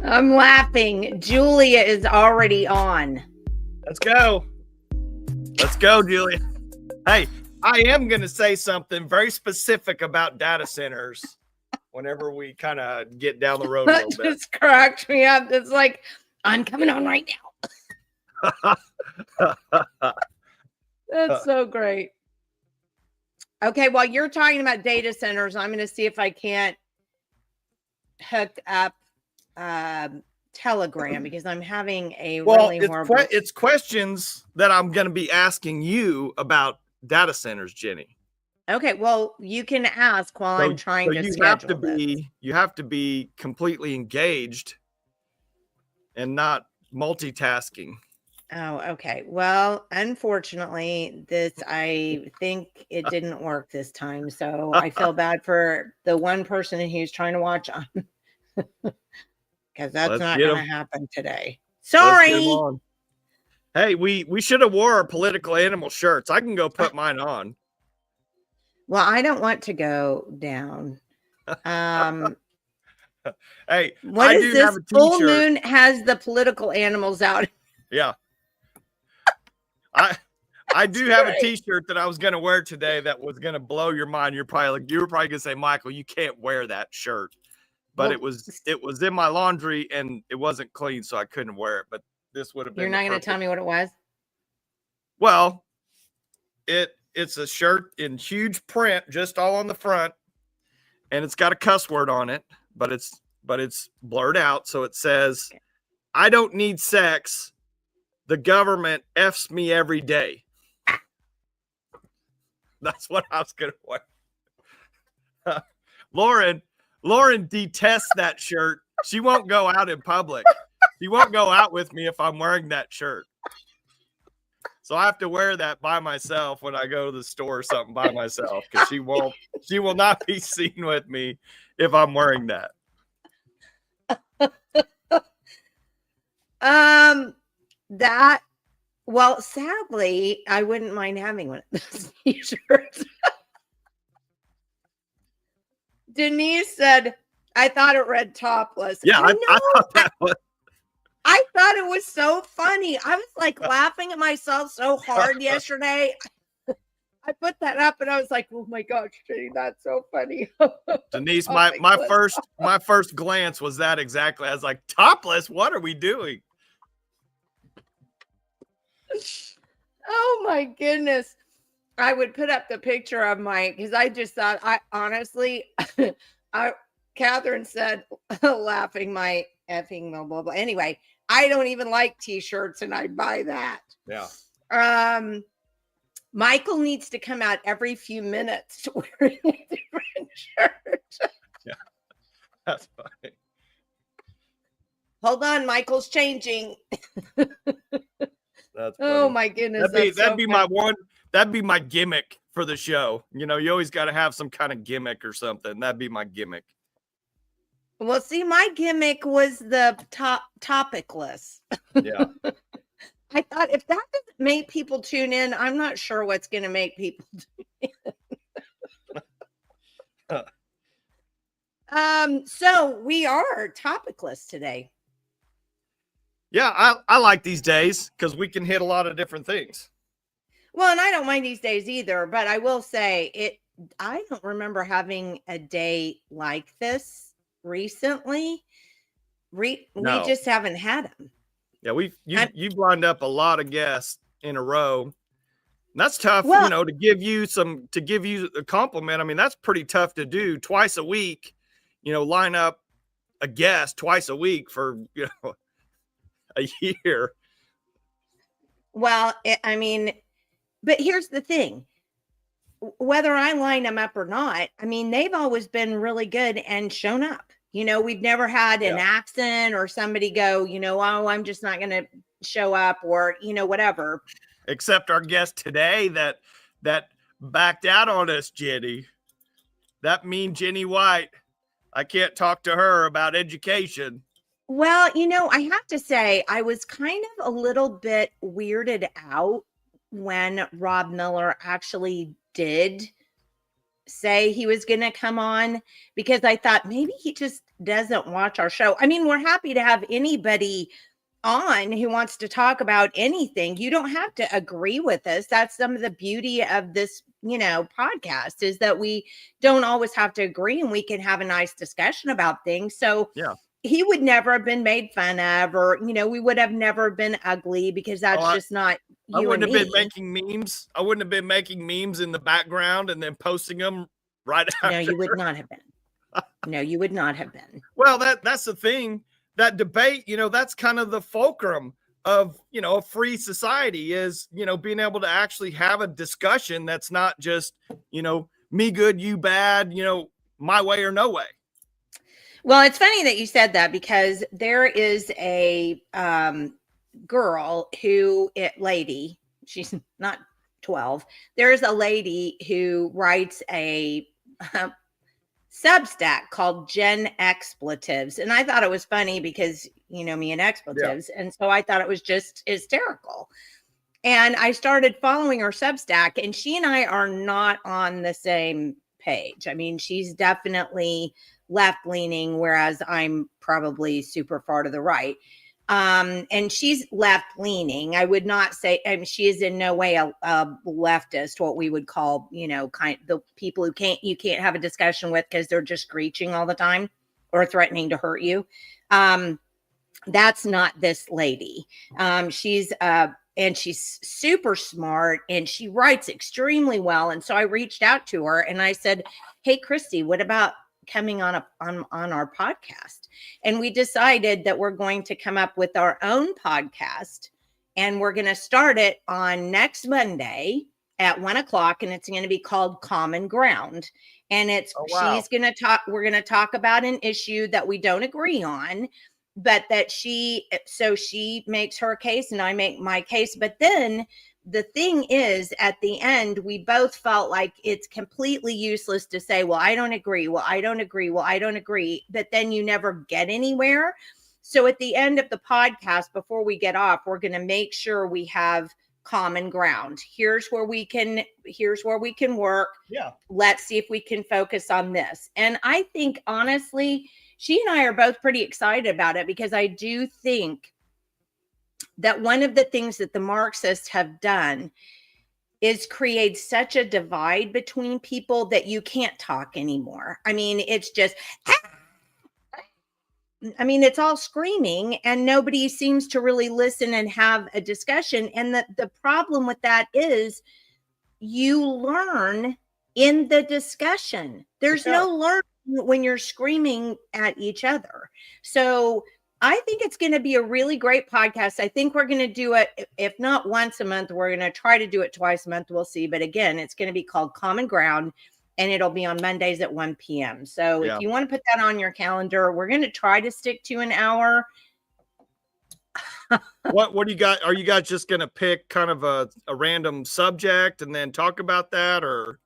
I'm laughing. Julia is already on. Let's go. Let's go, Julia. Hey, I am going to say something very specific about data centers whenever we kind of get down the road a little bit. That just cracked me up. It's like, I'm coming on right now. That's so great. Okay, while you're talking about data centers, I'm going to see if I can't hook up Telegram, because I'm having a really horrible... it's questions that I'm going to be asking you about data centers, Jenny. Okay, well, you can ask while I'm trying to schedule this. You have to be completely engaged and not multitasking. Oh, okay. Well, unfortunately, I think it didn't work this time. So I feel bad for the one person who's trying to watch on, because that's not going to happen today. Sorry. Hey, we should have wore our political animal shirts. I can go put mine on. Well, I don't want to go down. Hey, what is this? Full moon has the political animals out. Yeah. I do have a t-shirt that I was going to wear today that was going to blow your mind. You were probably going to say, Michael, you can't wear that shirt. But it was in my laundry and it wasn't clean, so I couldn't wear it. But this would have been... You're not going to tell me what it was? Well, it's a shirt in huge print, just all on the front, and it's got a cuss word on it, but it's blurred out. So it says, I don't need sex. The government F's me every day. That's what I was going to wear. Lauren detests that shirt. She won't go out in public. She won't go out with me if I'm wearing that shirt. So I have to wear that by myself when I go to the store or something by myself, because she will not be seen with me if I'm wearing that. Well, sadly, I wouldn't mind having one of those t-shirts. Denise said, I thought it read topless. Yeah, I thought that was... I thought it was so funny. I was like laughing at myself so hard yesterday. I put that up and I was like, oh my gosh, Jenny, that's so funny. Denise, my first glance was that exactly. I was like, topless? What are we doing? Oh my goodness. I would put up the picture of because I just thought, Catherine said, laughing, my effing blah, blah, blah. Anyway, I don't even like t-shirts and I'd buy that. Yeah. Michael needs to come out every few minutes wearing a different shirt. Yeah, that's funny. Hold on, Michael's changing. That's funny. Oh my goodness. That'd be my gimmick for the show. You know, you always got to have some kind of gimmick or something. That'd be my gimmick. Well, see, my gimmick was the Topicless. Yeah. I thought if that doesn't make people tune in, I'm not sure what's going to make people tune in. So we are Topicless today. Yeah, I like these days because we can hit a lot of different things. Well, and I don't mind these days either, but I will say I don't remember having a day like this recently. We No. just haven't had them. Yeah, you've lined up a lot of guests in a row. That's tough, Well, to give you a compliment. I mean, that's pretty tough to do twice a week, line up a guest twice a week for, a year. well, I mean, but here's the thing. Whether I line them up or not, I mean, they've always been really good and shown up. We've never had an Yeah. accident or somebody go, oh, I'm just not going to show up or, whatever. Except our guest today that backed out on us, Jenny. That mean Jenny White. I can't talk to her about education. Well, I have to say, I was kind of a little bit weirded out when Rob Miller actually did say he was going to come on, because I thought maybe he just doesn't watch our show. I mean, we're happy to have anybody on who wants to talk about anything. You don't have to agree with us. That's some of the beauty of this, podcast, is that we don't always have to agree and we can have a nice discussion about things. So Yeah. he would never have been made fun of, or, we would have never been ugly, because that's just not I you and wouldn't have me. been making memes. I wouldn't have been making memes in the background and then posting them right after. No, you would not have been. No, you would not have been. Well, that's the thing. That debate, that's kind of the fulcrum of, a free society is, being able to actually have a discussion that's not just, me good, you bad, my way or no way. Well, it's funny that you said that, because there is a girl lady, she's not 12. There's a lady who writes a Substack called Gen Expletives. And I thought it was funny because, me and expletives. Yeah. And so I thought it was just hysterical. And I started following her Substack, and she and I are not on the same page. I mean, she's definitely left leaning, whereas I'm probably super far to the right. And she's left leaning. I would not say, she is in no way a leftist, what we would call, the people you can't have a discussion with because they're just screeching all the time or threatening to hurt you. That's not this lady. She's super smart, and she writes extremely well. And so I reached out to her and I said, hey, Christy, what about coming on our podcast? And we decided that we're going to come up with our own podcast, and we're going to start it on next Monday at 1:00, and it's going to be called Common Ground. And we're going to talk about an issue that we don't agree on, but that she makes her case and I make my case. But then the thing is, at the end, we both felt like it's completely useless to say, well, I don't agree. Well, I don't agree. Well, I don't agree. But then you never get anywhere. So at the end of the podcast, before we get off, we're going to make sure we have common ground. Here's where we can work. Yeah. Let's see if we can focus on this. And I think, honestly, she and I are both pretty excited about it, because I do think that one of the things that the Marxists have done is create such a divide between people that you can't talk anymore. I mean, it's just, it's all screaming, and nobody seems to really listen and have a discussion. And the problem with that is you learn in the discussion. There's no learning when you're screaming at each other. So I think it's going to be a really great podcast. I think we're going to do it, if not once a month, we're going to try to do it twice a month. We'll see. But again, it's going to be called Common Ground, and it'll be on Mondays at 1 p.m. So if you want to put that on your calendar, we're going to try to stick to an hour. What do you got? Are you guys just going to pick kind of a random subject and then talk about that, or?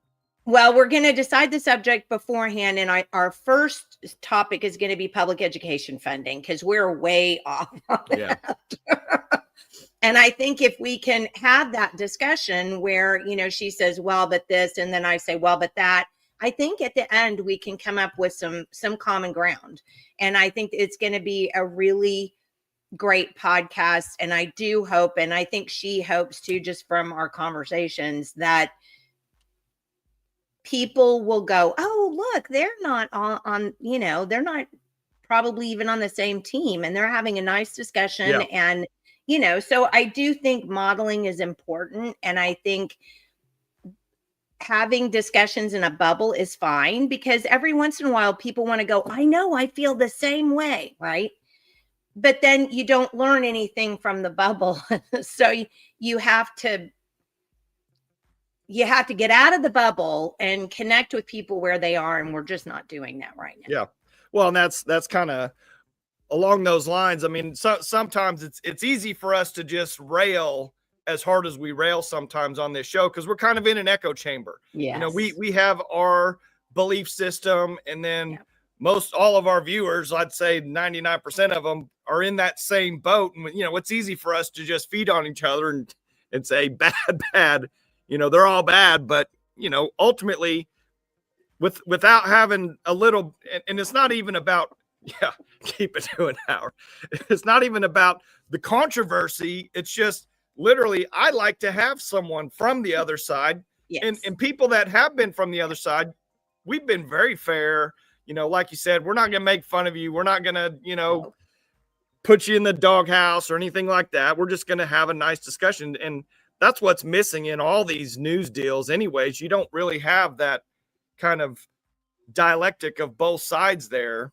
Well, we're going to decide the subject beforehand, and our first topic is going to be public education funding, because we're way off on that. And I think if we can have that discussion where, she says, well, but this, and then I say, well, but that, I think at the end we can come up with some common ground. And I think it's going to be a really great podcast. And I do hope, and I think she hopes too, just from our conversations, that people will go, oh, look, they're not on, they're not probably even on the same team, and they're having a nice discussion. Yeah. And, so I do think modeling is important. And I think having discussions in a bubble is fine, because every once in a while people want to go, I know, I feel the same way, right? But then you don't learn anything from the bubble. So you have to get out of the bubble and connect with people where they are, and we're just not doing that right now. Yeah. Well, and that's kind of along those lines. I mean, sometimes it's easy for us to just rail as hard as we rail sometimes on this show, because we're kind of in an echo chamber. Yes. We have our belief system, and then Yeah. most all of our viewers, I'd say 99% of them, are in that same boat. And it's easy for us to just feed on each other and say bad. They're all bad, but ultimately, without having a little, and it's not even about, keep it to an hour. It's not even about the controversy. It's just literally, I like to have someone from the other side. Yes. And people that have been from the other side, we've been very fair. Like you said, we're not going to make fun of you. We're not going to, put you in the doghouse or anything like that. We're just going to have a nice discussion. And that's what's missing in all these news deals anyways. You don't really have that kind of dialectic of both sides there.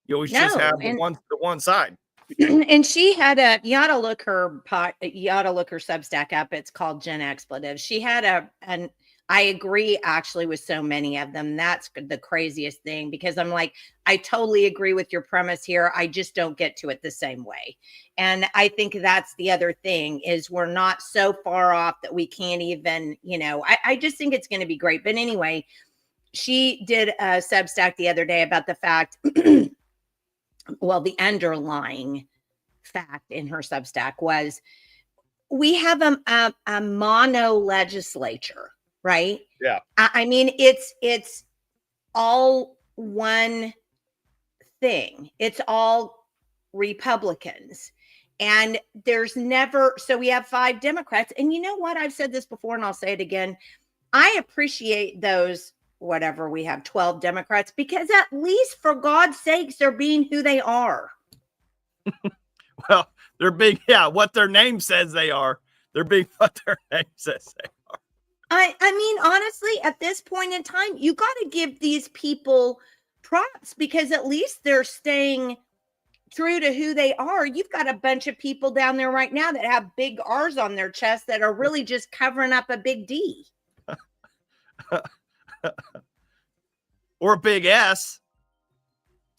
You always just have the one side. And she had you ought to look her Substack up. It's called Gen Expletive. She had and I agree actually with so many of them. That's the craziest thing, because I'm like, I totally agree with your premise here. I just don't get to it the same way. And I think that's the other thing, is we're not so far off that we can't even, I just think it's going to be great. But anyway, she did a Substack the other day about the fact, well, the underlying fact in her Substack was, we have a mono legislature, right? Yeah. I mean, it's all one thing. It's all Republicans. And there's never, so we have 5 Democrats. And you know what? I've said this before, and I'll say it again. I appreciate those, whatever, we have 12 Democrats, because at least, for God's sakes, they're being who they are. Well, they're being, what their name says they are. They're being what their name says they are. I mean, honestly, at this point in time, you got to give these people props, because at least they're staying true to who they are. You've got a bunch of people down there right now that have big R's on their chest that are really just covering up a big D. Or a big S.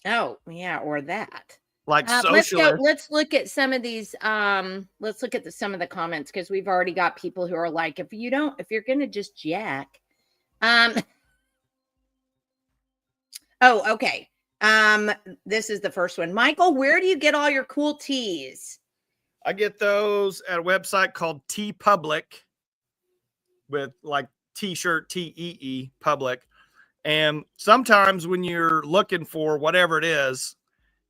Oh, yeah, or that. Like socialist. Let's look at some of these. Let's look at some of the comments, because we've already got people who are like, if you're gonna just jack. Oh, okay. This is the first one. Michael, where do you get all your cool tees? I get those at a website called TeePublic, with like t-shirt, TEE public. And sometimes when you're looking for whatever it is,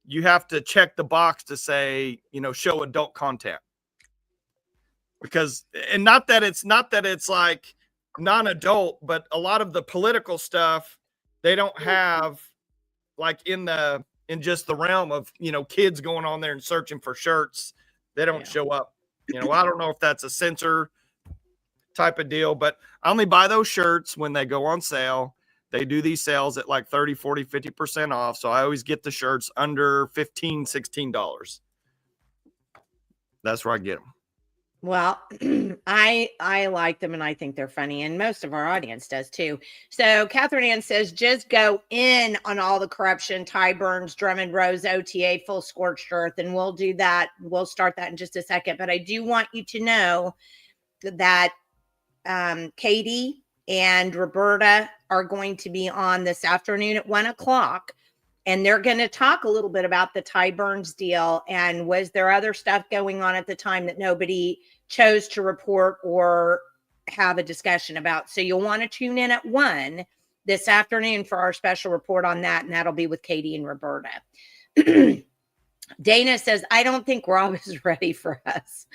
you have to check the box to say, show adult content. Because, and not that it's like non-adult, but a lot of the political stuff, they don't have like in just the realm of, kids going on there and searching for shirts. They don't show up. I don't know if that's a censor type of deal, but I only buy those shirts when they go on sale. They do these sales at like 30, 40, 50% off. So I always get the shirts under $15, $16. That's where I get them. Well, I like them, and I think they're funny, and most of our audience does too. So Catherine Ann says, just go in on all the corruption, Ty Burns, Drummond Rose, OTA, full scorched earth, and we'll do that. We'll start that in just a second. But I do want you to know that Katie and Roberta are going to be on this afternoon at 1:00, and they're going to talk a little bit about the Ty Burns deal, and was there other stuff going on at the time that nobody chose to report or have a discussion about. So you'll want to tune in at 1 this afternoon for our special report on that, and that'll be with Katie and Roberta. Dana says, I don't think Rob is ready for us.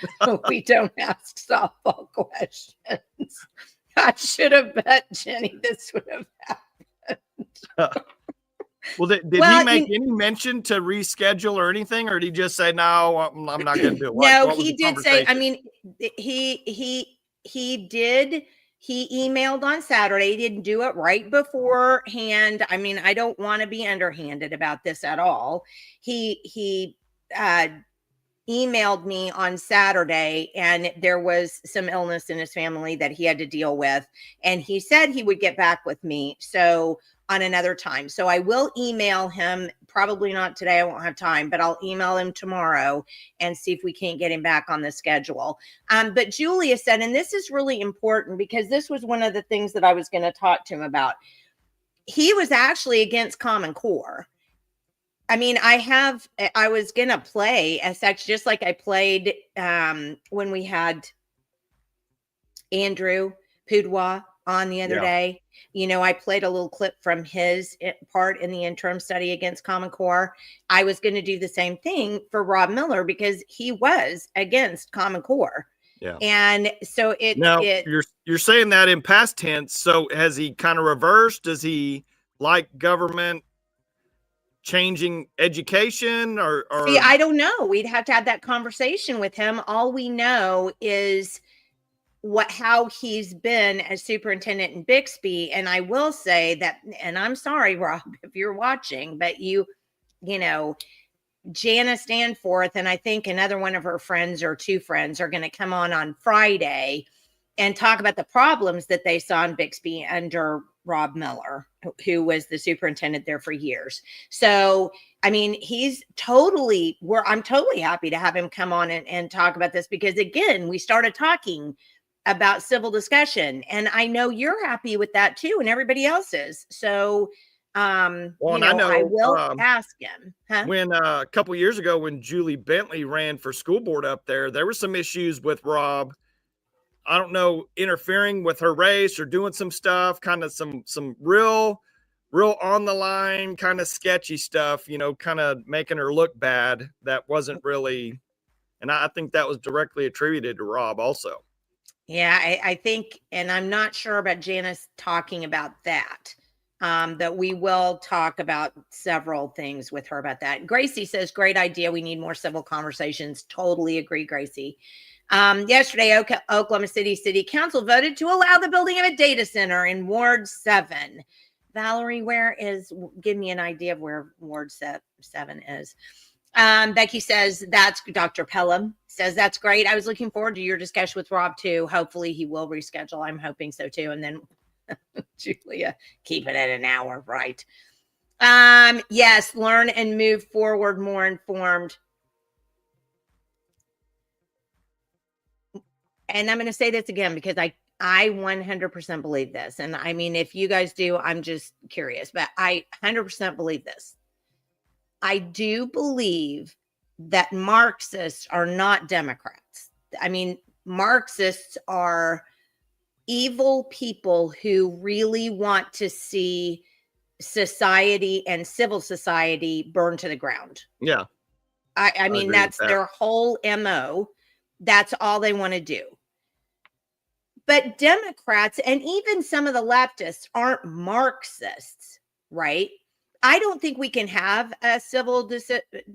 We don't ask softball questions. I should have bet Jenny this would have happened. Well, did he make any mention to reschedule or anything, or did he just say, no, I'm not going to do it? No, what was he the did say, I conversation? mean, he did, he emailed on Saturday. He didn't do it right beforehand. I mean, I don't want to be underhanded about this at all. He emailed me on Saturday, and there was some illness in his family that he had to deal with. And he said he would get back with me. So on another time. So I will email him, probably not today. I won't have time, but I'll email him tomorrow and see if we can't get him back on the schedule. But Julia said, and this is really important because this was one of the things that I was going to talk to him about. He was actually against Common Core. I mean, I was going to play as such, just like I played when we had Andrew Pudwa on the other day. You know, I played a little clip from his part in the interim study against Common Core. I was going to do the same thing for Rob Miller because he was against Common Core. Yeah. And so you're saying that in past tense. So has he kind of reversed? Does he like government changing education or see, I don't know. We'd have to have that conversation with him. All we know is how he's been as superintendent in Bixby. And I will say that, and I'm sorry, Rob, if you're watching, but you know, Janice Danforth, and I think another one of her friends or two friends are going to come on Friday and talk about the problems that they saw in Bixby under Rob Miller, who was the superintendent there for years. So, I mean, I'm totally happy to have him come on and talk about this because, again, we started talking about civil discussion, and I know you're happy with that too, and everybody else is. So, I will ask him. When a couple years ago, when Julie Bentley ran for school board up there were some issues with Rob. I don't know, interfering with her race or doing some stuff, kind of some real on the line, kind of sketchy stuff, you know, kind of making her look bad. That wasn't really, and I think that was directly attributed to Rob also. Yeah, I think, and I'm not sure about Janice talking about that. That we will talk about several things with her about that. Gracie says, great idea. We need more civil conversations. Totally agree, Gracie. Yesterday, Oklahoma City Council voted to allow the building of a data center in Ward 7. Valerie, give me an idea of where Ward 7 is. Becky says, that's Dr. Pelham says, that's great. I was looking forward to your discussion with Rob too. Hopefully he will reschedule. I'm hoping so too. And then Julia, keep it at an hour, right? Yes, learn and move forward more informed. And I'm going to say this again because I 100% believe this. And I mean, if you guys do, I'm just curious, but I 100% believe this. I do believe that Marxists are not Democrats. I mean, Marxists are evil people who really want to see society and civil society burn to the ground. Yeah. I mean, that's their whole MO. That's all they want to do. But Democrats and even some of the leftists aren't Marxists, right? I don't think we can have a civil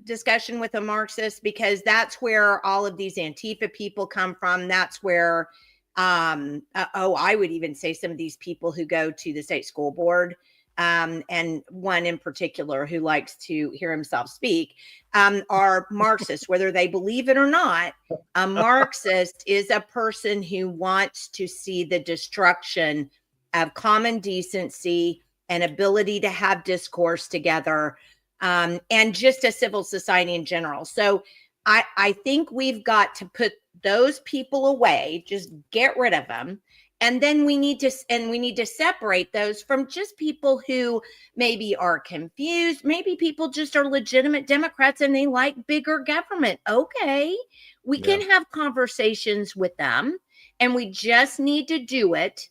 discussion with a Marxist because that's where all of these Antifa people come from. That's where, I would even say some of these people who go to the state school board, and one in particular who likes to hear himself speak, are Marxists, whether they believe it or not. A Marxist is a person who wants to see the destruction of common decency and ability to have discourse together, and just a civil society in general. So I think we've got to put those people away, just get rid of them. And then we need to separate those from just people who maybe are confused. Maybe people just are legitimate Democrats and they like bigger government. Okay, we can have conversations with them, and we just need to do it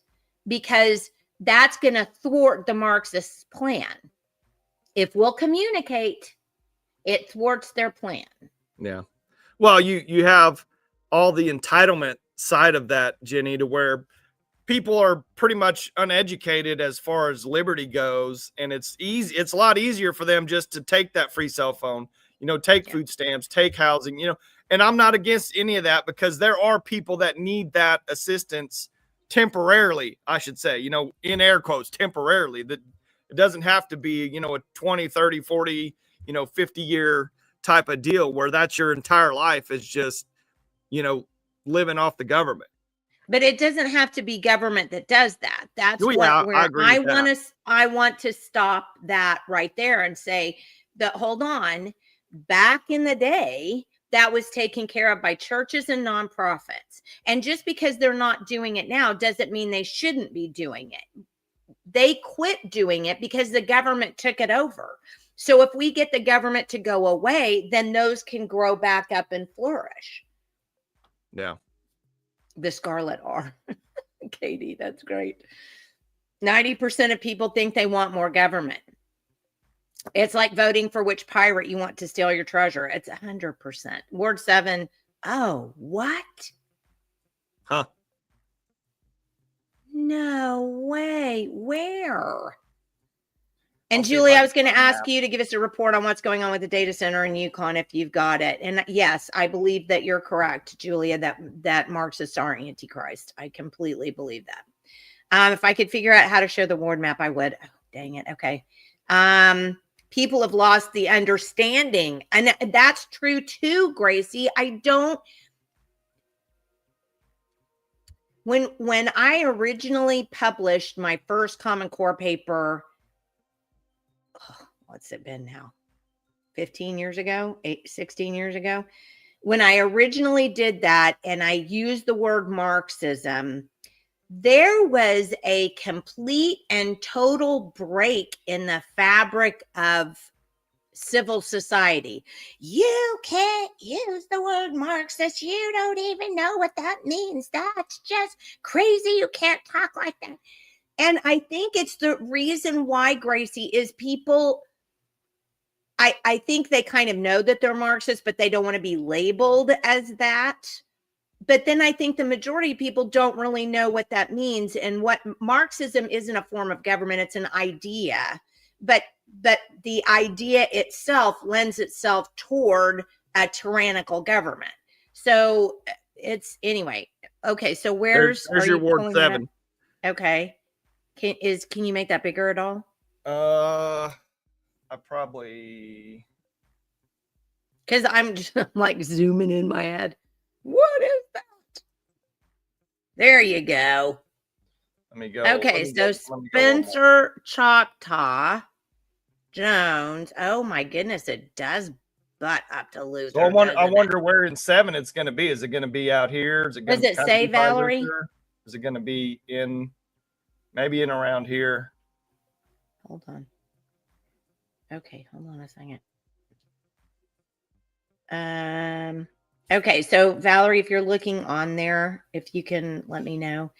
because that's going to thwart the Marxist plan. If we'll communicate, it thwarts their plan. Yeah. Well, you have all the entitlement side of that, Jenny, to where people are pretty much uneducated as far as liberty goes, and it's easy. It's a lot easier for them just to take that free cell phone, take food stamps, take housing, and I'm not against any of that, because there are people that need that assistance temporarily, I should say, in air quotes, temporarily. That it doesn't have to be, a 20, 30, 40, 50-year type of deal where that's your entire life is just, living off the government. But it doesn't have to be government that does that. That's where I agree with that. I want to stop that right there and say that, hold on, back in the day, that was taken care of by churches and nonprofits. And just because they're not doing it now doesn't mean they shouldn't be doing it. They quit doing it because the government took it over. So if we get the government to go away, then those can grow back up and flourish. Yeah. The Scarlet R. Katie, that's great. 90% of people think they want more government. It's like voting for which pirate you want to steal your treasure. It's 100%. Ward 7. Oh, what? Huh. No way. Where? And Julie, I was going to ask you to give us a report on what's going on with the data center in Yukon if you've got it. And yes, I believe that you're correct, Julia, that Marxists are Antichrist. I completely believe that. If I could figure out how to show the ward map, I would. Oh, dang it. Okay. People have lost the understanding. And that's true too, Gracie. When I originally published my first Common Core paper, what's it been now? 15 years ago, 16 years ago. When I originally did that and I used the word Marxism, there was a complete and total break in the fabric of civil society. You can't use the word Marxist. You don't even know what that means. That's just crazy. You can't talk like that. And I think it's the reason why, Gracie, is people, I think they kind of know that they're Marxist, but they don't want to be labeled as that. But then I think the majority of people don't really know what that means. And what Marxism isn't a form of government, it's an idea. But the idea itself lends itself toward a tyrannical government. So it's, anyway. Okay, so there's your Ward 7. Okay. Can you make that bigger at all? I probably, because I'm just like zooming in my head. What is that? There you go. Let me go. Okay, so Spencer Choctaw Jones. Oh my goodness, it does butt up to Luther. So I wonder where in 7 it's going to be. Is it going to be out here? Does it say, Valerie? Is it going to be maybe in around here? Hold on. Okay, hold on a second. Okay, so Valerie, if you're looking on there, if you can let me know.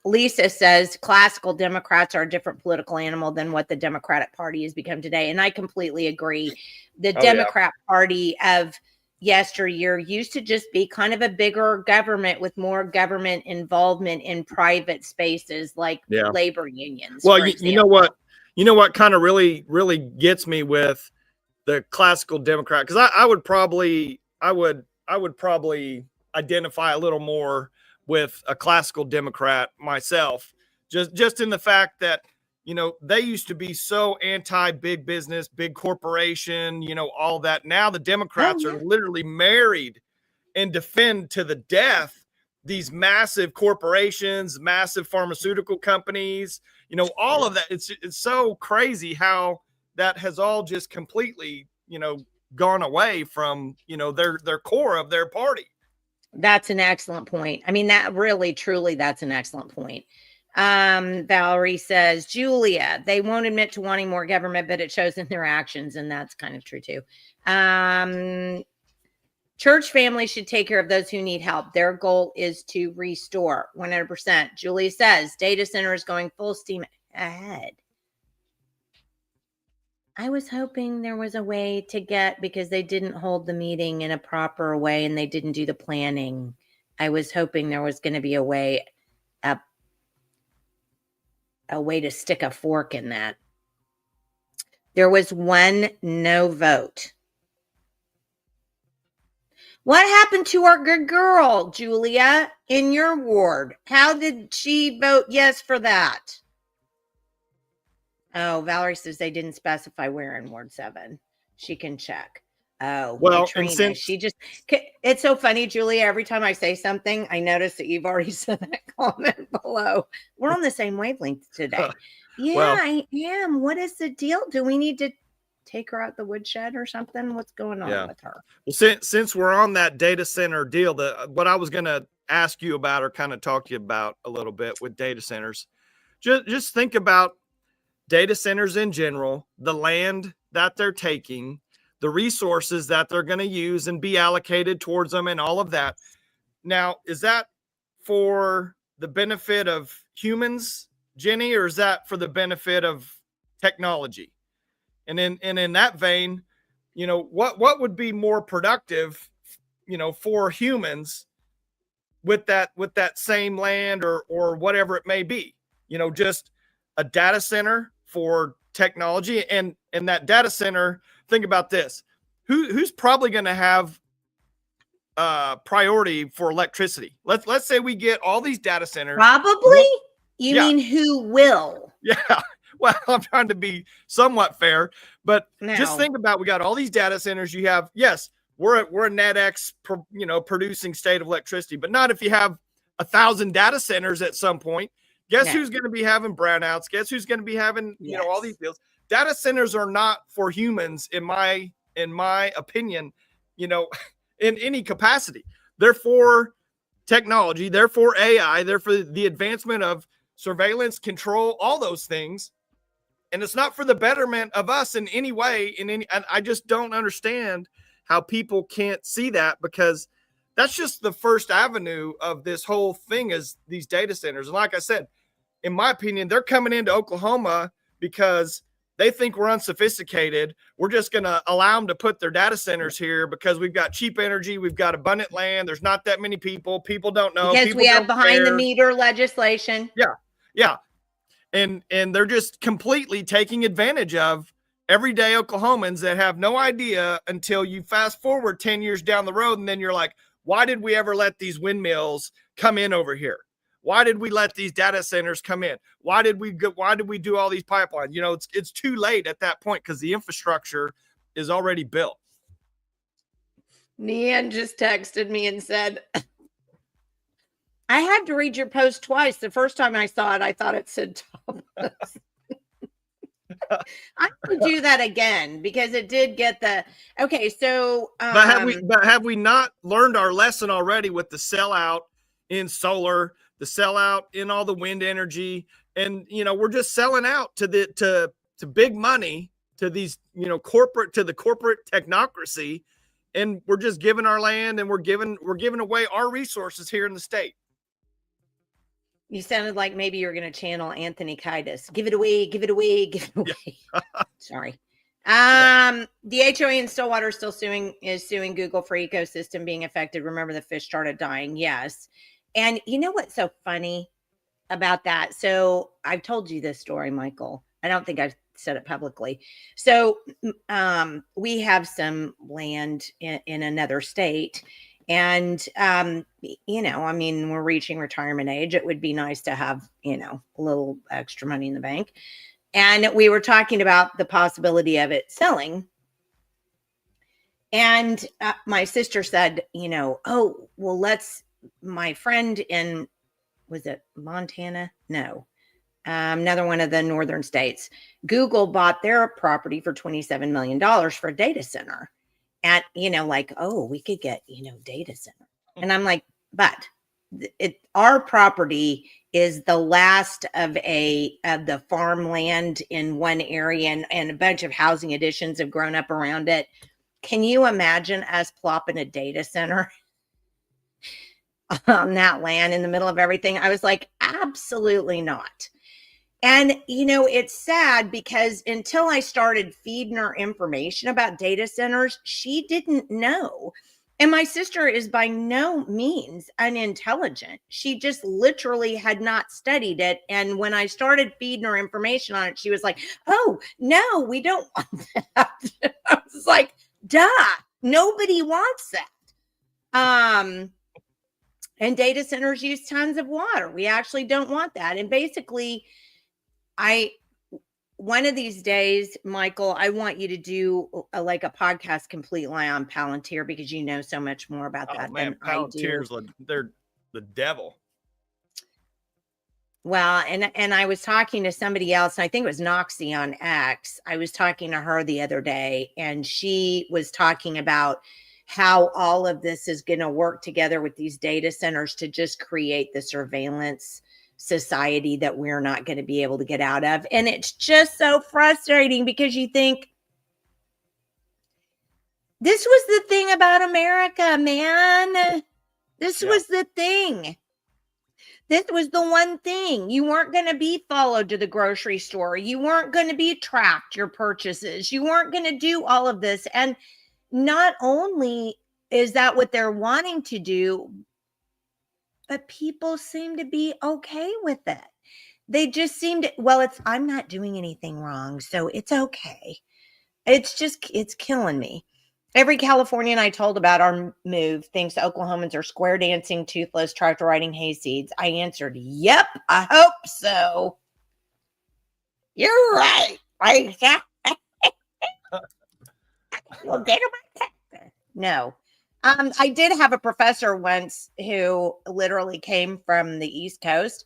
Lisa says classical Democrats are a different political animal than what the Democratic Party has become today. And I completely agree. The Democrat Party of yesteryear used to just be kind of a bigger government with more government involvement in private spaces like labor unions. Well, you know what kind of really, really gets me with the classical Democrat, because I would probably identify a little more with a classical Democrat myself, just in the fact that, they used to be so anti-big business, big corporation, all that. Now the Democrats are literally married and defend to the death these massive corporations, massive pharmaceutical companies, all of that. It's so crazy how that has all just completely, gone away from, their core of their party. That's an excellent point. I mean, that really, truly, that's an excellent point. Valerie says, Julia, they won't admit to wanting more government, but it shows in their actions. And that's kind of true too. Church families should take care of those who need help. Their goal is to restore 100%. Julia says, data center is going full steam ahead. I was hoping there was a way to get, because they didn't hold the meeting in a proper way and they didn't do the planning. I was hoping there was going to be a way, a a way to stick a fork in that. There was one no vote. What happened to our good girl, Julia, in your ward? How did she vote yes for that? Oh, Valerie says they didn't specify where in Ward 7. She can check. Oh, Well, Katrina, she just, it's so funny, Julia. Every time I say something, I notice that you've already said that comment below. We're on the same wavelength today. Yeah, well, I am. What is the deal? Do we need to take her out the woodshed or something? What's going on with her? Well, since we're on that data center deal, what I was going to ask you about or kind of talk to you about a little bit with data centers, just think about data centers in general, the land that they're taking, the resources that they're going to use and be allocated towards them and all of that. Now, is that for the benefit of humans, Jenni, or is that for the benefit of technology? And in that vein, what would be more productive, for humans with that same land or whatever it may be, just a data center for technology and that data center. Think about this. Who's probably going to have priority for electricity? Let's say we get all these data centers. Probably? You mean who will? Yeah. Well, I'm trying to be somewhat fair, but just think about, we got all these data centers. You have, yes, we're a net X, producing state of electricity, but not if you have 1,000 data centers at some point. Guess who's going to be having brownouts? Guess who's going to be having, all these deals? Data centers are not for humans, in my opinion, in any capacity. They're for technology. They're for AI. They're for the advancement of surveillance, control, all those things. And it's not for the betterment of us in any way. And I just don't understand how people can't see that, because that's just the first avenue of this whole thing, is these data centers. And like I said, in my opinion, they're coming into Oklahoma because they think we're unsophisticated. We're just going to allow them to put their data centers here because we've got cheap energy. We've got abundant land. There's not that many people. People don't know. Because we have behind the meter legislation. Yeah. Yeah. And they're just completely taking advantage of everyday Oklahomans that have no idea until you fast forward 10 years down the road. And then you're like, why did we ever let these windmills come in over here? Why did we let these data centers come in? Why did we do all these pipelines? It's too late at that point because the infrastructure is already built. Nean just texted me and said, I had to read your post twice. The first time I saw it, I thought it said Topicless. I would do that again because it did get the okay. So, but have we not learned our lesson already with the sellout in solar, the sellout in all the wind energy, and we're just selling out to big money, to these to the corporate technocracy, and we're just giving our land and we're giving away our resources here in the state. You sounded like maybe you're going to channel Anthony Kiedis. Give it away, give it away, give it away. Yeah. Sorry. The HOA in Stillwater is suing Google for ecosystem being affected. Remember, the fish started dying. Yes. And you know what's so funny about that? So I've told you this story, Michael. I don't think I've said it publicly. So we have some land in another state. And, we're reaching retirement age. It would be nice to have, a little extra money in the bank. And we were talking about the possibility of it selling. And my sister said, oh, well, my friend in, was it Montana? No, another one of the northern states. Google bought their property for $27 million for a data center. And, oh, we could get, data center. And I'm like, but our property is the last of the farmland in one area, and a bunch of housing additions have grown up around it. Can you imagine us plopping a data center on that land in the middle of everything? I was like, absolutely not. And, it's sad because until I started feeding her information about data centers, she didn't know. And my sister is by no means unintelligent. She just literally had not studied it. And when I started feeding her information on it, she was like, oh, no, we don't want that. I was like, duh, nobody wants that. And data centers use tons of water. We actually don't want that. And basically, one of these days, Michael, I want you to do a podcast completely on Palantir because you know so much more about that than I do. They're the devil. Well, and I was talking to somebody else, and I think it was Noxie on X. I was talking to her the other day, and she was talking about how all of this is going to work together with these data centers to just create the surveillance society that we're not going to be able to get out of. And it's just so frustrating because you think, this was the thing about America, man. This was the thing. This was the one thing. You weren't going to be followed to the grocery store. You weren't going to be tracked your purchases. You weren't going to do all of this. And not only is that what they're wanting to do, but people seem to be okay with it. They just seem to, well, I'm not doing anything wrong, so it's okay. It's killing me. Every Californian I told about our move thinks Oklahomans are square dancing, toothless, tractor riding hayseeds. I answered, yep, I hope so. You're right. No. I did have a professor once who literally came from the East Coast,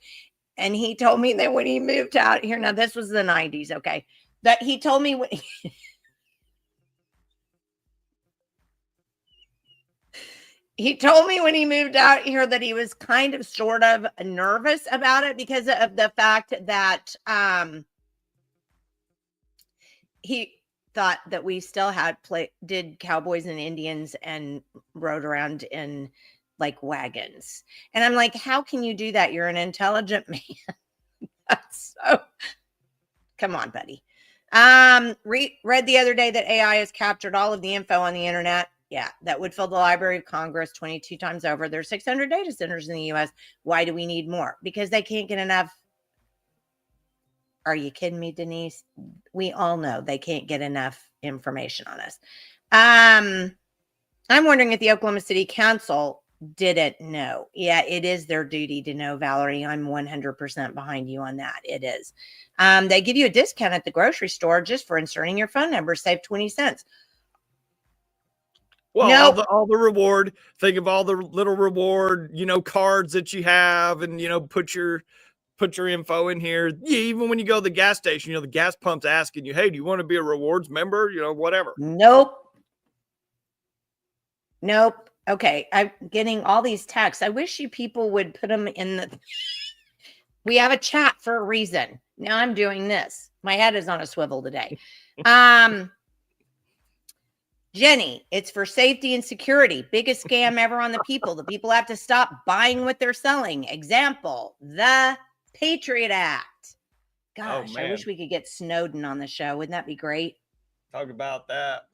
and he told me that when he moved out here, now this was the 90s, okay, that he told me when he told me when he moved out here that he was kind of sort of nervous about it because of the fact that he thought that we still did cowboys and Indians and rode around in like wagons. And I'm like, how can you do that? You're an intelligent man. So come on, buddy. Read the other day that AI has captured all of the info on the internet. Yeah, that would fill the Library of Congress 22 times over. There's 600 data centers in the US. Why do we need more? Because they can't get enough. Are you kidding me, Denise? We all know they can't get enough information on us. I'm wondering if the Oklahoma City Council didn't know. Yeah, it is their duty to know, Valerie. I'm 100% behind you on that. It is. They give you a discount at the grocery store just for inserting your phone number, save 20 cents. Well, nope. all the reward, think of all the little reward, cards that you have and, put your info in here. Yeah, even when you go to the gas station, the gas pump's asking you, hey, do you want to be a rewards member? Whatever. Nope. Okay. I'm getting all these texts. I wish you people would put them in we have a chat for a reason. Now I'm doing this. My head is on a swivel today. Jenni, it's for safety and security. Biggest scam ever on the people. The people have to stop buying what they're selling. Example, the Patriot Act. Gosh, I wish we could get Snowden on the show. Wouldn't that be great? Talk about that.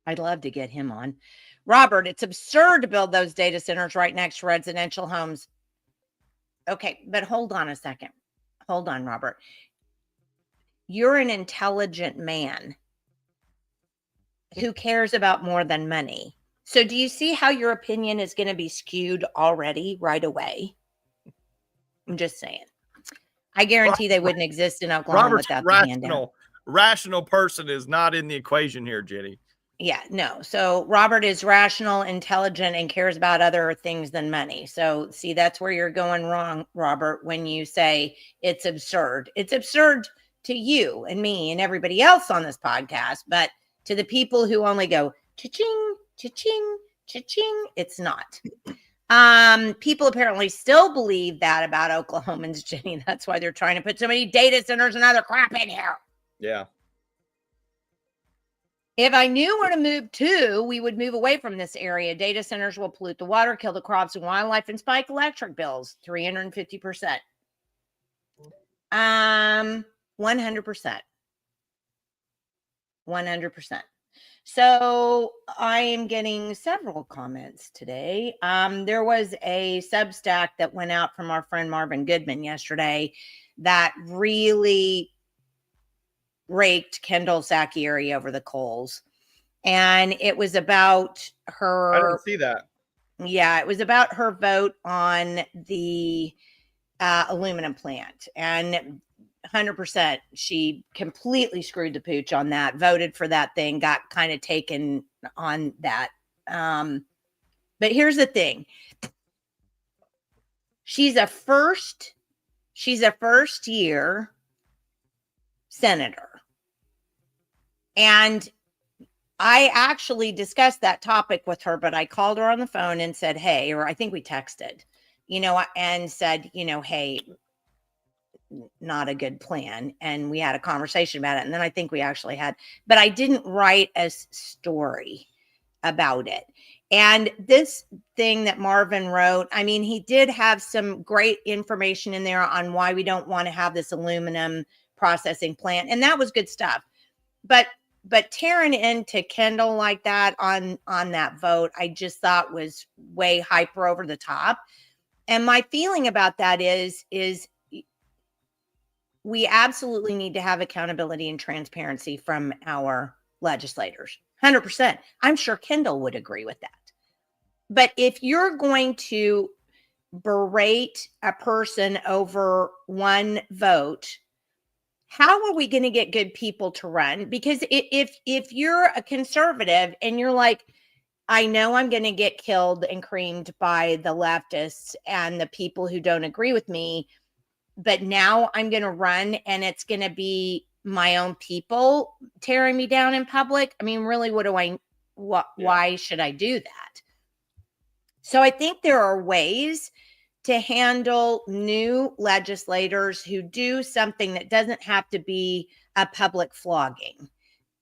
I'd love to get him on. Robert, it's absurd to build those data centers right next to residential homes. Okay, but hold on a second. Hold on, Robert. You're an intelligent man who cares about more than money. So do you see how your opinion is going to be skewed already right away? I'm just saying. I guarantee they wouldn't exist in Oklahoma without the handout. Rational person is not in the equation here, Jenni. Yeah, no. So Robert is rational, intelligent, and cares about other things than money. So see, that's where you're going wrong, Robert, when you say it's absurd. It's absurd to you and me and everybody else on this podcast, but to the people who only go cha-ching, cha-ching, cha-ching, it's not. People apparently still believe that about Oklahomans, Jenni. That's why they're trying to put so many data centers and other crap in here. Yeah. If I knew where to move to, we would move away from this area. Data centers will pollute the water, kill the crops and wildlife, and spike electric bills 350%. 100%. 100%. So I am getting several comments today. There was a Substack that went out from our friend Marvin Goodman yesterday that really raked Kendall Sakieri over the coals. And it was about I didn't her. see that. Yeah, it was about her vote on the aluminum plant. And 100%, she completely screwed the pooch on that, voted for that thing, got kind of taken on that. But here's the thing. She's a first year senator. And I actually discussed that topic with her, but I called her on the phone and said, hey, or I think we texted, and said, hey, not a good plan. And we had a conversation about it. And then I think we actually had, but I didn't write a story about it. And this thing that Marvin wrote, I mean, he did have some great information in there on why we don't want to have this aluminum processing plant. And that was good stuff. But tearing into Kendall like that on that vote, I just thought was way hyper over the top. And my feeling about that is we absolutely need to have accountability and transparency from our legislators. 100%. I'm sure Kendall would agree with that. But if you're going to berate a person over one vote, how are we going to get good people to run? Because if you're a conservative and you're like, I know I'm going to get killed and creamed by the leftists and the people who don't agree with me, but now I'm going to run and it's going to be my own people tearing me down in public. I mean, really, why should I do that? So I think there are ways to handle new legislators who do something that doesn't have to be a public flogging.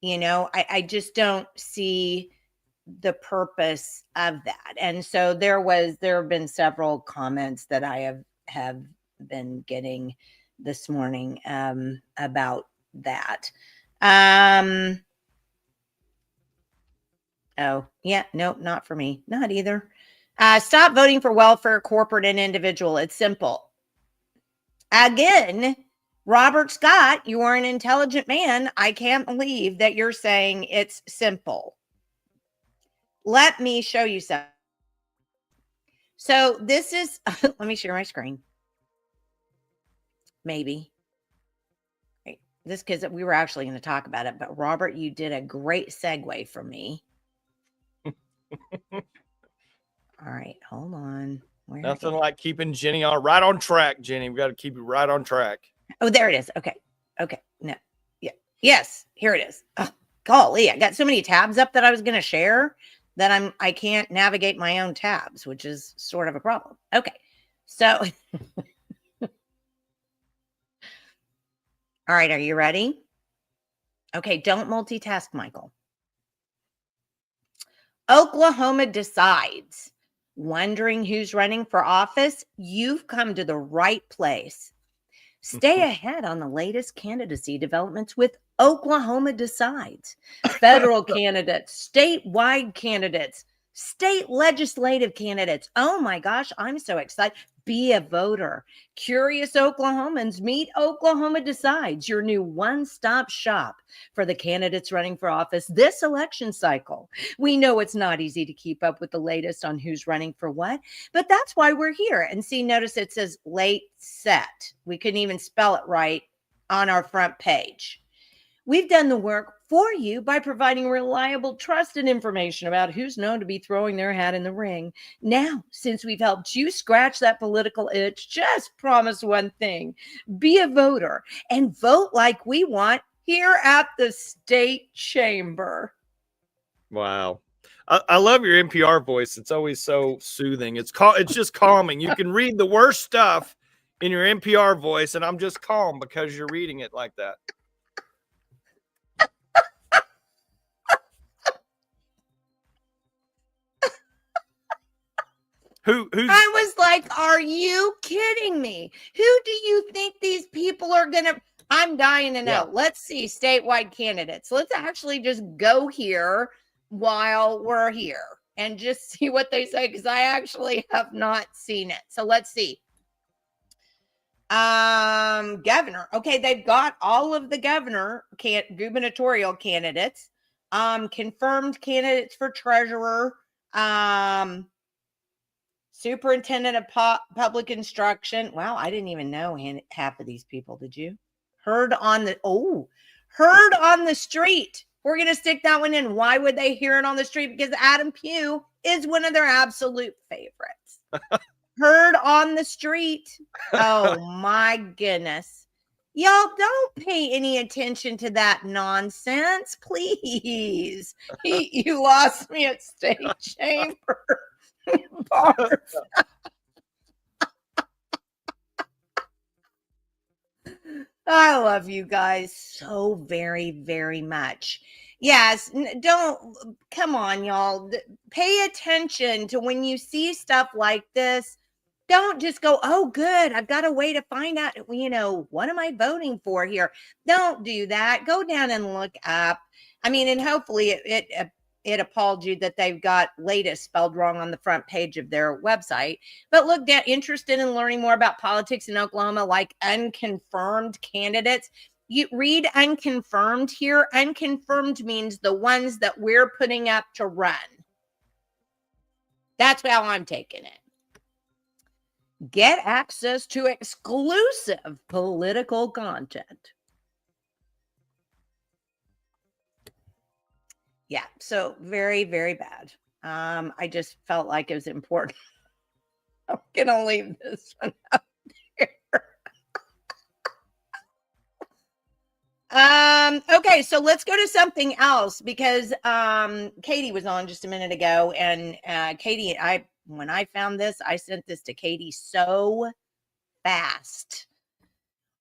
I just don't see the purpose of that. And so there have been several comments that I have been getting this morning about that. Oh, yeah, nope, not for me. Not either. Stop voting for welfare, corporate, and individual. It's simple. Again, Robert Scott, you are an intelligent man. I can't believe that you're saying it's simple. Let me show you something. So this is, let me share my screen. Maybe. Right. This, because we were actually going to talk about it, but Robert, you did a great segue for me. All right, hold on. Nothing like keeping Jenny right on track, Jenny. We got to keep you right on track. Oh, there it is. Okay. No. Yeah. Yes. Here it is. Oh, golly, I got so many tabs up that I was going to share that I can't navigate my own tabs, which is sort of a problem. Okay. So, all right. Are you ready? Okay. Don't multitask, Michael. Oklahoma decides. Wondering who's running for office? You've come to the right place. Stay ahead on the latest candidacy developments with Oklahoma Decides. Federal candidates, statewide candidates, state legislative candidates. Oh my gosh, I'm so excited. Be a voter. Curious Oklahomans, meet Oklahoma Decides, your new one-stop shop for the candidates running for office this election cycle. We know it's not easy to keep up with the latest on who's running for what, but that's why we're here. And see, notice it says late set. We couldn't even spell it right on our front page. We've done the work for you by providing reliable, trusted information about who's known to be throwing their hat in the ring. Now, since we've helped you scratch that political itch, just promise one thing: be a voter and vote like we want here at the state chamber. Wow. I love your NPR voice. It's always so soothing. It's just calming. You can read the worst stuff in your NPR voice, and I'm just calm because you're reading it like that. Who's I was like, are you kidding me? Who do you think these people are going to? I'm dying to know. Yeah. Let's see statewide candidates. Let's actually just go here while we're here and just see what they say, because I actually have not seen it. So let's see. Governor. Okay, they've got all of the gubernatorial candidates. Confirmed candidates for treasurer. Superintendent of public instruction. Wow, I didn't even know half of these people. Did you? Heard on the street. We're going to stick that one in. Why would they hear it on the street? Because Adam Pugh is one of their absolute favorites. Heard on the street. Oh my goodness. Y'all don't pay any attention to that nonsense, please. You lost me at state chamber. I love you guys so very, very much. Yes, don't, come on, y'all. Pay attention to when you see stuff like this. Don't just go, oh, good, I've got a way to find out, what am I voting for here? Don't do that. Go down and look up. I mean, and hopefully it appalled you that they've got latest spelled wrong on the front page of their website. But look, interested in learning more about politics in Oklahoma, like unconfirmed candidates. You read unconfirmed here. Unconfirmed means the ones that we're putting up to run. That's how I'm taking it. Get access to exclusive political content. Yeah, so very, very bad. I just felt like it was important. I'm going to leave this one up there. Okay, so let's go to something else, because Katie was on just a minute ago, and Katie, when I found this, I sent this to Katie so fast.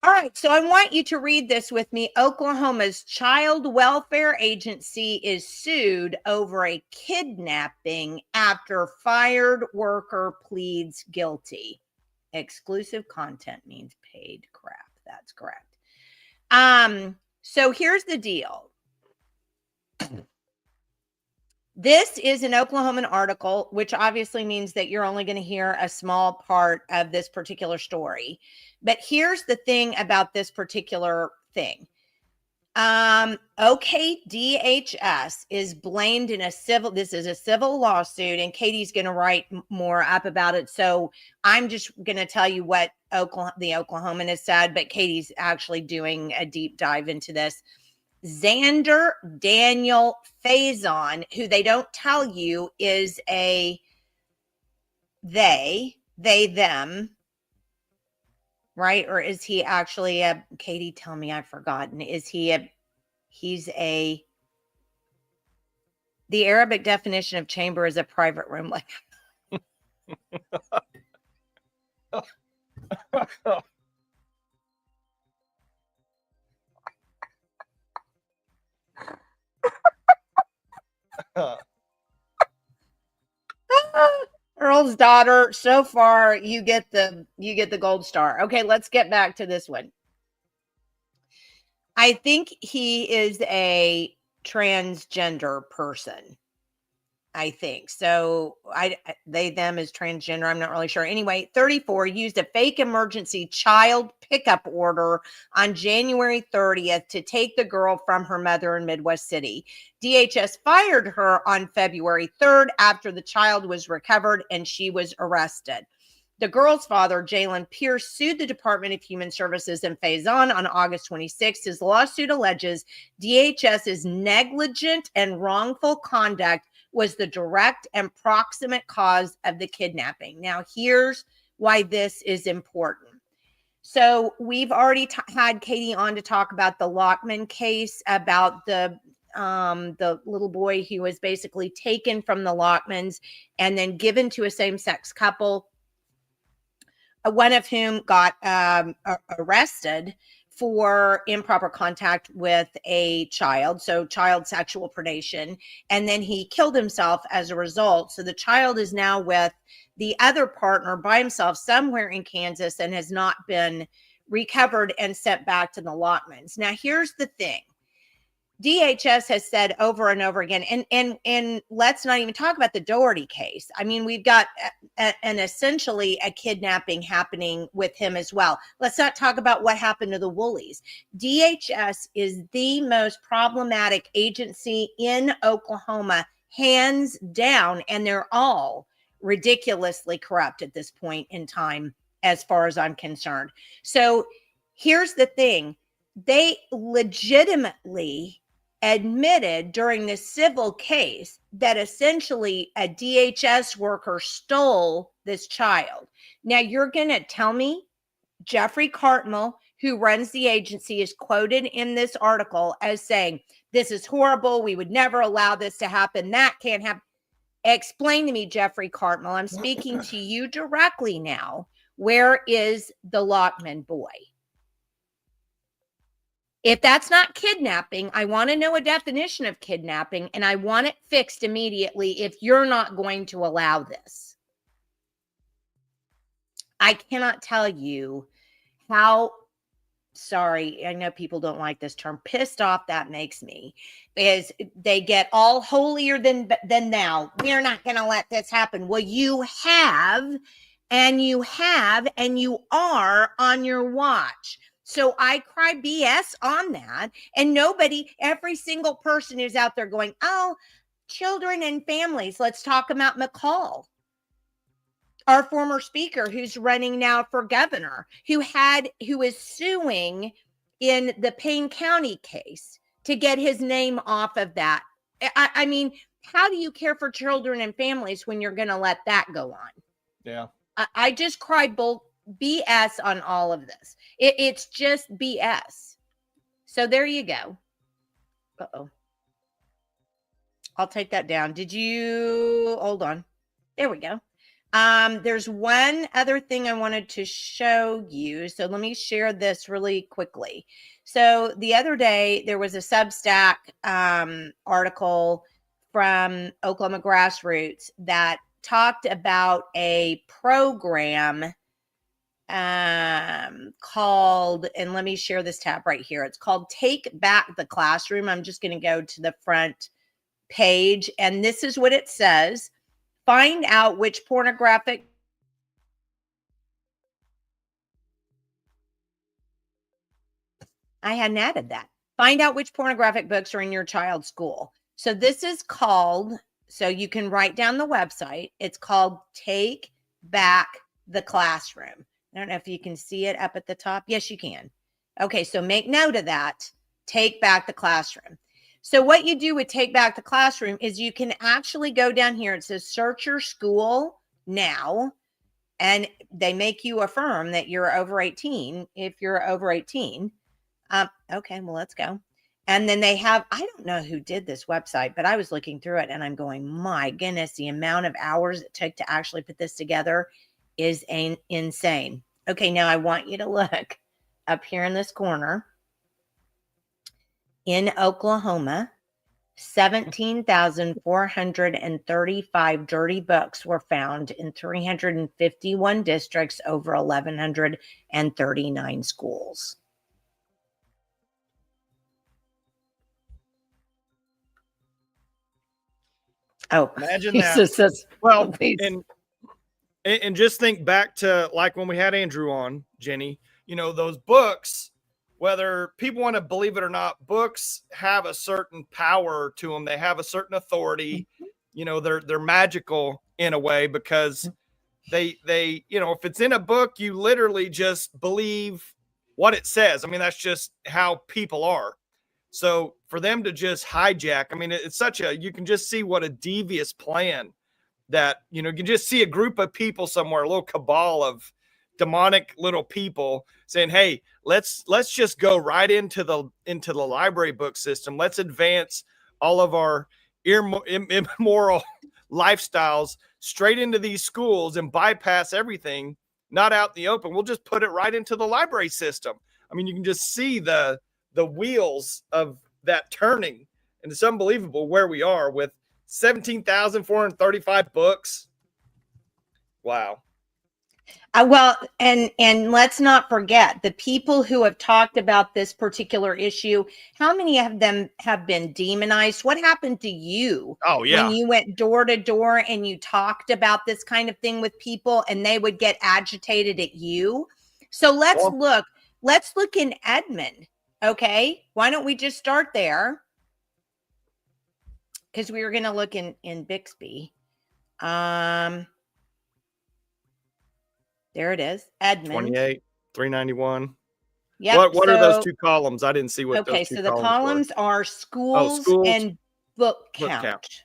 All right, so I want you to read this with me. Oklahoma's Child Welfare Agency is sued over a kidnapping after fired worker pleads guilty. Exclusive content means paid crap. That's correct. So here's the deal. This is an Oklahoman article, which obviously means that you're only going to hear a small part of this particular story. But here's the thing about this particular thing. OKDHS is blamed in this is a civil lawsuit, and Katie's going to write more up about it. So I'm just going to tell you what the Oklahoman has said, but Katie's actually doing a deep dive into this. Xander Daniel Faison, who they don't tell you is a they, them, right? Or is he actually Katie, tell me, I've forgotten. The Arabic definition of chamber is a private room. Like, Earl's daughter. So far, you get the gold star. Okay, let's get back to this one. I think he is a transgender person. I think so. They, them is transgender. I'm not really sure. Anyway, 34 used a fake emergency child pickup order on January 30th to take the girl from her mother in Midwest City. DHS fired her on February 3rd after the child was recovered and she was arrested. The girl's father, Jalen Pierce, sued the Department of Human Services in Faison on August 26th. His lawsuit alleges DHS's negligent and wrongful conduct was the direct and proximate cause of the kidnapping. Now, here's why this is important. So we've already had Katie on to talk about the Lockman case, about the little boy who was basically taken from the Lockmans and then given to a same-sex couple, one of whom got arrested for improper contact with a child, so child sexual predation, and then he killed himself as a result. So the child is now with the other partner by himself somewhere in Kansas and has not been recovered and sent back to the allotments. Now, here's the thing. DHS has said over and over again, and let's not even talk about the Doherty case. I mean, we've got an essentially a kidnapping happening with him as well. Let's not talk about what happened to the Woolies. DHS is the most problematic agency in Oklahoma, hands down, and they're all ridiculously corrupt at this point in time, as far as I'm concerned. So here's the thing. They legitimately admitted during the civil case that essentially a DHS worker stole this child. Now, you're going to tell me Jeffrey Cartmel, who runs the agency, is quoted in this article as saying, this is horrible. We would never allow this to happen. That can't happen. Explain to me, Jeffrey Cartmel. I'm speaking to you directly now. Where is the Lockman boy? If that's not kidnapping, I want to know a definition of kidnapping, and I want it fixed immediately if you're not going to allow this. I cannot tell you how, sorry, I know people don't like this term, pissed off that makes me, because they get all holier than thou. We're not going to let this happen. Well, you have, and you are on your watch. So I cry BS on that. And every single person who's out there going, oh, children and families. Let's talk about McCall, our former speaker who's running now for governor, who is suing in the Payne County case to get his name off of that. I mean, how do you care for children and families when you're going to let that go on? Yeah. I just cry BS on all of this. It's just BS. So there you go. Uh-oh. I'll take that down. Hold on. There we go. There's one other thing I wanted to show you. So let me share this really quickly. So the other day, there was a Substack article from Oklahoma Grassroots that talked about a program called, and let me share this tab right here. It's called Take Back the Classroom. I'm just going to go to the front page, and this is what it says. Find out which pornographic I hadn't added that. Find out which pornographic books are in your child's school. So this is called, so you can write down the website. It's called Take Back the Classroom. I don't know if you can see it up at the top. Yes, you can. Okay, so make note of that. Take Back the Classroom. So what you do with Take Back the Classroom is you can actually go down here. It says search your school now, and they make you affirm that you're over 18 if you're over 18. Okay, well, let's go. And then they have, I don't know who did this website, but I was looking through it and I'm going, my goodness, the amount of hours it took to actually put this together is insane. Okay, now I want you to look up here in this corner. In Oklahoma, 17,435 dirty books were found in 351 districts over 1,139 schools. Oh, imagine Jesus, that. Well, and just think back to like when we had Andrew on, Jenny, those books, whether people want to believe it or not, books have a certain power to them. They have a certain authority. They're magical in a way because they if it's in a book, you literally just believe what it says. I mean, that's just how people are. So for them to just hijack, I mean, it's you can just see what a devious plan that, you can just see a group of people somewhere, a little cabal of demonic little people saying, hey, let's just go right into the library book system. Let's advance all of our immoral lifestyles straight into these schools and bypass everything, not out in the open. We'll just put it right into the library system. I mean, you can just see the wheels of that turning, and it's unbelievable where we are with 17,435 books. Wow. Well, and let's not forget the people who have talked about this particular issue. How many of them have been demonized? What happened to you Oh when yeah. you went door to door and you talked about this kind of thing with people and they would get agitated at you? So let's look in Edmond. Okay. Why don't we just start there? Because we were going to look in Bixby. There it is. Edmond. 28, 391. Yep. What are those two columns? I didn't see what those Okay, two so the columns were. columns are Oh, schools schools, and book book count. count.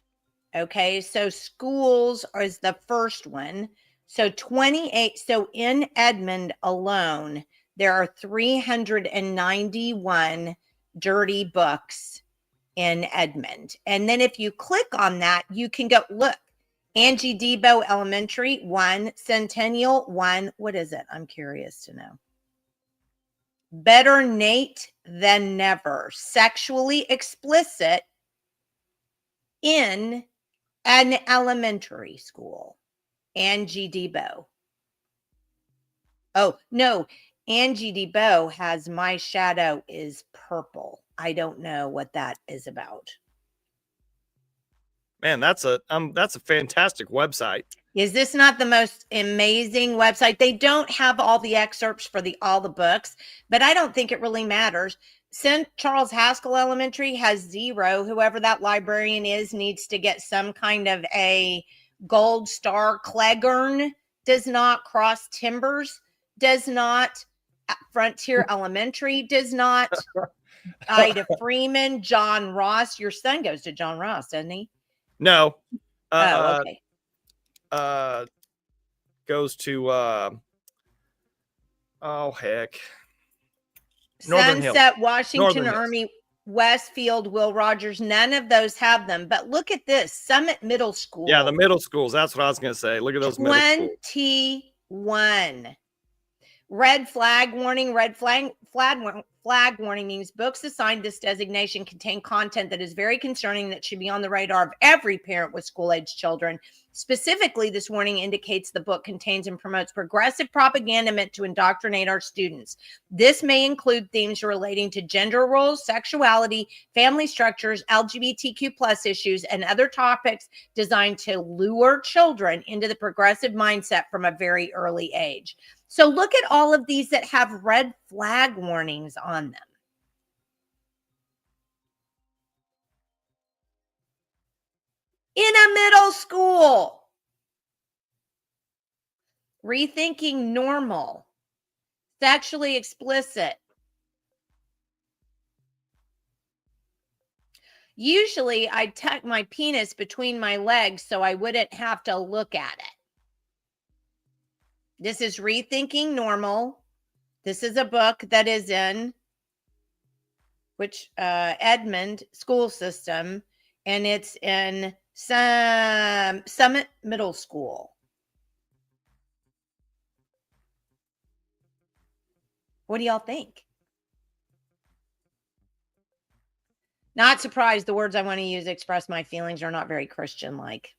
Okay, so schools is the first one. So 28. So in Edmond alone, there are 391 dirty books in Edmond. And then if you click on that, you can go look. Angie Debo Elementary, 1. Centennial, 1. What is it? I'm curious to know. Better Nate than never. Sexually explicit in an elementary school. Angie Debo. Oh, no. Angie Debo has My Shadow is Purple. I don't know what that is about. Man, that's a fantastic website. Is this not the most amazing website? They don't have all the excerpts for all the books, but I don't think it really matters. St. Charles Haskell Elementary has 0. Whoever that librarian is needs to get some kind of a gold star. Cleghorn does not. Cross Timbers does not. Frontier Elementary does not. Ida Freeman, John Ross. Your son goes to John Ross, doesn't he? No. Okay. Goes to oh heck. Northern Sunset, Hills. Washington Northern Army, Hills. Westfield, Will Rogers. None of those have them. But look at this. Summit Middle School. Yeah, the middle schools. That's what I was going to say. Look at those middle schools. 21. Red flag warning. Red flag warning means books assigned this designation contain content that is very concerning that should be on the radar of every parent with school-age children. Specifically, this warning indicates the book contains and promotes progressive propaganda meant to indoctrinate our students. This may include themes relating to gender roles, sexuality, family structures, LGBTQ plus issues, and other topics designed to lure children into the progressive mindset from a very early age. So look at all of these that have red flag warnings on them. In a middle school. Rethinking Normal. Sexually explicit. Usually I'd tuck my penis between my legs so I wouldn't have to look at it. This is Rethinking Normal. This is a book that is in Edmond school system, and it's in Summit Middle School. What do y'all think? Not surprised the words I want to use to express my feelings are not very Christian-like.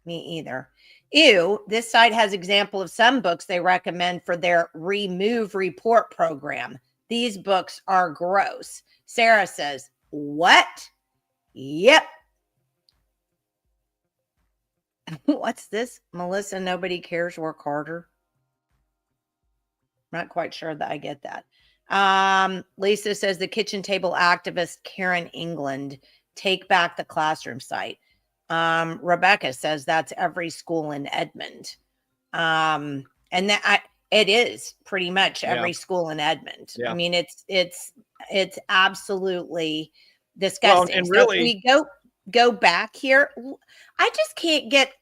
Me either. Ew, this site has example of some books they recommend for their remove report program. These books are gross. Sarah says, what? Yep. What's this? Melissa, nobody cares, work harder. I'm not quite sure that I get that. Lisa says the kitchen table activist Karen England, take back the classroom site. Rebecca says that's every school in Edmond. And that it is pretty much every school in Edmond. Yeah. I mean, it's absolutely disgusting. Well, and really, so if we go back here, I just can't get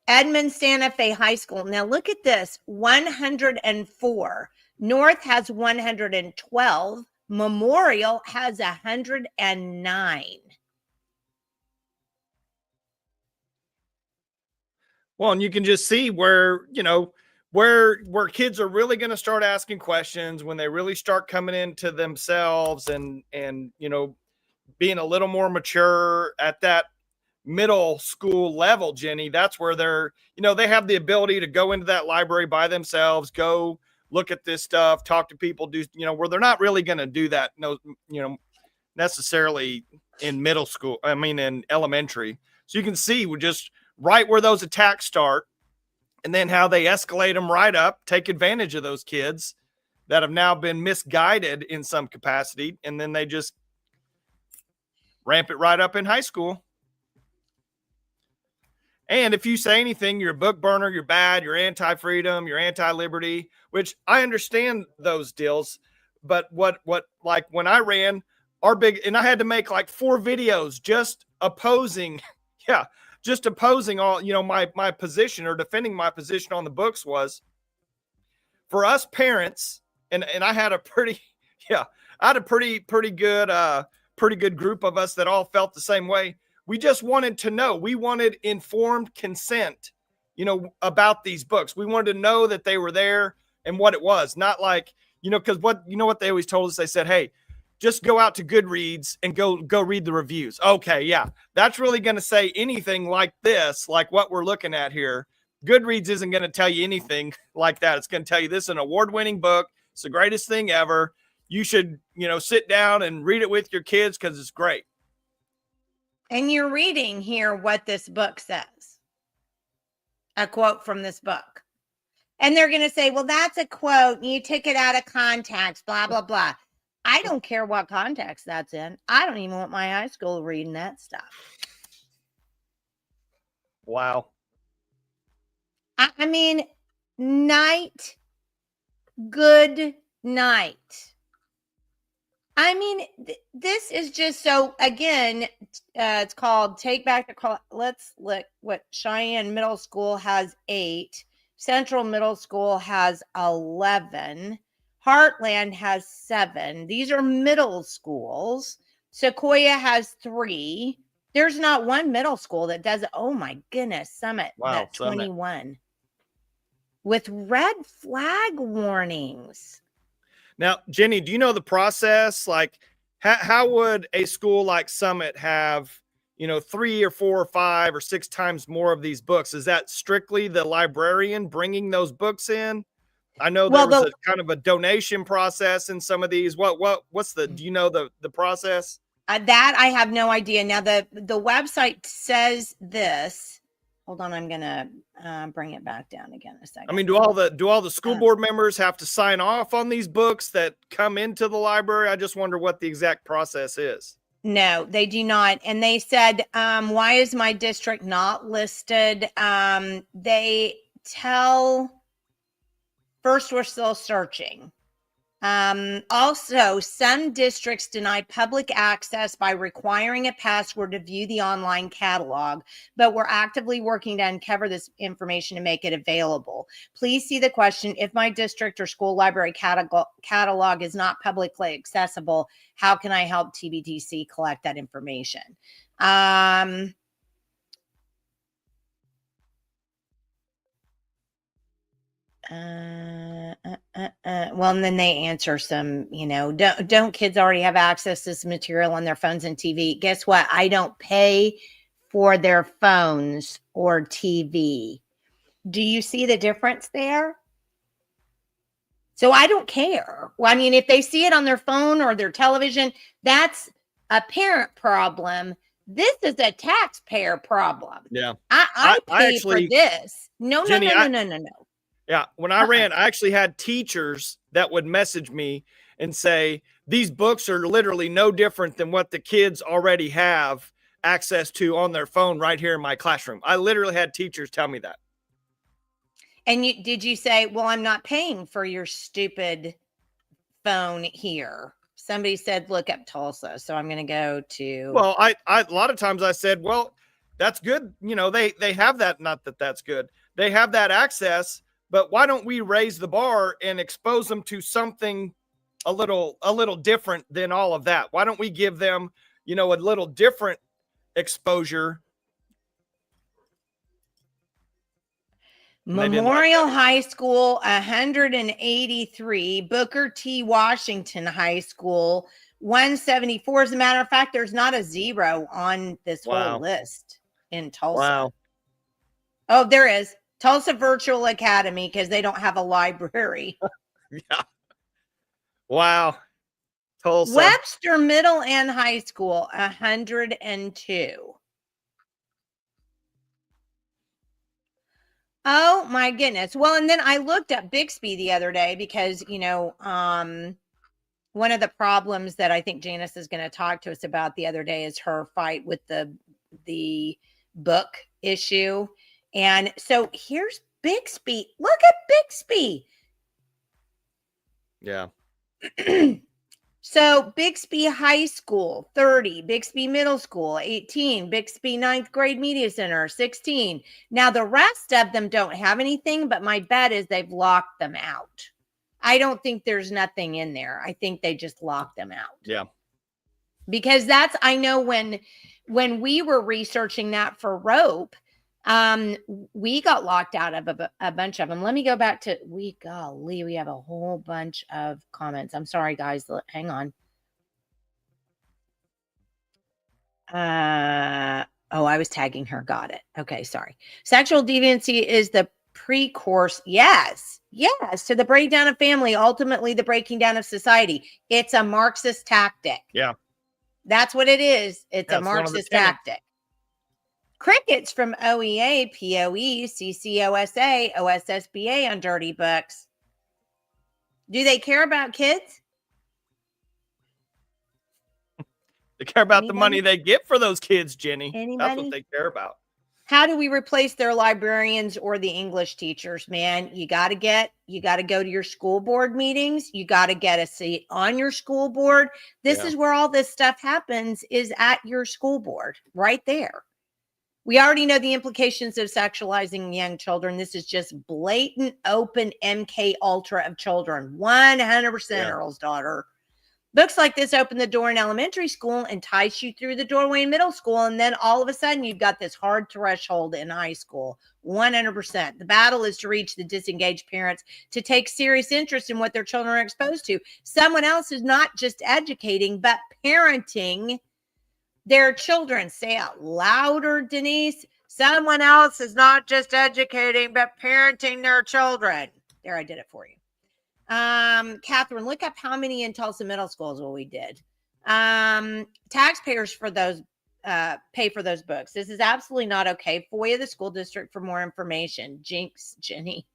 Edmond Santa Fe High School. Now look at this, 104. North has 112. Memorial has 109. Well, and you can just see where, where kids are really going to start asking questions, when they really start coming into themselves and being a little more mature at that middle school level, Jenny, that's where they're, they have the ability to go into that library by themselves, go look at this stuff, talk to people, do, where they're not really going to do that, necessarily in middle school. I mean, in elementary. So you can see we're just right where those attacks start, and then how they escalate them right up, take advantage of those kids that have now been misguided in some capacity, and then they just ramp it right up in high school. And if you say anything, you're a book burner, you're bad, you're anti-freedom, you're anti-liberty, which I understand those deals. But what like when I ran and I had to make like 4 videos just opposing, just opposing all, my position or defending my position on the books, was for us parents. And I had a pretty good group of us that all felt the same way. We just wanted to know. We wanted informed consent, about these books. We wanted to know that they were there and what it was. Not like, because what they always told us? They said, hey, just go out to Goodreads and go read the reviews. Okay, yeah, that's really going to say anything like this, like what we're looking at here. Goodreads isn't going to tell you anything like that. It's going to tell you this is an award-winning book. It's the greatest thing ever. You should, sit down and read it with your kids because it's great. And you're reading here what this book says, a quote from this book. And they're going to say, well, that's a quote. You took it out of context, blah, blah, blah. I don't care what context that's in. I don't even want my high school reading that stuff. Wow. I mean, good night. I mean, this is just so, again, it's called Take Back the Call. Let's look what Cheyenne Middle School has 8. Central Middle School has 11. Heartland has 7. These are middle schools. Sequoia has 3. There's not one middle school that does it. Oh my goodness. Summit. Wow, That's 21. With red flag warnings. Now, Jenny, do you know the process? Like, how would a school like Summit have, 3 or 4 or 5 or 6 times more of these books? Is that strictly the librarian bringing those books in? I know there was a kind of a donation process in some of these. Do you know the process? That I have no idea. Now, the website says this. Hold on, I'm gonna bring it back down again a second. I mean, do all the school board members have to sign off on these books that come into the library? I just wonder what the exact process is. No, they do not. And they said, why is my district not listed? They tell, first, we're still searching. Also, some districts deny public access by requiring a password to view the online catalog, but we're actively working to uncover this information and make it available. Please see the question, if my district or school library catalog is not publicly accessible, how can I help TBTC collect that information? Well, and then they answer some, don't kids already have access to this material on their phones and TV? Guess what? I don't pay for their phones or TV. Do you see the difference there? So I don't care. Well, I mean, if they see it on their phone or their television, that's a parent problem. This is a taxpayer problem. Yeah. I pay for this. No, Jenny, no. Yeah. When I ran, I actually had teachers that would message me and say, these books are literally no different than what the kids already have access to on their phone right here in my classroom. I literally had teachers tell me that. And did you say, well, I'm not paying for your stupid phone here? Somebody said, look up Tulsa. So I'm going to go to. Well, I a lot of times I said, well, that's good. They have that. Not that that's good. They have that access. But why don't we raise the bar and expose them to something a little different than all of that? Why don't we give them, a little different exposure? And they didn't like Memorial that. High School, 183. Booker T. Washington High School, 174. As a matter of fact, there's not a 0 on this whole list in Tulsa. Wow. Oh, there is. Tulsa Virtual Academy, because they don't have a library. Yeah. Wow. Tulsa. Webster Middle and High School, 102. Oh my goodness. Well, and then I looked up Bixby the other day because, one of the problems that I think Janice is going to talk to us about the other day is her fight with the book issue. And so here's Bixby. Look at Bixby. Yeah. So Bixby High School, 30, Bixby Middle School, 18, Bixby 9th Grade Media Center, 16. Now the rest of them don't have anything, but my bet is they've locked them out. I don't think there's nothing in there. I think they just locked them out. Yeah. Because I know when we were researching that for rope, we got locked out of a bunch of them. Let me go back to, we have a whole bunch of comments. I'm sorry, guys. Hang on. I was tagging her. Got it. Okay. Sorry. Sexual deviancy is the pre-course. Yes. To the breakdown of family, ultimately the breaking down of society. It's a Marxist tactic. Yeah. That's what it is. It's a Marxist tactic. Crickets from OEA, POE, CCOSA, OSSBA on dirty books. Do they care about kids? They care about the money they get for those kids, Jenny. Anybody? That's what they care about. How do we replace their librarians or the English teachers, man? You got to go to your school board meetings. You got to get a seat on your school board. This is where all this stuff happens, is at your school board right there. We already know the implications of sexualizing young children. This is just blatant, open MK Ultra of children. 100% Earl's daughter. Books like this open the door in elementary school, entice you through the doorway in middle school, and then all of a sudden you've got this hard threshold in high school. 100%. The battle is to reach the disengaged parents to take serious interest in what their children are exposed to. Someone else is not just educating, but parenting their children. Say out louder, Denise. Someone else is not just educating, but parenting their children. There, I did it for you. Catherine, look up how many in Tulsa middle schools we did. Taxpayers for those pay for those books. This is absolutely not okay. FOIA the school district for more information. Jinx, Jenny.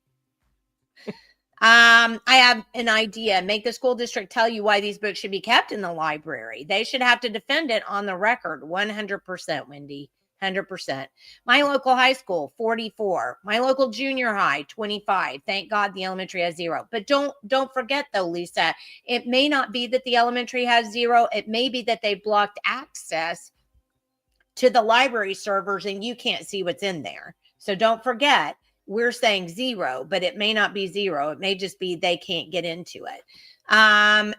I have an idea. Make the school district tell you why these books should be kept in the library. They should have to defend it on the record. 100%, Wendy. 100%. My local high school, 44. My local junior high, 25. Thank God the elementary has 0. But don't forget though, Lisa, it may not be that the elementary has 0. It may be that they blocked access to the library servers and you can't see what's in there. So don't forget, we're saying 0, but it may not be 0. It may just be they can't get into it.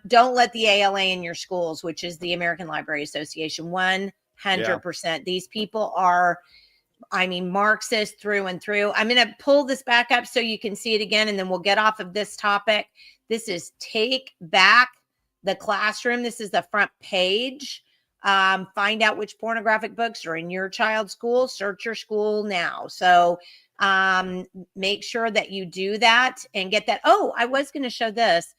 Don't let the ALA in your schools, which is the American Library Association. 100%. These people are, Marxist through and through. I'm going to pull this back up so you can see it again, and then we'll get off of this topic. This is Take Back the Classroom. This is the front page. Find out which pornographic books are in your child's school. Search your school now. So make sure that you do that and get that. Oh, I was going to show this.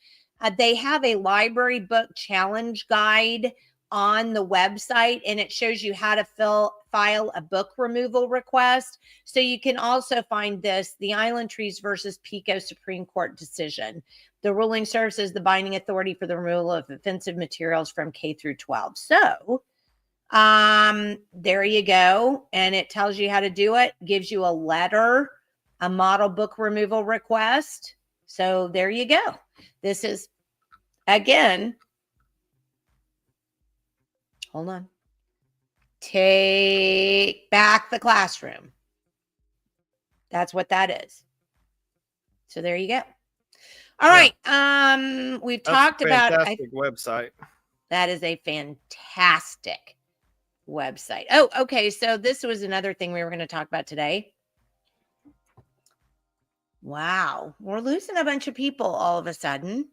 They have a library book challenge guide on the website, and it shows you how to file a book removal request. So you can also find this, the Island Trees versus Pico Supreme Court decision. The ruling serves as the binding authority for the removal of offensive materials from K through 12. So there you go. And it tells you how to do it, gives you a letter, a model book removal request. So there you go. This is, again, hold on. Take Back the Classroom. That's what that is. So there you go. All right. We've talked about fantastic website. That is a fantastic website. Oh, okay. So this was another thing we were going to talk about today. Wow. We're losing a bunch of people all of a sudden.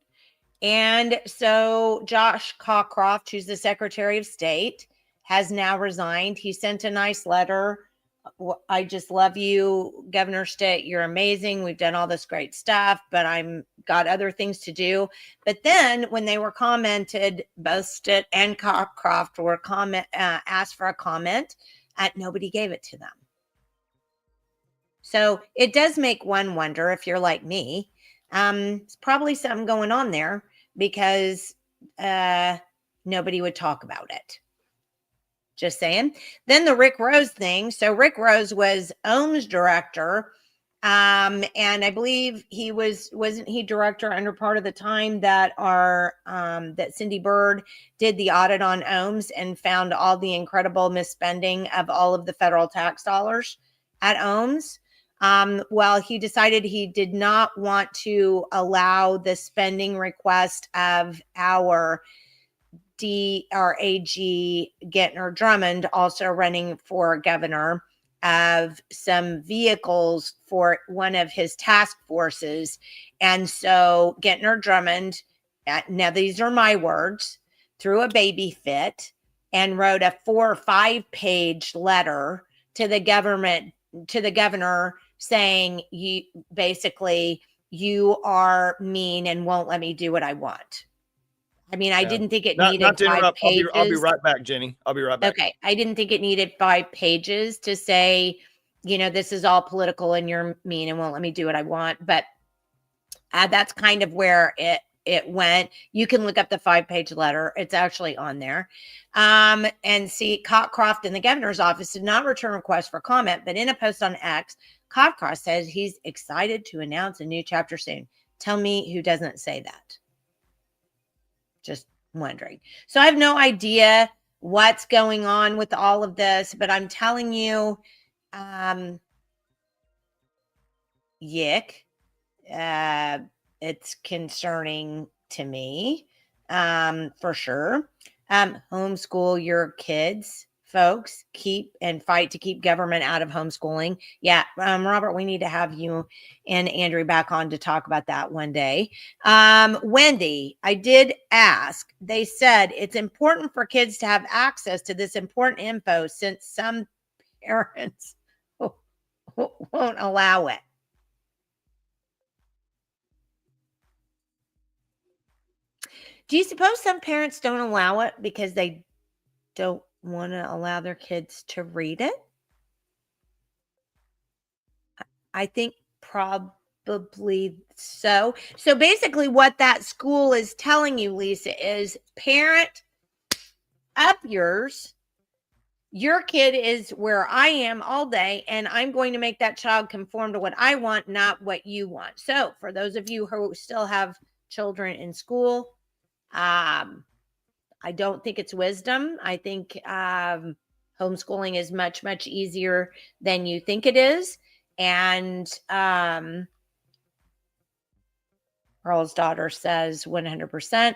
And so Josh Cockcroft, who's the Secretary of State, has now resigned. He sent a nice letter. I just love you, Governor Stitt. You're amazing. We've done all this great stuff, but I'm got other things to do. But then when they were commented, both Stitt and Cockcroft were asked for a comment, nobody gave it to them. So it does make one wonder, if you're like me, it's probably something going on there, because nobody would talk about it. Just saying. Then the Rick Rose thing. So Rick Rose was OMS director. And I believe he wasn't he director under part of the time that that Cindy Byrd did the audit on OMS and found all the incredible misspending of all of the federal tax dollars at OMS. Well, he decided he did not want to allow the spending request of our AG Gentner Drummond, also running for governor, of some vehicles for one of his task forces. And so Gentner Drummond, now these are my words, threw a baby fit and wrote a 4 or 5 page letter to the governor saying, you are mean and won't let me do what I want. I mean, I didn't think it needed not to 5 interrupt. pages. I'll be right back, Jenny. I'll be right back. Okay. I didn't think it needed 5 pages to say, this is all political and you're mean and won't let me do what I want. But that's kind of where it went. You can look up the 5-page letter. It's actually on there. And see, Cockcroft in the governor's office did not return requests for comment, but in a post on X, Cockcroft says he's excited to announce a new chapter soon. Tell me who doesn't say that. Just wondering. So I have no idea what's going on with all of this, but I'm telling you, yick. It's concerning to me, for sure. Homeschool your kids, folks. Keep and fight to keep government out of homeschooling. Yeah, Robert, we need to have you and Andrew back on to talk about that one day. Wendy, I did ask. They said it's important for kids to have access to this important info since some parents won't allow it. Do you suppose some parents don't allow it because they don't want to allow their kids to read it? I think probably so. So basically what that school is telling you, Lisa, is parent up yours. Your kid is where I am all day, and I'm going to make that child conform to what I want, not what you want. So for those of you who still have children in school, I don't think it's wisdom. I think homeschooling is much, much easier than you think it is. And Earl's daughter says 100%,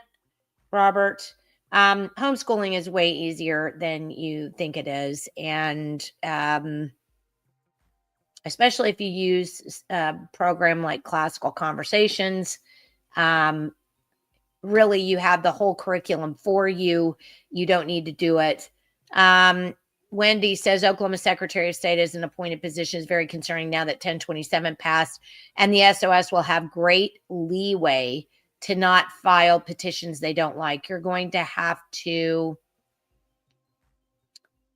Robert. Homeschooling is way easier than you think it is. And especially if you use a program like Classical Conversations, really you have the whole curriculum for you. You don't need to do it. Wendy says Oklahoma Secretary of State is an appointed position is very concerning now that 1027 passed, and the SOS will have great leeway to not file petitions they don't like. You're going to have to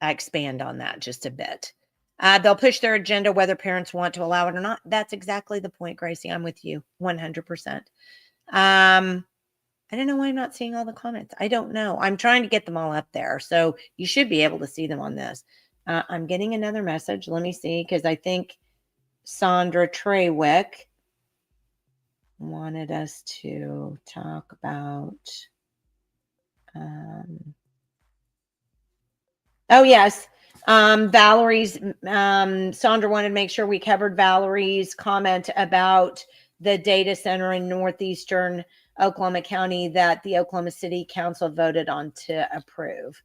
expand on that just a bit. They'll push their agenda whether parents want to allow it or not. That's exactly the point, Gracie. I'm with you 100%. I don't know why I'm not seeing all the comments. I don't know. I'm trying to get them all up there. So you should be able to see them on this. I'm getting another message. Let me see, because I think Sandra Treywick wanted us to talk about. Oh, yes. Valerie's, Sandra wanted to make sure we covered Valerie's comment about the data center in northeastern Oklahoma County that the Oklahoma City Council voted on to approve.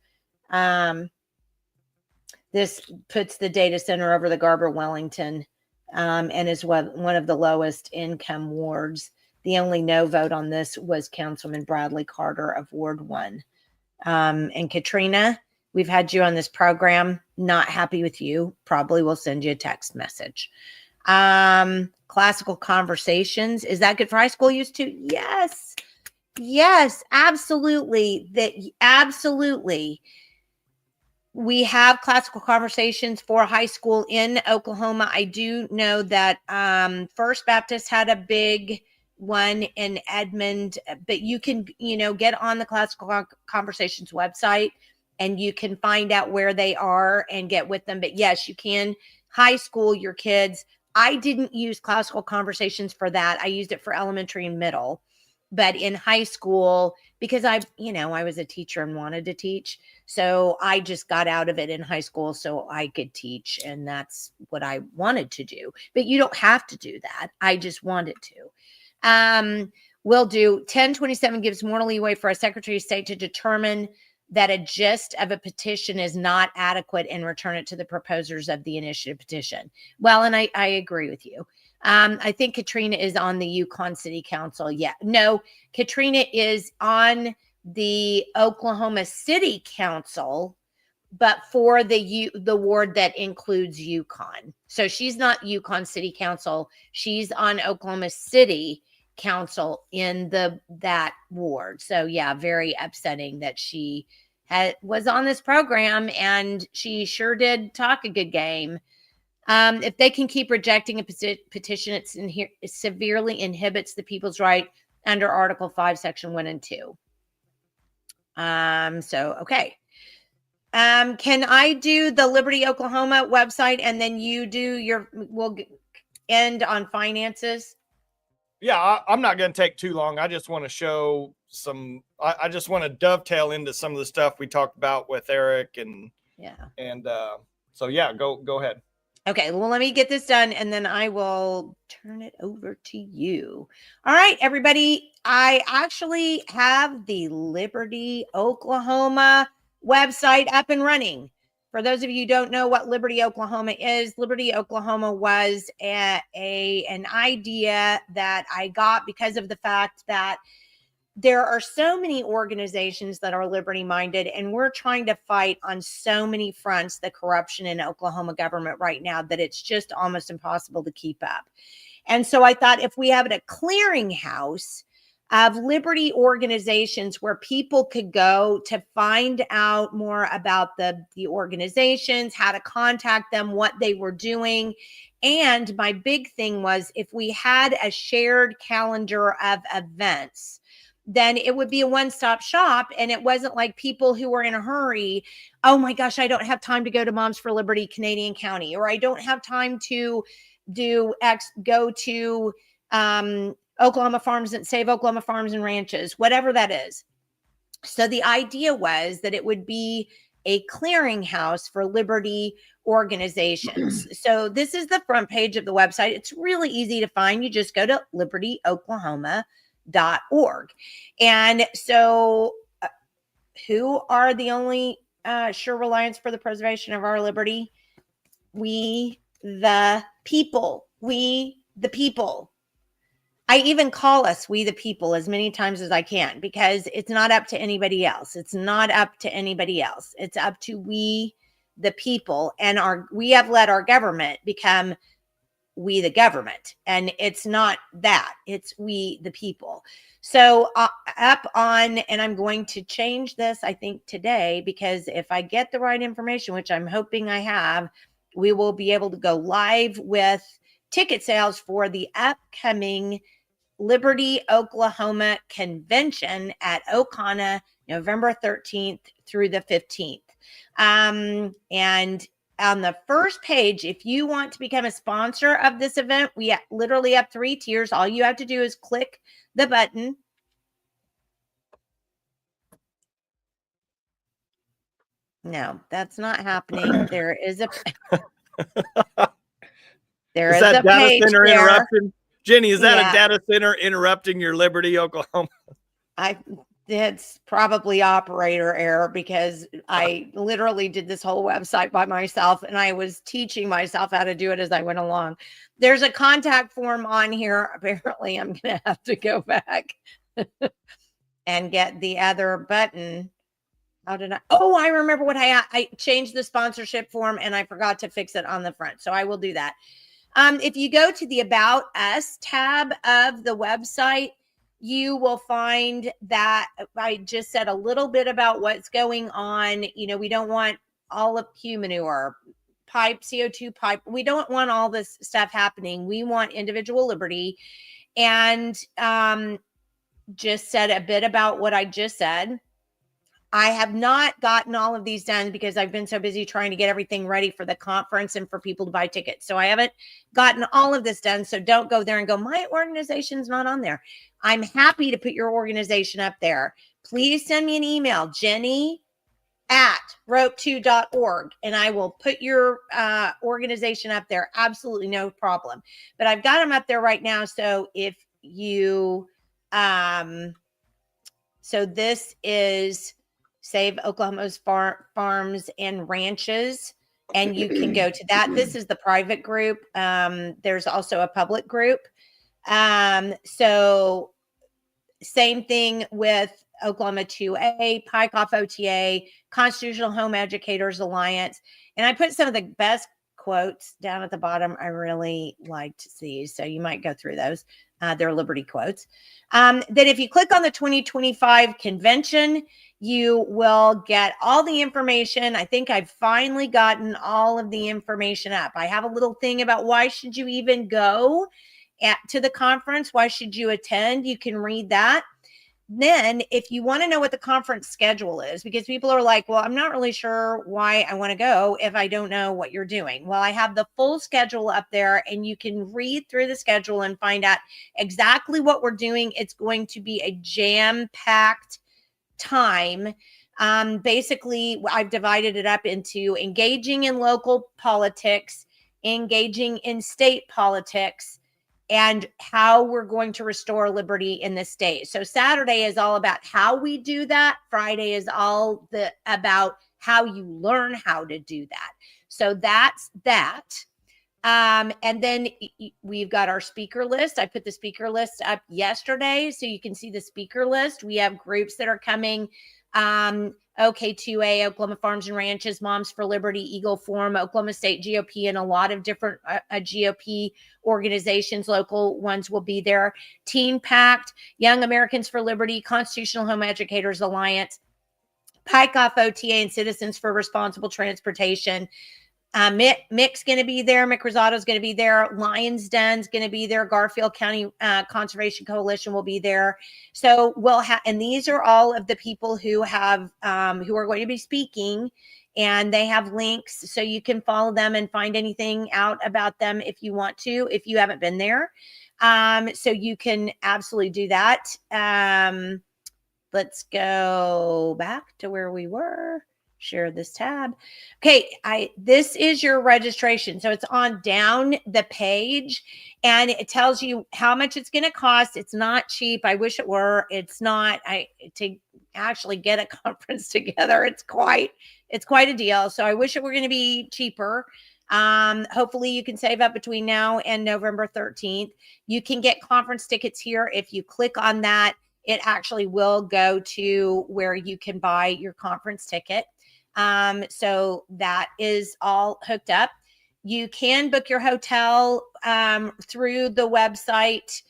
This puts the data center over the Garber-Wellington and is one of the lowest income wards. The only no vote on this was Councilman Bradley Carter of Ward 1. And Katrina, we've had you on this program. Not happy with you. Probably will send you a text message. Classical conversations. Is that good for high school use too? Yes. Yes, absolutely. Absolutely. We have classical conversations for high school in Oklahoma. I do know that First Baptist had a big one in Edmond, but you can, get on the classical conversations website and you can find out where they are and get with them. But yes, you can high school your kids. I didn't use classical conversations for that. I used it for elementary and middle, but in high school, because I was a teacher and wanted to teach. So I just got out of it in high school so I could teach. And that's what I wanted to do. But you don't have to do that. I just wanted to. We'll do 1027 gives more leeway for a Secretary of State to determine that a gist of a petition is not adequate and return it to the proposers of the initiative petition. Well, and I agree with you. I think Katrina is on the Yukon City Council. Yeah, no, Katrina is on the Oklahoma City Council, but for the ward that includes Yukon. So she's not Yukon City Council. She's on Oklahoma City Council in that ward. So yeah, very upsetting that she was on this program, and she sure did talk a good game. If they can keep rejecting a petition, it severely inhibits the people's right under Article 5, Section 1 and 2. So, okay. Can I do the Liberty, Oklahoma website, and then you do we'll end on finances? Yeah, I'm not going to take too long. I just want to show I just want to dovetail into some of the stuff we talked about with Eric so yeah, go ahead. Okay, well, let me get this done and then I will turn it over to you. All right, everybody. I actually have the Liberty, Oklahoma website up and running. For those of you who don't know what Liberty, Oklahoma is, Liberty, Oklahoma was an idea that I got because of the fact that there are so many organizations that are liberty minded, and we're trying to fight on so many fronts the corruption in Oklahoma government right now that it's just almost impossible to keep up. And so I thought if we have a clearinghouse of liberty organizations where people could go to find out more about the organizations, how to contact them, what they were doing. And my big thing was if we had a shared calendar of events, then it would be a one-stop shop. And it wasn't like people who were in a hurry. Oh my gosh, I don't have time to go to Moms for Liberty, Canadian County, or I don't have time to go to Oklahoma Farms and Save Oklahoma Farms and Ranches, whatever that is. So the idea was that it would be a clearinghouse for liberty organizations. So this is the front page of the website. It's really easy to find. You just go to libertyoklahoma.org. And so who are the only sure reliance for the preservation of our liberty? We, the people. We, the people. I even call us we the people as many times as I can, because it's not up to anybody else. It's not up to anybody else. It's up to we the people, and we have let our government become we the government, and it's not that. It's we the people. So up on, and I'm going to change this I think today, because if I get the right information, which I'm hoping I have, we will be able to go live with ticket sales for the upcoming Liberty, Oklahoma convention at Okana, November 13th through the 15th. And on the first page, if you want to become a sponsor of this event, we literally have 3 tiers. All you have to do is click the button. No, that's not happening. There is a there is a page center there. Interruption? Jenni, is that a data center interrupting your Liberty, Oklahoma? That's probably operator error, because I literally did this whole website by myself, and I was teaching myself how to do it as I went along. There's a contact form on here. Apparently, I'm going to have to go back and get the other button. How did I? Oh, I remember what I changed the sponsorship form, and I forgot to fix it on the front. So I will do that. If you go to the About Us tab of the website, you will find that I just said a little bit about what's going on. You know, we don't want all of Q manure, pipe, CO2 pipe. We don't want all this stuff happening. We want individual liberty. And just said a bit about what I just said. I have not gotten all of these done because I've been so busy trying to get everything ready for the conference and for people to buy tickets. So I haven't gotten all of this done. So don't go there and go, my organization's not on there. I'm happy to put your organization up there. Please send me an email, Jenni@rope2.org, and I will put your organization up there. Absolutely no problem. But I've got them up there right now. So if you, so this is Save Oklahoma's Farms and Ranches, and you can go to that. This is the private group. There's also a public group. So same thing with Oklahoma 2A, Pike Off OTA, Constitutional Home Educators Alliance. And I put some of the best quotes down at the bottom. I really liked these, so you might go through those. They're Liberty quotes. Then if you click on the 2025 convention, you will get all the information. I think I've finally gotten all of the information up. I have a little thing about why should you even go to the conference? Why should you attend? You can read that. Then if you want to know what the conference schedule is, because people are like, well, I'm not really sure why I want to go if I don't know what you're doing. Well, I have the full schedule up there, and you can read through the schedule and find out exactly what we're doing. It's going to be a jam-packed time. Basically, I've divided it up into engaging in local politics, engaging in state politics, and how we're going to restore liberty in the state. So Saturday is all about how we do that. Friday is all about how you learn how to do that. So that's that. And then we've got our speaker list. I put the speaker list up yesterday, so you can see the speaker list. We have groups that are coming. OK2A, Oklahoma Farms and Ranches, Moms for Liberty, Eagle Forum, Oklahoma State GOP, and a lot of different GOP organizations. Local ones will be there. Teen Pact, Young Americans for Liberty, Constitutional Home Educators Alliance, Pike Off OTA, and Citizens for Responsible Transportation. Mick's going to be there. Mick Rosado's going to be there. Lions Den's going to be there. Garfield County Conservation Coalition will be there. So we'll have, and these are all of the people who have, who are going to be speaking, and they have links so you can follow them and find anything out about them if you want to, if you haven't been there. So you can absolutely do that. Let's go back to where we were. Share this tab. Okay, this is your registration. So it's on down the page, and it tells you how much it's going to cost. It's not cheap. I wish it were. It's not. To actually get a conference together, it's quite a deal. So I wish it were going to be cheaper. Hopefully you can save up between now and November 13th. You can get conference tickets here. If you click on that, it actually will go to where you can buy your conference ticket. So that is all hooked up. You can book your hotel through the website.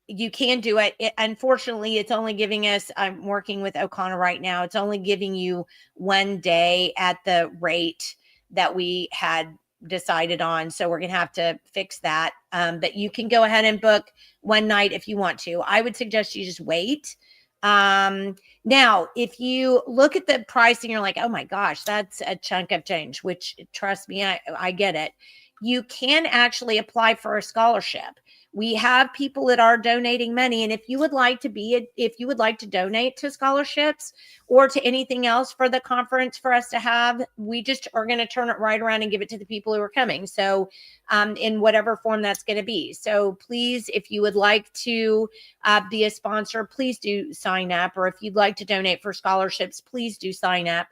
You can do it. Unfortunately, it's only giving us, I'm working with O'Connor right now, it's only giving you one day at the rate that we had decided on. So we're going to have to fix that. But you can go ahead and book one night if you want to. I would suggest you just wait. Now, if you look at the pricing, you're like, oh my gosh, that's a chunk of change, which trust me, I get it. You can actually apply for a scholarship, We have people that are donating money. And if you would like to donate to scholarships or to anything else for the conference for us to have, we just are going to turn it right around and give it to the people who are coming. So in whatever form that's going to be. So please, if you would like to be a sponsor, please do sign up. Or if you'd like to donate for scholarships, please do sign up.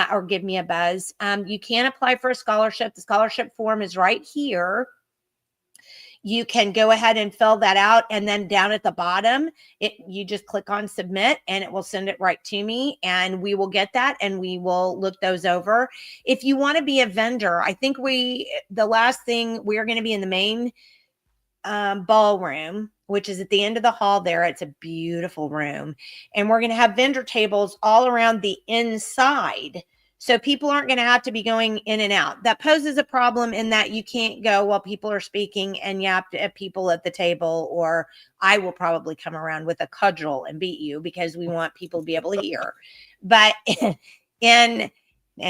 Or give me a buzz. You can apply for a scholarship. The scholarship form is right here. You can go ahead and fill that out. And then down at the bottom, you just click on submit and it will send it right to me. And we will get that and we will look those over. If you want to be a vendor, I think the last thing, we're going to be in the main ballroom, which is at the end of the hall there. It's a beautiful room. And we're going to have vendor tables all around the inside. So people aren't going to have to be going in and out. That poses a problem in that you can't go while people are speaking and you have to have people at the table, or I will probably come around with a cudgel and beat you because we want people to be able to hear. But and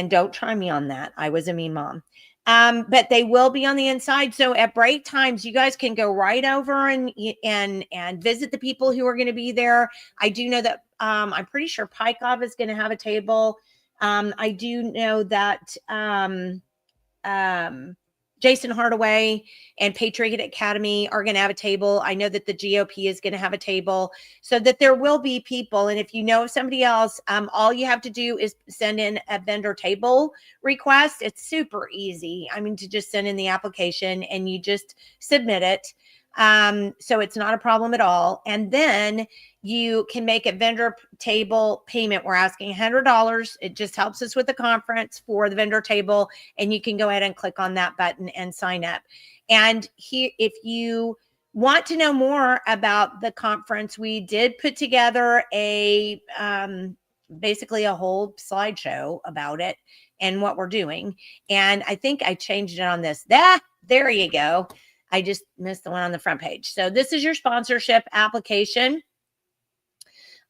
don't try me on that. I was a mean mom. But they will be on the inside. So at break times, you guys can go right over and visit the people who are going to be there. I do know that I'm pretty sure Pykov is going to have a table. I do know that Jason Hardaway and Patriot Academy are going to have a table. I know that the GOP is going to have a table, so that there will be people. And if you know of somebody else, all you have to do is send in a vendor table request. It's super easy. I mean, to just send in the application and you just submit it. So it's not a problem at all. And then you can make a vendor table payment. We're asking $100. It just helps us with the conference for the vendor table. And you can go ahead and click on that button and sign up. And here, if you want to know more about the conference, we did put together basically a whole slideshow about it and what we're doing. And I think I changed it on this. There you go. I just missed the one on the front page. So this is your sponsorship application.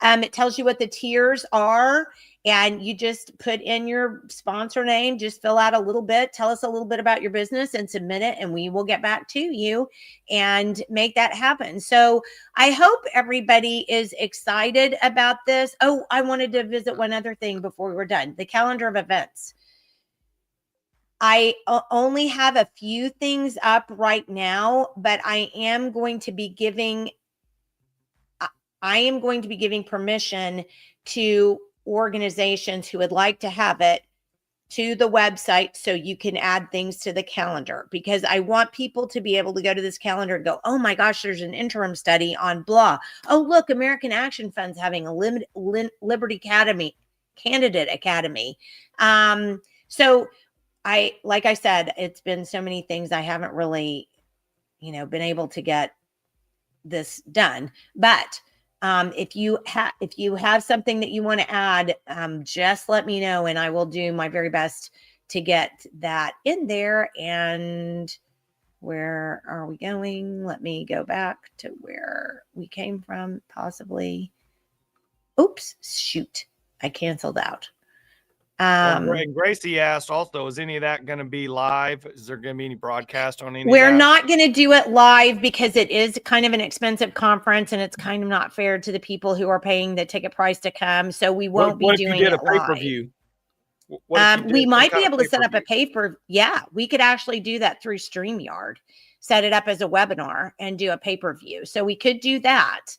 It tells you what the tiers are, and you just put in your sponsor name, just fill out a little bit, tell us a little bit about your business and submit it, and we will get back to you and make that happen. So I hope everybody is excited about this. Oh, I wanted to visit one other thing before we were done, the calendar of events. I only have a few things up right now, but I am going to be giving permission to organizations who would like to have it to the website so you can add things to the calendar, because I want people to be able to go to this calendar and go, oh my gosh, there's an interim study on blah. Oh, look, American Action Fund's having a Liberty Academy, Candidate Academy. So like I said, it's been so many things. I haven't really, been able to get this done, but if you have something that you want to add, just let me know and I will do my very best to get that in there. And where are we going? Let me go back to where we came from, possibly. Oops, shoot. I canceled out. And Gracie asked also, is any of that going to be live? Is there going to be any broadcast on any We're of that? not going to do it live because it is kind of an expensive conference and it's kind of not fair to the people who are paying the ticket price to come. So we won't be doing it live. What if you did a pay-per-view? We might be able to set up a yeah, we could actually do that through StreamYard, set it up as a webinar and do a pay-per-view. So we could do that.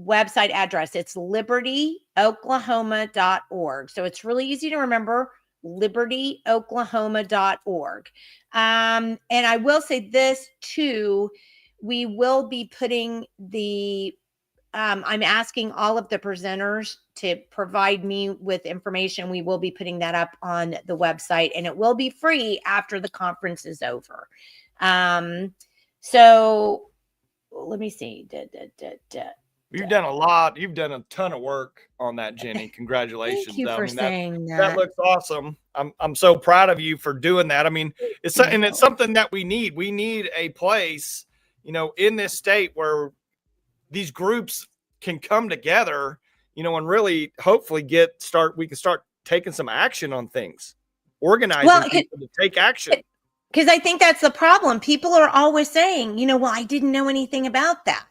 Website address, it's libertyoklahoma.org. So it's really easy to remember, libertyoklahoma.org. And I will say this too, we will be putting I'm asking all of the presenters to provide me with information. We will be putting that up on the website and it will be free after the conference is over. So let me see. You've done a lot. You've done a ton of work on that, Jenny. Congratulations. Thank you for saying that. That looks awesome. I'm so proud of you for doing that. I mean, it's something that we need. We need a place, in this state where these groups can come together, and really hopefully we can start taking some action on things, organizing people to take action. Because I think that's the problem. People are always saying, well, I didn't know anything about that.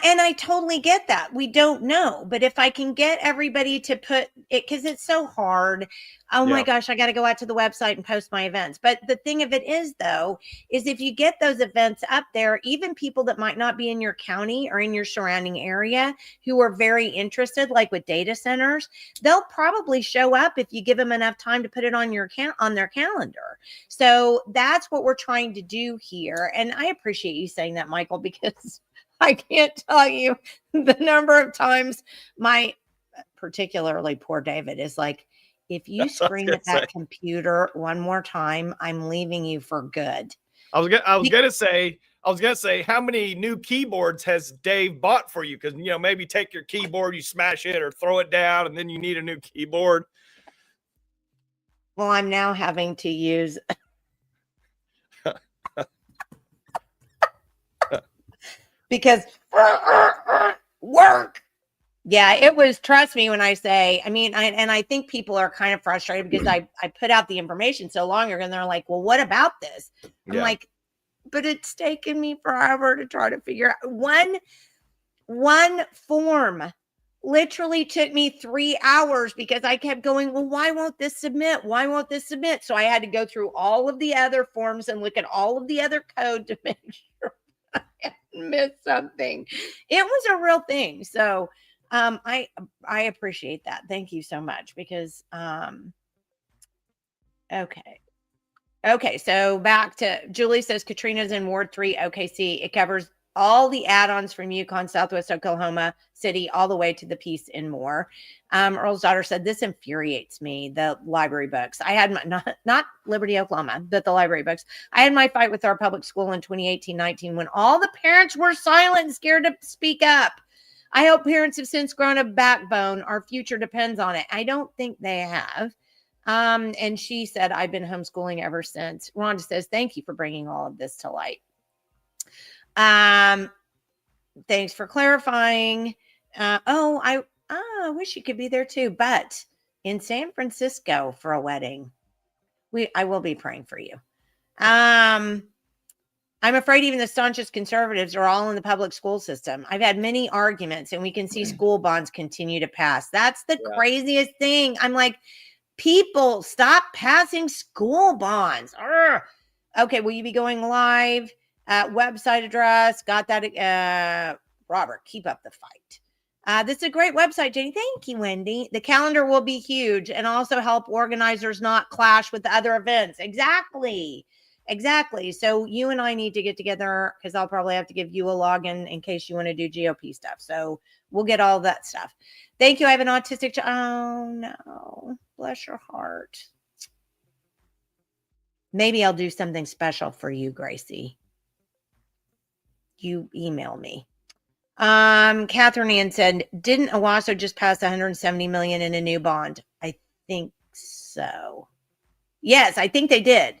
And I totally get that. We don't know. But if I can get everybody to put it, because it's so hard. Oh my gosh, I got to go out to the website and post my events. But the thing of it is, though, is if you get those events up there, even people that might not be in your county or in your surrounding area who are very interested, like with data centers, they'll probably show up if you give them enough time to put it on on their calendar. So that's what we're trying to do here. And I appreciate you saying that, Michael, because I can't tell you the number of times my particularly poor David is like, if you scream at that computer one more time, I'm leaving you for good. I was gonna say, how many new keyboards has Dave bought for you? Because maybe take your keyboard, you smash it or throw it down, and then you need a new keyboard. Well, I'm now having to use because work. Yeah, it was, trust me when I say, I think people are kind of frustrated because I put out the information so long ago and they're like, well, what about this? I'm like, but it's taken me forever to try to figure out one form literally took me 3 hours because I kept going, well, why won't this submit? Why won't this submit? So I had to go through all of the other forms and look at all of the other code to make sure I hadn't missed something. It was a real thing. So I appreciate that. Thank you so much because okay. So back to Julie says Katrina's in Ward 3 OKC. It covers all the add-ons from Yukon, Southwest Oklahoma City, all the way to the Peace and more. Earl's daughter said, this infuriates me, the library books. I had my, not Liberty, Oklahoma, but the library books. I had my fight with our public school in 2018-19 when all the parents were silent and scared to speak up. I hope parents have since grown a backbone. Our future depends on it. I don't think they have. And she said, I've been homeschooling ever since. Rhonda says, thank you for bringing all of this to light. Thanks for clarifying. I wish you could be there too, but in San Francisco for a wedding. I will be praying for you. I'm afraid even the staunchest conservatives are all in the public school system. I've had many arguments and we can see school bonds continue to pass. That's the craziest thing. I'm like, people, stop passing school bonds. Urgh. Okay, will you be going live? Website address, got that. Robert, keep up the fight. This is a great website, Jenny. Thank you, Wendy. The calendar will be huge and also help organizers not clash with the other events. Exactly. So you and I need to get together because I'll probably have to give you a login in case you want to do GOP stuff. So we'll get all that stuff. Thank you. I have an autistic child. Oh, no. Bless your heart. Maybe I'll do something special for you, Gracie. You email me. Catherine Ann said, didn't Owasso just pass 170 million in a new bond? I think so. Yes, I think they did.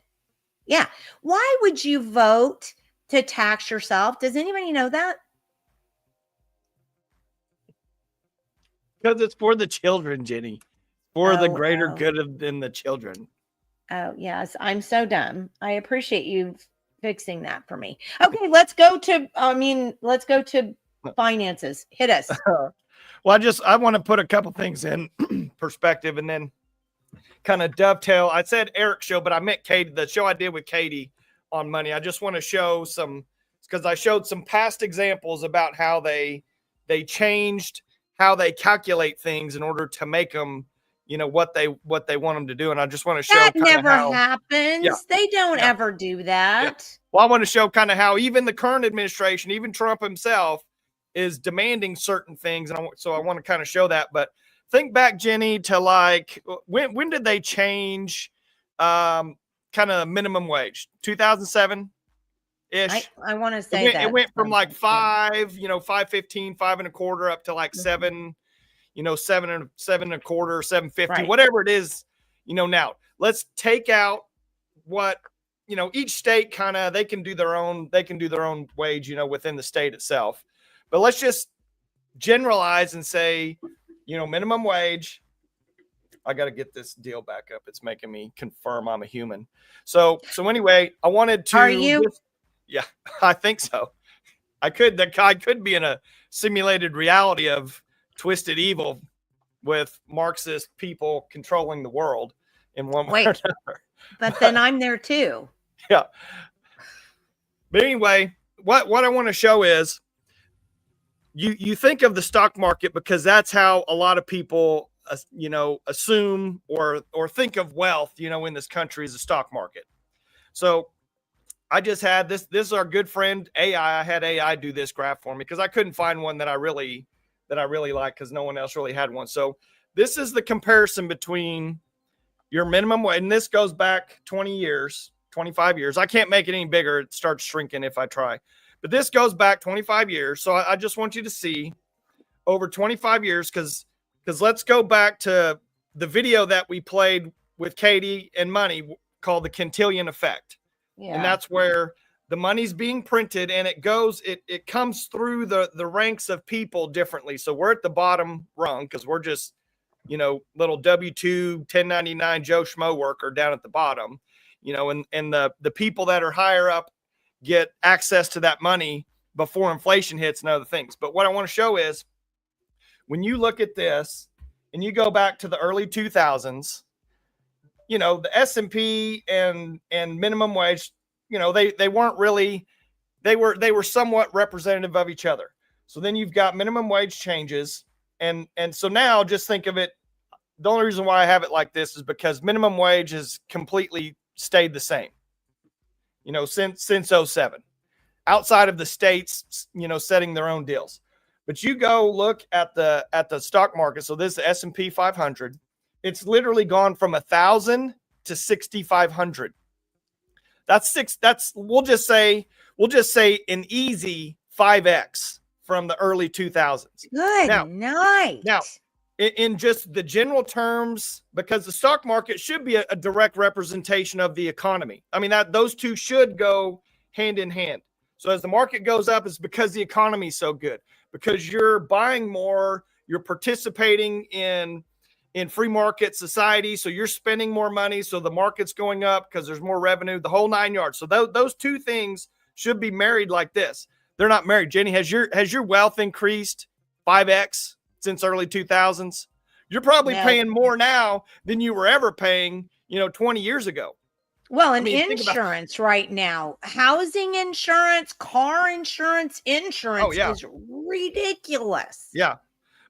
Yeah. Why would you vote to tax yourself? Does anybody know that? Because it's for the children, Jenny. For the greater good than the children. Oh, yes. I'm so dumb. I appreciate you fixing that for me. Okay, let's go to finances. Hit us. Well, I want to put a couple things in perspective and then kind of dovetail. I said Eric's show, but I meant Katie, the show I did with Katie on money. I just want to show some, because I showed some past examples about how they changed how they calculate things in order to make them, what they want them to do. And I just want to show that never happens. Yeah. They don't ever do that. Yeah. Well, I want to show kind of how even the current administration, even Trump himself, is demanding certain things. And so I want to kind of show that. But think back, Jenny, to like when did they change kind of minimum wage? 2007 ish. I want to say it went from like $5, $5.15, $5.25 up to like $7, $7.25, $7.50, right. Whatever it is, now let's take out what, each state kind of, they can do their own wage, within the state itself. But let's just generalize and say, minimum wage I got to get this deal back up. It's making me confirm I'm a human. So anyway, I wanted to. Are you? Yeah, I think so. I could be in a simulated reality of twisted evil with Marxist people controlling the world in one way or another. But then I'm there too. Yeah. But anyway, what I want to show is you think of the stock market because that's how a lot of people assume or think of wealth, in this country is the stock market. So I just had this is our good friend AI. I had AI do this graph for me because I couldn't find one that I really like because no one else really had one. So this is the comparison between your minimum wage, and this goes back 20 years, 25 years. I can't make it any bigger. It starts shrinking if I try. But this goes back 25 years. So I just want you to see over 25 years because let's go back to the video that we played with Katie and Money called the Cantillon Effect. Yeah. And that's where the money's being printed and it comes through the ranks of people differently. So we're at the bottom rung because we're just, little W-2, 1099 Joe Schmo worker down at the bottom, and the people that are higher up get access to that money before inflation hits and other things. But what I want to show is when you look at this and you go back to the early 2000s, the S&P and minimum wage, they weren't really, they were somewhat representative of each other. So then you've got minimum wage changes. And so now just think of it. The only reason why I have it like this is because minimum wage has completely stayed the same, since 07, outside of the states, setting their own deals. But you go look at the stock market. So this is the S&P 500. It's literally gone from 1,000 to 6,500. We'll just say an easy 5x from the early 2000s. Good night. Now, in just the general terms, because the stock market should be a direct representation of the economy. I mean, those two should go hand in hand. So as the market goes up, it's because the economy is so good, because you're buying more, you're participating in free market society. So you're spending more money. So the market's going up because there's more revenue, the whole 9 yards. So those two things should be married like this. They're not married. Jenny, has your wealth increased 5x since early 2000s? You're probably paying more now than you were ever paying, 20 years ago. Well, insurance right now, housing insurance, car insurance, is ridiculous. Yeah.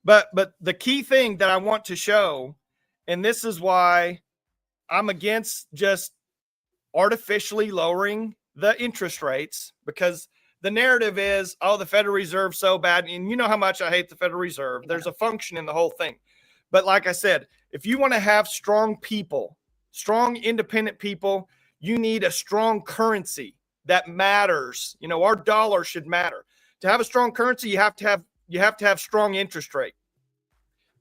But the key thing that I want to show, and this is why I'm against just artificially lowering the interest rates, because the narrative is, oh, the Federal Reserve's so bad. And you know how much I hate the Federal Reserve. Yeah. There's a function in the whole thing. But like I said, if you want to have strong people, strong independent people, you need a strong currency that matters. Our dollar should matter. To have a strong currency, you have to have strong interest rate.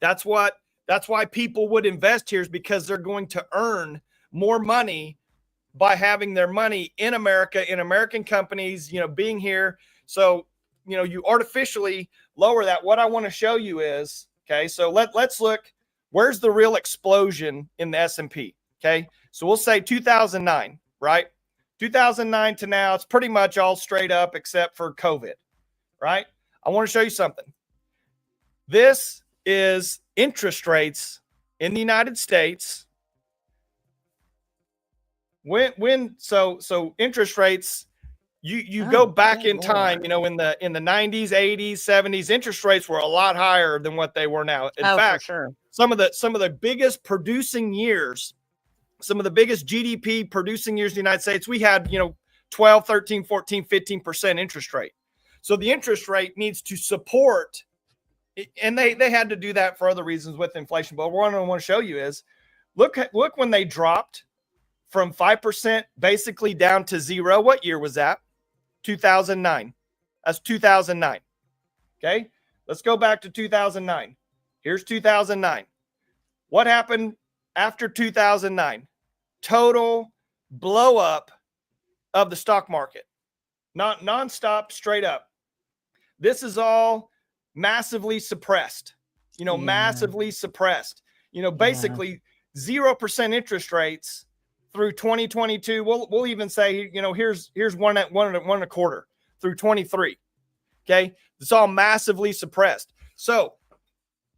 That's why people would invest here, is because they're going to earn more money by having their money in America, in American companies, being here. So, you artificially lower that. What I want to show you is, okay, so let's look, where's the real explosion in the S&P? Okay. So we'll say 2009, right? 2009 to now, it's pretty much all straight up except for COVID, right? I want to show you something. This is interest rates in the United States. So interest rates, you go back in time, in the 90s, 80s, 70s, interest rates were a lot higher than what they were now. In fact, for sure. Some of the biggest producing years, some of the biggest GDP producing years in the United States, we had, 12, 13, 14, 15% interest rate. So the interest rate needs to support, and they had to do that for other reasons with inflation. But what I want to show you is, look when they dropped from 5% basically down to zero. What year was that? 2009. That's 2009. Okay. Let's go back to 2009. Here's 2009. What happened after 2009? Total blow up of the stock market. Not nonstop, straight up. This is all massively suppressed, massively suppressed. basically 0% interest rates through 2022. We'll even say, here's one and a quarter through 23. Okay. It's all massively suppressed. So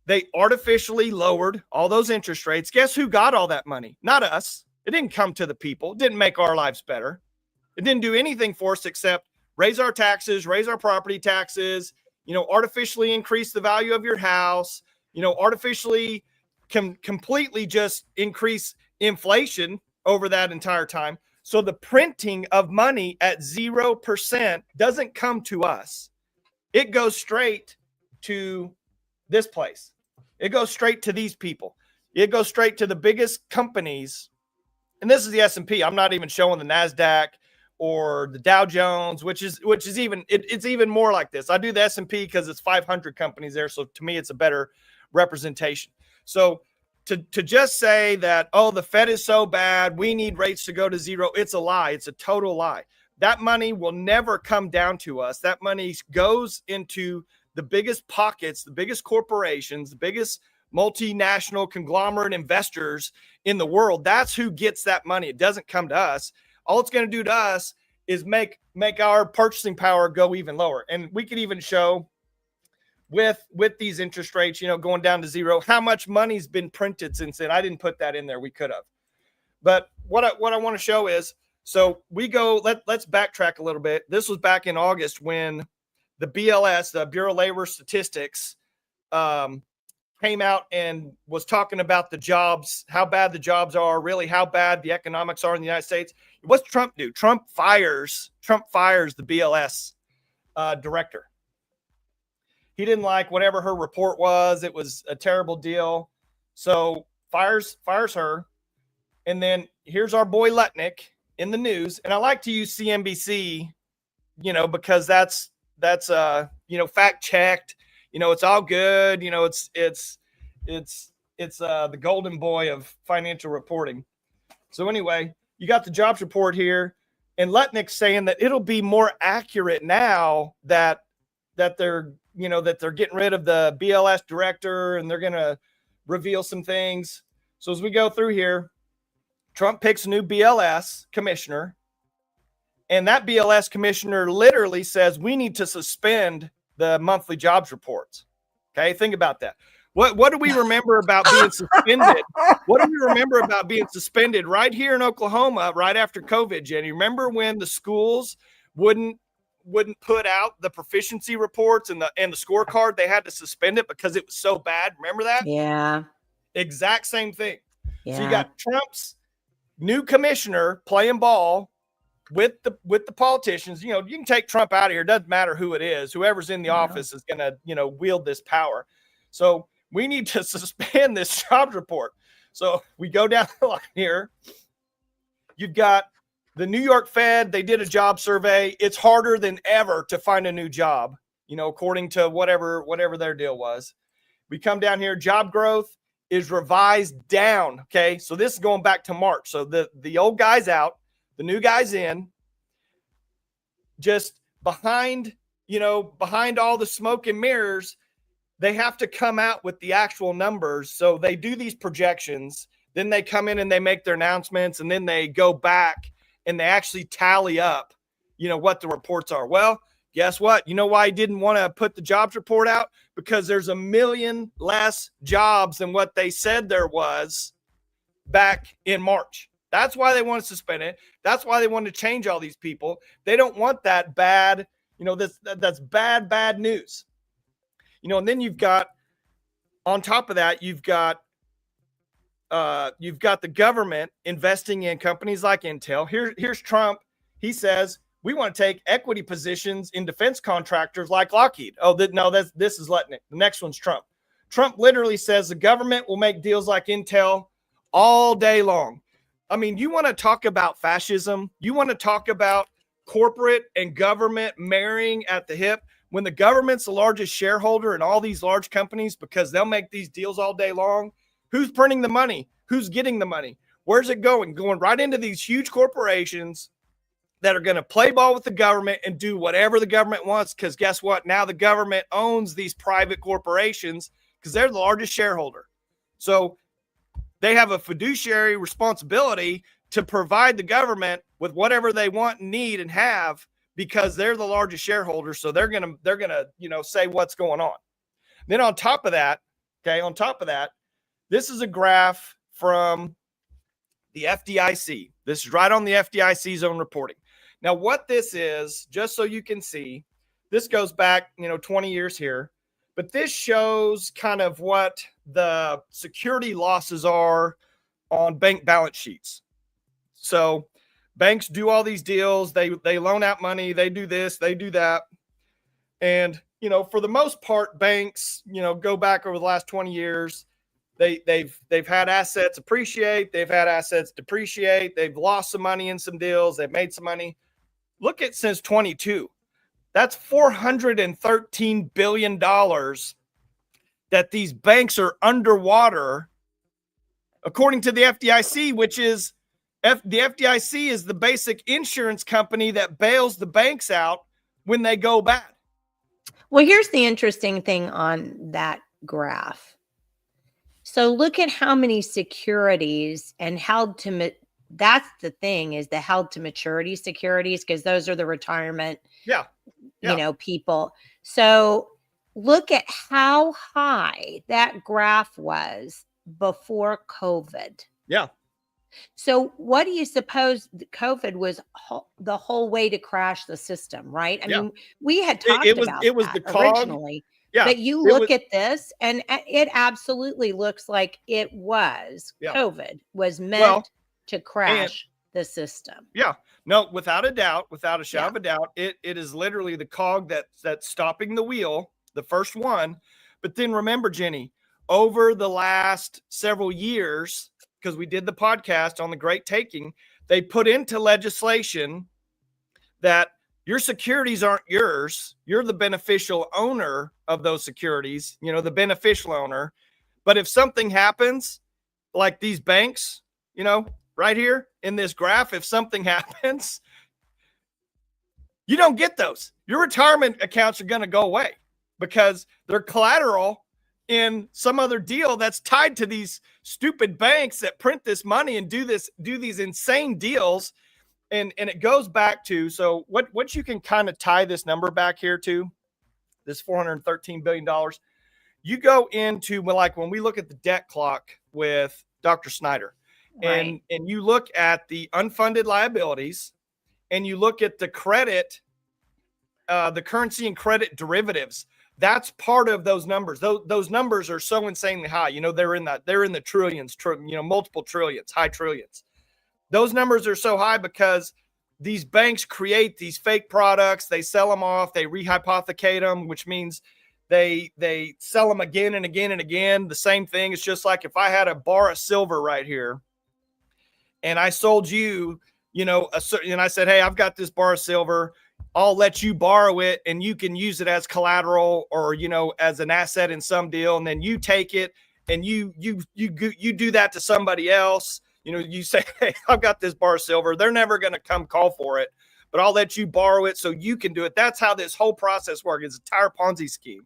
they artificially lowered all those interest rates. Guess who got all that money? Not us. It didn't come to the people. It didn't make our lives better. It didn't do anything for us except raise our taxes, raise our property taxes, artificially increase the value of your house, artificially completely just increase inflation over that entire time. So the printing of money at 0% doesn't come to us. It goes straight to this place. It goes straight to these people. It goes straight to the biggest companies. And this is the S&P. I'm not even showing the NASDAQ or the Dow Jones, which is even, it's even more like this. I do the S&P because it's 500 companies there. So to me, it's a better representation. So to just say that, oh, the Fed is so bad, we need rates to go to zero, it's a lie. It's a total lie. That money will never come down to us. That money goes into the biggest pockets, the biggest corporations, the biggest multinational conglomerate investors in the world. That's who gets that money. It doesn't come to us. All it's going to do to us is make our purchasing power go even lower. And we could even show with these interest rates, going down to zero, how much money's been printed since then. I didn't put that in there. We could have. But what I want to show is, so we go, let's backtrack a little bit. This was back in August when the BLS, the Bureau of Labor Statistics, came out and was talking about the jobs, how bad the jobs are, really how bad the economics are in the United States. What's Trump do? Trump fires the BLS director. He didn't like whatever her report was. It was a terrible deal. So fires her. And then here's our boy Lutnick in the news. And I like to use CNBC, because that's fact checked. It's all good. It's the golden boy of financial reporting. So anyway, you got the jobs report here, and Lutnick's saying that it'll be more accurate now that they're getting rid of the BLS director and they're going to reveal some things. So as we go through here, Trump picks a new BLS commissioner, and that BLS commissioner literally says we need to suspend the monthly jobs reports. Okay, think about that. What do we remember about being suspended? What do we remember about being suspended right here in Oklahoma right after COVID, Jenny? Remember when the schools wouldn't put out the proficiency reports and the scorecard? They had to suspend it because it was so bad. Remember that? Yeah. Exact same thing. Yeah. So you got Trump's new commissioner playing ball with the politicians. You can take Trump out of here. It doesn't matter who it is. Whoever's in the office is going to, wield this power. So we need to suspend this jobs report. So we go down the line here. You've got the New York Fed. They did a job survey. It's harder than ever to find a new job, according to whatever their deal was. We come down here. Job growth is revised down. Okay. So this is going back to March. So the old guy's out, the new guy's in, just behind all the smoke and mirrors. They have to come out with the actual numbers. So they do these projections, then they come in and they make their announcements, and then they go back and they actually tally up, what the reports are. Well, guess what? You know why he didn't want to put the jobs report out? Because there's 1 million less jobs than what they said there was back in March. That's why they want to suspend it. That's why they want to change all these people. They don't want that bad, that's bad news. And then you've got, on top of that, you've got the government investing in companies like Intel. Here's Trump. He says, we want to take equity positions in defense contractors like Lockheed. This is Lutnick. The next one's Trump. Trump literally says the government will make deals like Intel all day long. I mean, you want to talk about fascism? You want to talk about corporate and government marrying at the hip? When the government's the largest shareholder in all these large companies because they'll make these deals all day long, who's printing the money? Who's getting the money? Where's it going? Going right into these huge corporations that are going to play ball with the government and do whatever the government wants, because guess what? Now the government owns these private corporations because they're the largest shareholder. So they have a fiduciary responsibility to provide the government with whatever they want and need and have, because they're the largest shareholder. So they're going to, say what's going on. Then on top of that, this is a graph from the FDIC. This is right on the FDIC's own reporting. Now, what this is, just so you can see, this goes back, 20 years here, but this shows kind of what the security losses are on bank balance sheets. So banks do all these deals. They loan out money. They do this, they do that. And, for the most part, banks, go back over the last 20 years, they've had assets appreciate. They've had assets depreciate. They've lost some money in some deals. They've made some money. Look at since 22. That's $413 billion that these banks are underwater, according to the FDIC, which is the FDIC is the basic insurance company that bails the banks out when they go bad. Well, here's the interesting thing on that graph. So look at how many securities and held to, that's the thing, is the held to maturity securities, because those are the retirement, people. So look at how high that graph was before COVID. Yeah. So what do you suppose COVID was the whole way to crash the system, right? I mean, we had talked about it was that the cog originally. Yeah, but you look at this, and it absolutely looks like it was COVID was meant to crash the system. Yeah, no, without a doubt, without a shadow of a doubt, it is literally the cog that's stopping the wheel, the first one. But then remember, Jenny, over the last several years, because we did the podcast on the Great Taking, they put into legislation that your securities aren't yours. You're the beneficial owner of those securities, the beneficial owner. But if something happens, like these banks, right here in this graph, if something happens, you don't get those. Your retirement accounts are going to go away because they're collateral in some other deal that's tied to these stupid banks that print this money and do these insane deals. And it goes back to, so what you can kind of tie this number back here to, this $413 billion, you go into, like, when we look at the debt clock with Dr. Snyder, and you look at the unfunded liabilities, and you look at the credit, the currency and credit derivatives, that's part of those numbers. Those numbers are so insanely high. They're in the trillions, multiple trillions, high trillions. Those numbers are so high because these banks create these fake products. They sell them off. They rehypothecate them, which means they sell them again and again and again. The same thing. It's just like if I had a bar of silver right here and I sold you, and I said, hey, I've got this bar of silver. I'll let you borrow it and you can use it as collateral or, as an asset in some deal. And then you take it and you do that to somebody else. You say, hey, I've got this bar of silver. They're never going to come call for it, but I'll let you borrow it so you can do it. That's how this whole process works. It's an entire Ponzi scheme.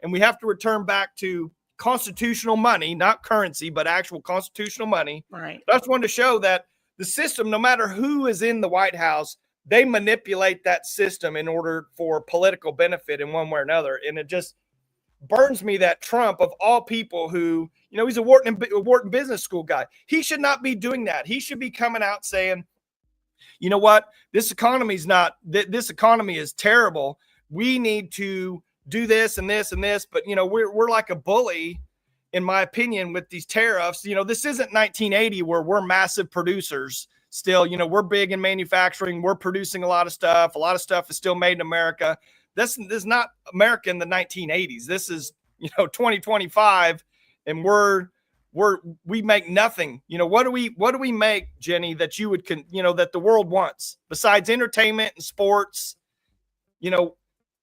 And we have to return back to constitutional money, not currency, but actual constitutional money. Right. I just wanted to show that the system, no matter who is in the White House, they manipulate that system in order for political benefit in one way or another. And it just burns me that Trump, of all people who, he's a Wharton Business School guy. He should not be doing that. He should be coming out saying, you know what, this economy is terrible. We need to do this and this and this. But, we're like a bully, in my opinion, with these tariffs. This isn't 1980 where we're massive producers. Still, we're big in manufacturing. We're producing a lot of stuff. A lot of stuff is still made in America. This is not America in the 1980s. This is, 2025, and we make nothing. What do we make, Jenny, that you would, that the world wants besides entertainment and sports?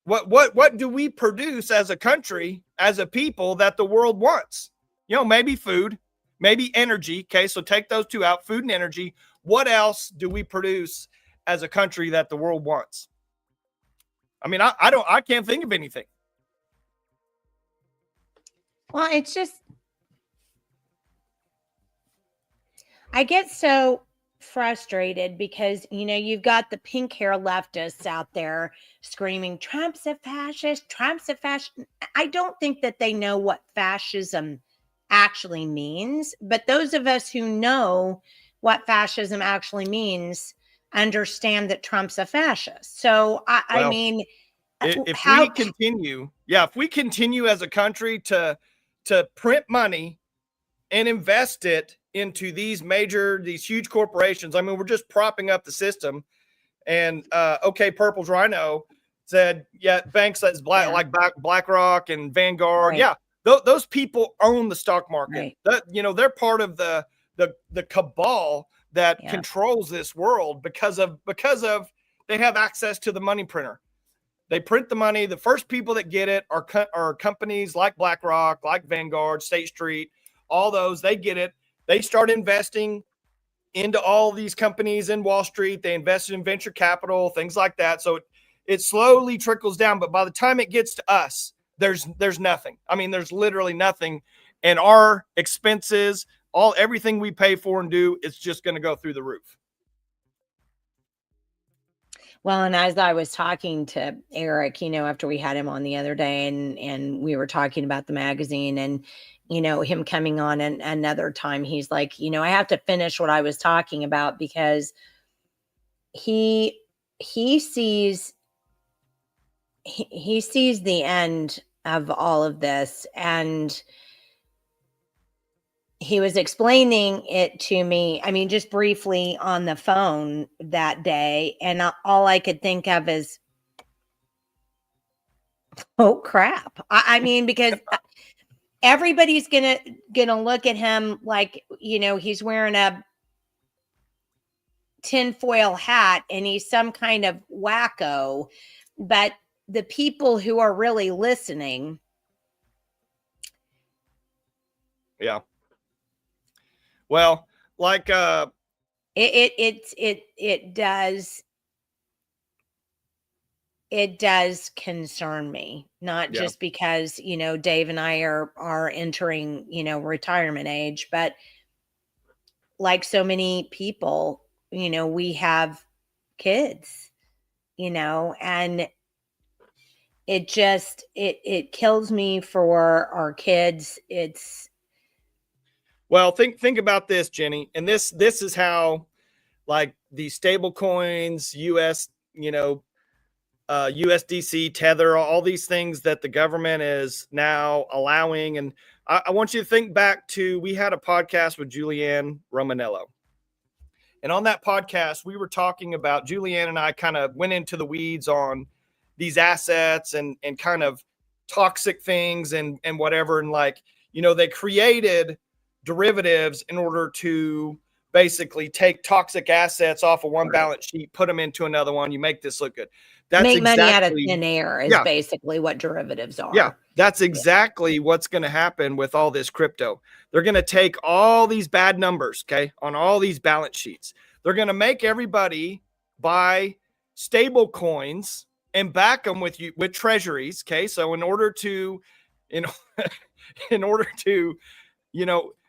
What do we produce as a country, as a people, that the world wants? Maybe food, maybe energy. Okay, so take those two out, food and energy. What else do we produce as a country that the world wants? I mean, I can't think of anything. Well, it's just, I get so frustrated because, you've got the pink hair leftists out there screaming, Trump's a fascist, Trump's a fascist. I don't think that they know what fascism actually means, but those of us who know what fascism actually means understand that Trump's a fascist. So, I Well, mean, if we how, continue, if we continue as a country to print money and invest it into these huge corporations, I mean, we're just propping up the system. And OK Purple's Rhino said, yeah, banks that's yeah, like BlackRock and Vanguard, right, those people own the stock market. right, They're part of the cabal that yeah. controls this world because of they have access to the money printer. They print the money. The first people that get it are companies like BlackRock, like Vanguard, State Street, all those. They get it. They start investing into all these companies in Wall Street. They invested in venture capital, things like that. So it slowly trickles down. But by the time it gets to us, there's nothing. I mean, there's literally nothing. And our expenses, everything we pay for and do, it's just going to go through the roof. Well, and as I was talking to Eric, after we had him on the other day, and we were talking about the magazine, and him coming on and another time, he's like, I have to finish what I was talking about because he sees he sees the end of all of this, and he was explaining it to me, I mean, just briefly on the phone that day. And all I could think of is, oh crap. I mean, because everybody's gonna look at him like, he's wearing a tinfoil hat and he's some kind of wacko. But the people who are really listening. Yeah. Well, like it does concern me, not just because, Dave and I are entering, retirement age, but like so many people, we have kids, and it just, it kills me for our kids. Well, think about this, Jenny. And this is how, like, these stable coins, US, USDC, Tether, all these things that the government is now allowing. And I want you to think back to, we had a podcast with Julianne Romanello. And on that podcast, we were talking about, Julianne and I kind of went into the weeds on these assets and kind of toxic things and whatever. And like, they created derivatives in order to basically take toxic assets off of one balance sheet, put them into another one. You make this look good. That's make money out of thin air is basically what derivatives are. Yeah, that's exactly what's going to happen with all this crypto. They're going to take all these bad numbers, okay, on all these balance sheets. They're going to make everybody buy stable coins and back them with treasuries, okay? So in order to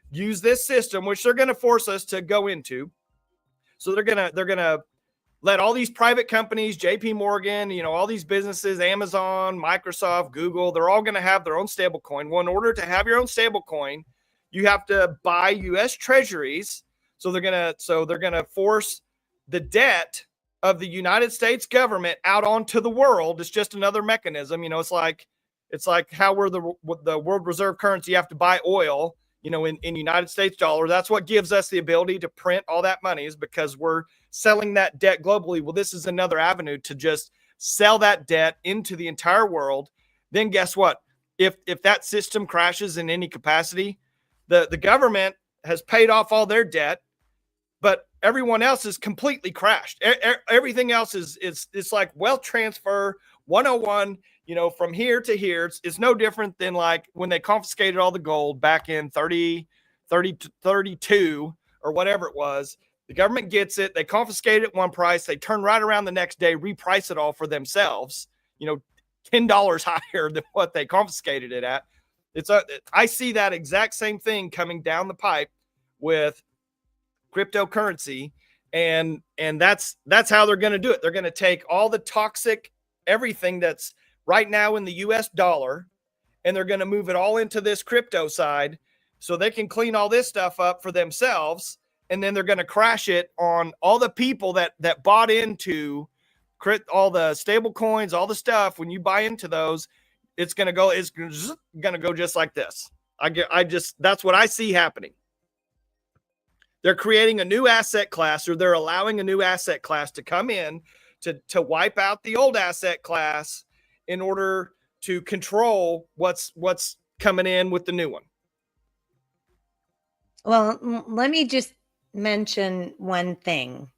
use this system, which they're going to force us to go into. So they're going to let all these private companies, JP Morgan, all these businesses, Amazon, Microsoft, Google, they're all going to have their own stable coin. Well, in order to have your own stable coin, you have to buy US treasuries. So they're going to force the debt of the United States government out onto the world. It's just another mechanism. It's like how we're the world reserve currency. You have to buy oil, in United States dollar. That's what gives us the ability to print all that money, is because we're selling that debt globally. Well, this is another avenue to just sell that debt into the entire world. Then guess what? If that system crashes in any capacity, the government has paid off all their debt, but everyone else is completely crashed. Everything else is it's like wealth transfer 101, from here to here. It's no different than like when they confiscated all the gold back in 32 or whatever it was. The government gets it. They confiscate it at one price. They turn right around the next day, reprice it all for themselves, $10 higher than what they confiscated it at. I see that exact same thing coming down the pipe with cryptocurrency, and that's how they're going to do it. They're going to take all the toxic everything that's right now in the US dollar, and they're going to move it all into this crypto side so they can clean all this stuff up for themselves, and then they're going to crash it on all the people that bought into all the stable coins, all the stuff. When you buy into those, it's going to go just like this. That's what I see happening. They're creating a new asset class, or they're allowing a new asset class to come in to wipe out the old asset class in order to control what's coming in with the new one. Well, let me just mention one thing.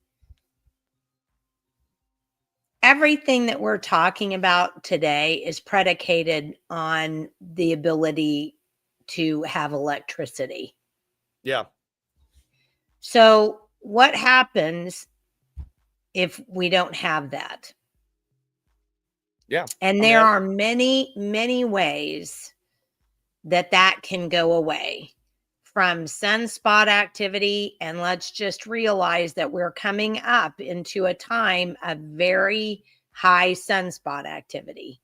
Everything that we're talking about today is predicated on the ability to have electricity. Yeah. So what happens if we don't have that? Yeah. And there are many, many ways that can go away, from sunspot activity. And let's just realize that we're coming up into a time of very high sunspot activity.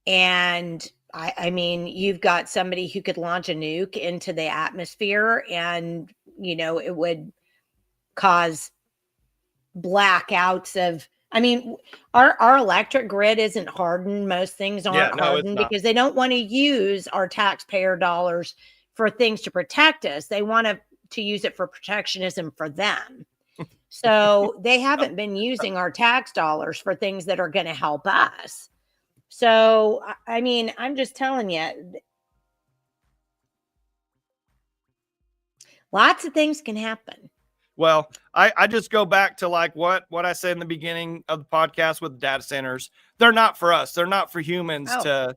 And I mean, you've got somebody who could launch a nuke into the atmosphere, and, you know, it would cause blackouts of, I mean, our electric grid isn't hardened. Most things aren't hardened because they don't want to use our taxpayer dollars for things to protect us. They want to use it for protectionism for them. So they haven't been using our tax dollars for things that are going to help us. So, I mean, I'm just telling you, lots of things can happen. Well, I just go back to like what I said in the beginning of the podcast with data centers. They're not for us. They're not for humans to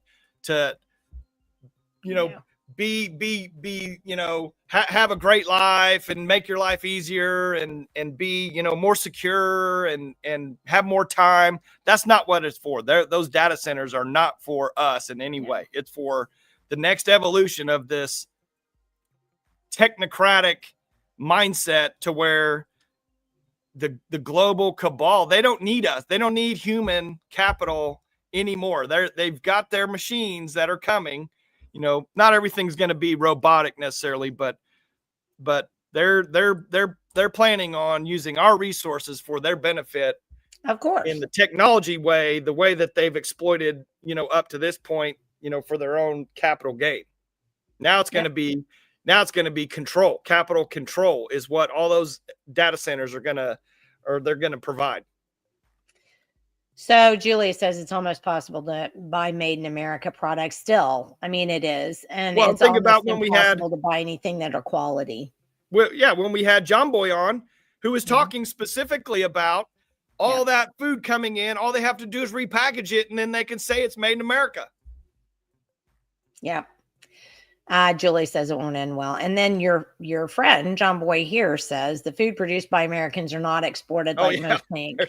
you know, be you know, have a great life and make your life easier and be, you know, more secure and have more time. That's not what it's for. Those data centers are not for us in any way. It's for the next evolution of this technocratic mindset, to where the global cabal, they don't need us. They don't need human capital anymore. They've got their machines that are coming. You know, not everything's going to be robotic necessarily, but they're planning on using our resources for their benefit. Of course. In the technology way, the way that they've exploited, you know, up to this point, you know, for their own capital gain. Now it's going to be control. Capital control is what all those data centers they're going to provide. So Julia says it's almost possible to buy made in America products still. I mean, it is. And it's think about when we had to buy anything that are quality. Well, yeah, when we had John Boy on, who was talking specifically about all that food coming in, all they have to do is repackage it, and then they can say it's made in America. Yeah. Julie says it won't end well. And then your friend, John Boy here, says the food produced by Americans are not exported like most think.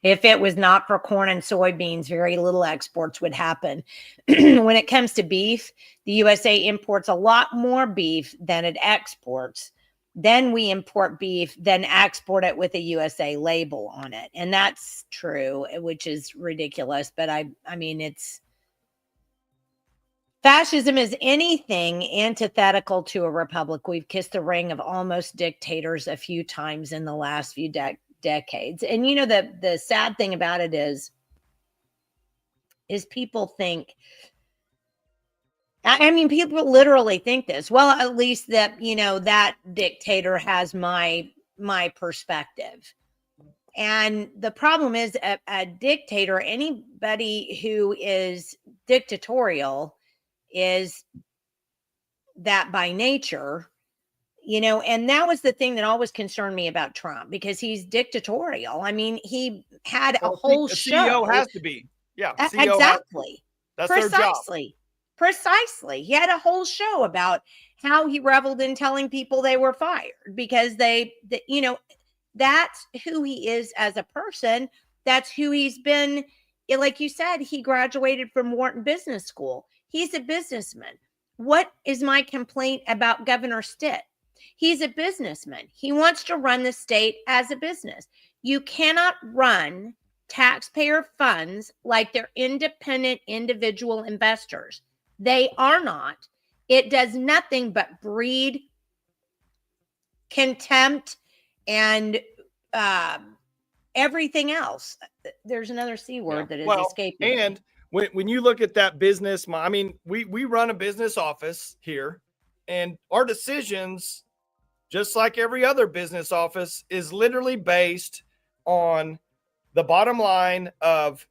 If it was not for corn and soybeans, very little exports would happen. When it comes to beef, the USA imports a lot more beef than it exports. Then we import beef, then export it with a USA label on it. And that's true, which is ridiculous. But I mean, it's fascism is anything antithetical to a republic. We've kissed the ring of almost dictators a few times in the last few decades. And you know, the sad thing about it is people think, I mean, people literally think this, well, at least that, you know, that dictator has my perspective. And the problem is a dictator, anybody who is dictatorial, is that by nature, you know. And that was the thing that always concerned me about Trump, because he's dictatorial. I mean, he had a whole show. CEO has to be. Yeah, CEO exactly. That's their job. Precisely. He had a whole show about how he reveled in telling people they were fired because you know, that's who he is as a person. That's who he's been. Like you said, he graduated from Wharton Business School. He's a businessman. what is my complaint about Governor Stitt? He's a businessman. He wants to run the state as a business. You cannot run taxpayer funds like they're independent individual investors. They are not. It does nothing but breed contempt and everything else. There's another C word that is escaping. And when you look at that business, I mean, we run a business office here, and our decisions, just like every other business office, is literally based on the bottom line of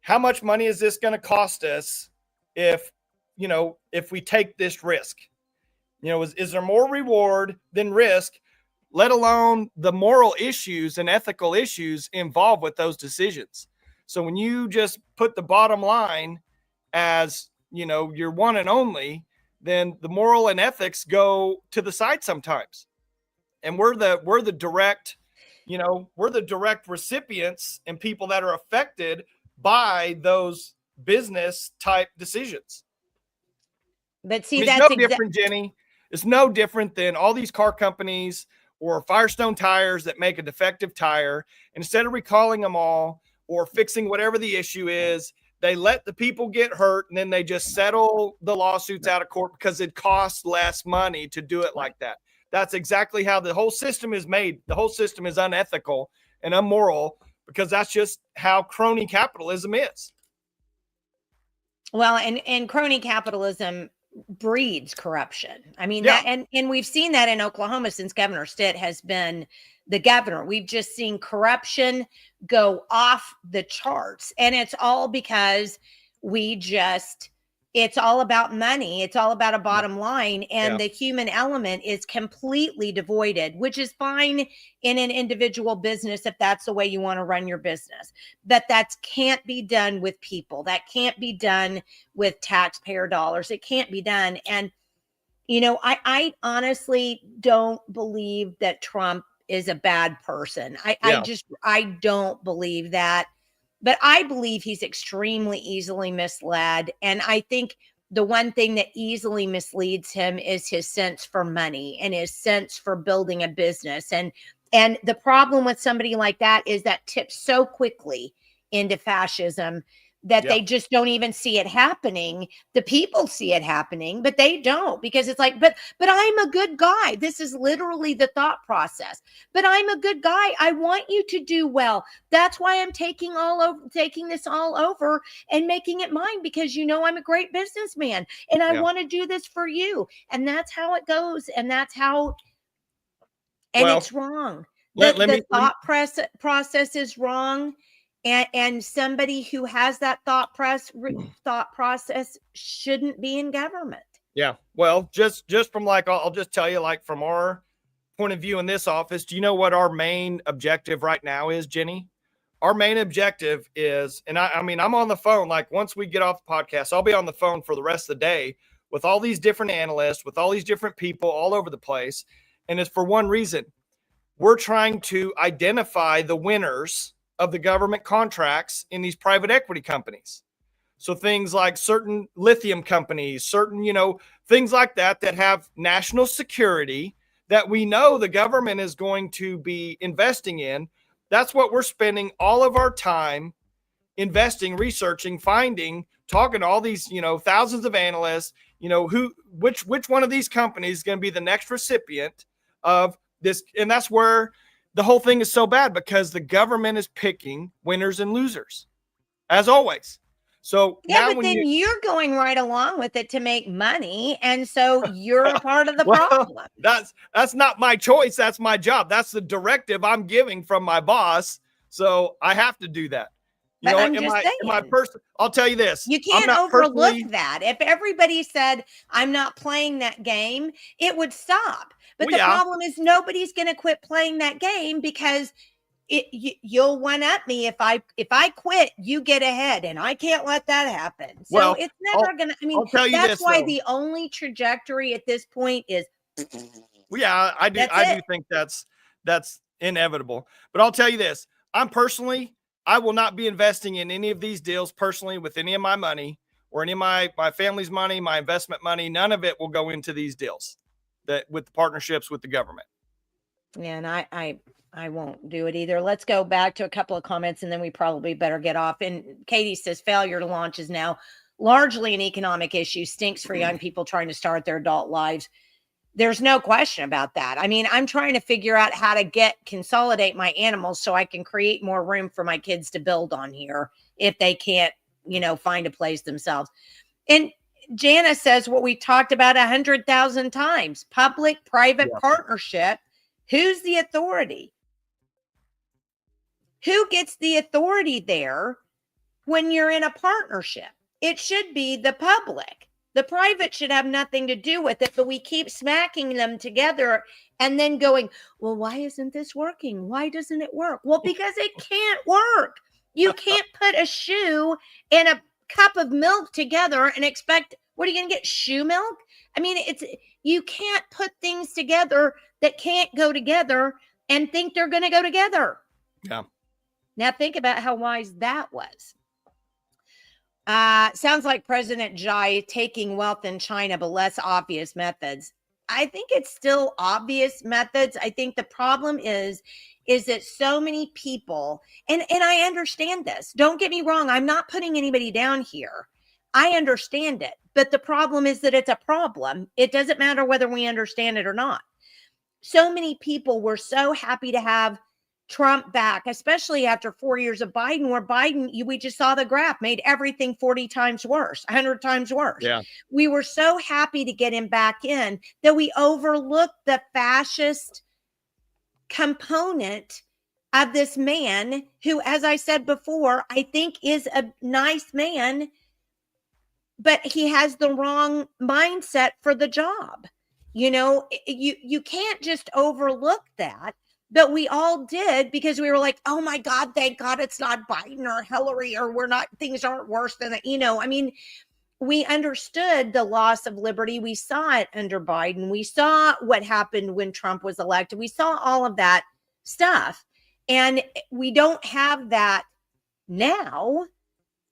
how much money is this going to cost us if we take this risk. Is there more reward than risk, let alone the moral issues and ethical issues involved with those decisions? So when you just put the bottom line as, your one and only, then the moral and ethics go to the side sometimes. And we're the direct, we're the direct recipients and people that are affected by those business type decisions. But see, it's no different, Jenny. It's no different than all these car companies or Firestone tires that make a defective tire. And instead of recalling them all or fixing whatever the issue is, they let the people get hurt, and then they just settle the lawsuits out of court because it costs less money to do it like that. That's exactly how the whole system is made. The whole system is unethical and immoral because that's just how crony capitalism is. Well, and crony capitalism breeds corruption. I mean, that, and we've seen that in Oklahoma since Governor Stitt has been the governor. We've just seen corruption go off the charts, and it's all because it's all about money. It's all about a bottom line, and the human element is completely devoided, which is fine in an individual business if that's the way you want to run your business. But that can't be done with people. That can't be done with taxpayer dollars. It can't be done. And, I honestly don't believe that Trump is a bad person. I don't believe that. But I believe he's extremely easily misled. And I think the one thing that easily misleads him is his sense for money and his sense for building a business. And the problem with somebody like that is that tips so quickly into fascism that they just don't even see it happening. The people see it happening, but they don't, because it's like, but I'm a good guy. This is literally the thought process. But I'm a good guy. I want you to do well. That's why I'm taking this all over and making it mine, because I'm a great businessman and I want to do this for you. And that's how it goes. And that's how, and it's wrong. The thought process is wrong. And somebody who has that thought process shouldn't be in government. Yeah. Well, just from I'll just tell you, from our point of view in this office, do you know what our main objective right now is, Jenny? Our main objective is, and I mean, I'm on the phone, once we get off the podcast, I'll be on the phone for the rest of the day with all these different analysts, with all these different people all over the place. And it's for one reason. We're trying to identify the winners of the government contracts in these private equity companies. So things like certain lithium companies, certain, things like that have national security that we know the government is going to be investing in. That's what we're spending all of our time investing, researching, finding, talking to all these, thousands of analysts, which one of these companies is going to be the next recipient of this. And that's where the whole thing is so bad, because the government is picking winners and losers, as always. So but then you're going right along with it to make money, and so you're a part of the problem. That's not my choice. That's my job. That's the directive I'm giving from my boss. So I have to do that. I'll tell you this. You can't overlook that. If everybody said, I'm not playing that game, it would stop. But the problem is nobody's going to quit playing that game, because you'll one up me. If I quit, you get ahead, and I can't let that happen. So it's never going to, I'll tell you that's why the only trajectory at this point is. I do think that's inevitable. But I'll tell you this. I will not be investing in any of these deals personally with any of my money or any of my family's money, my investment money, none of it will go into these deals that with the partnerships with the government. Yeah, and I won't do it either. Let's go back to a couple of comments and then we probably better get off. And Katie says failure to launch is now largely an economic issue, stinks for young people trying to start their adult lives. There's no question about that. I mean, I'm trying to figure out how to consolidate my animals so I can create more room for my kids to build on here if they can't, find a place themselves. And Jana says what we talked about 100,000 times, public-private partnership. Who's the authority? Who gets the authority there when you're in a partnership? It should be the public. The private should have nothing to do with it, but we keep smacking them together and then going, well, why isn't this working? Why doesn't it work? Well, because it can't work. You can't put a shoe and a cup of milk together and expect, what are you going to get, shoe milk? I mean, you can't put things together that can't go together and think they're going to go together. Yeah. Now think about how wise that was. Sounds like President Xi taking wealth in China, but less obvious methods. I think it's still obvious methods. I think the problem is that so many people, and I understand this. Don't get me wrong. I'm not putting anybody down here. I understand it. But the problem is that it's a problem. It doesn't matter whether we understand it or not. So many people were so happy to have Trump back, especially after 4 years of Biden, where Biden, we just saw the graph, made everything 40 times worse, 100 times worse. Yeah. We were so happy to get him back in that we overlooked the fascist component of this man who, as I said before, I think is a nice man, but he has the wrong mindset for the job. You can't just overlook that. But we all did because we were like, oh my God, thank God it's not Biden or Hillary, or things aren't worse than that. I mean, we understood the loss of liberty. We saw it under Biden. We saw what happened when Trump was elected. We saw all of that stuff. And we don't have that now.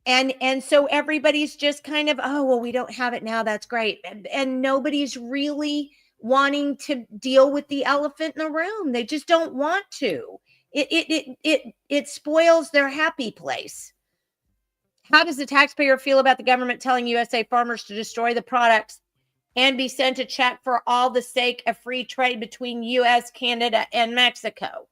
And so everybody's just kind of, oh, well, we don't have it now. That's great. And nobody's really wanting to deal with the elephant in the room. They just don't want to. It spoils their happy place. How does the taxpayer feel about the government telling USA farmers to destroy the products and be sent a check for all the sake of free trade between US, Canada, and Mexico?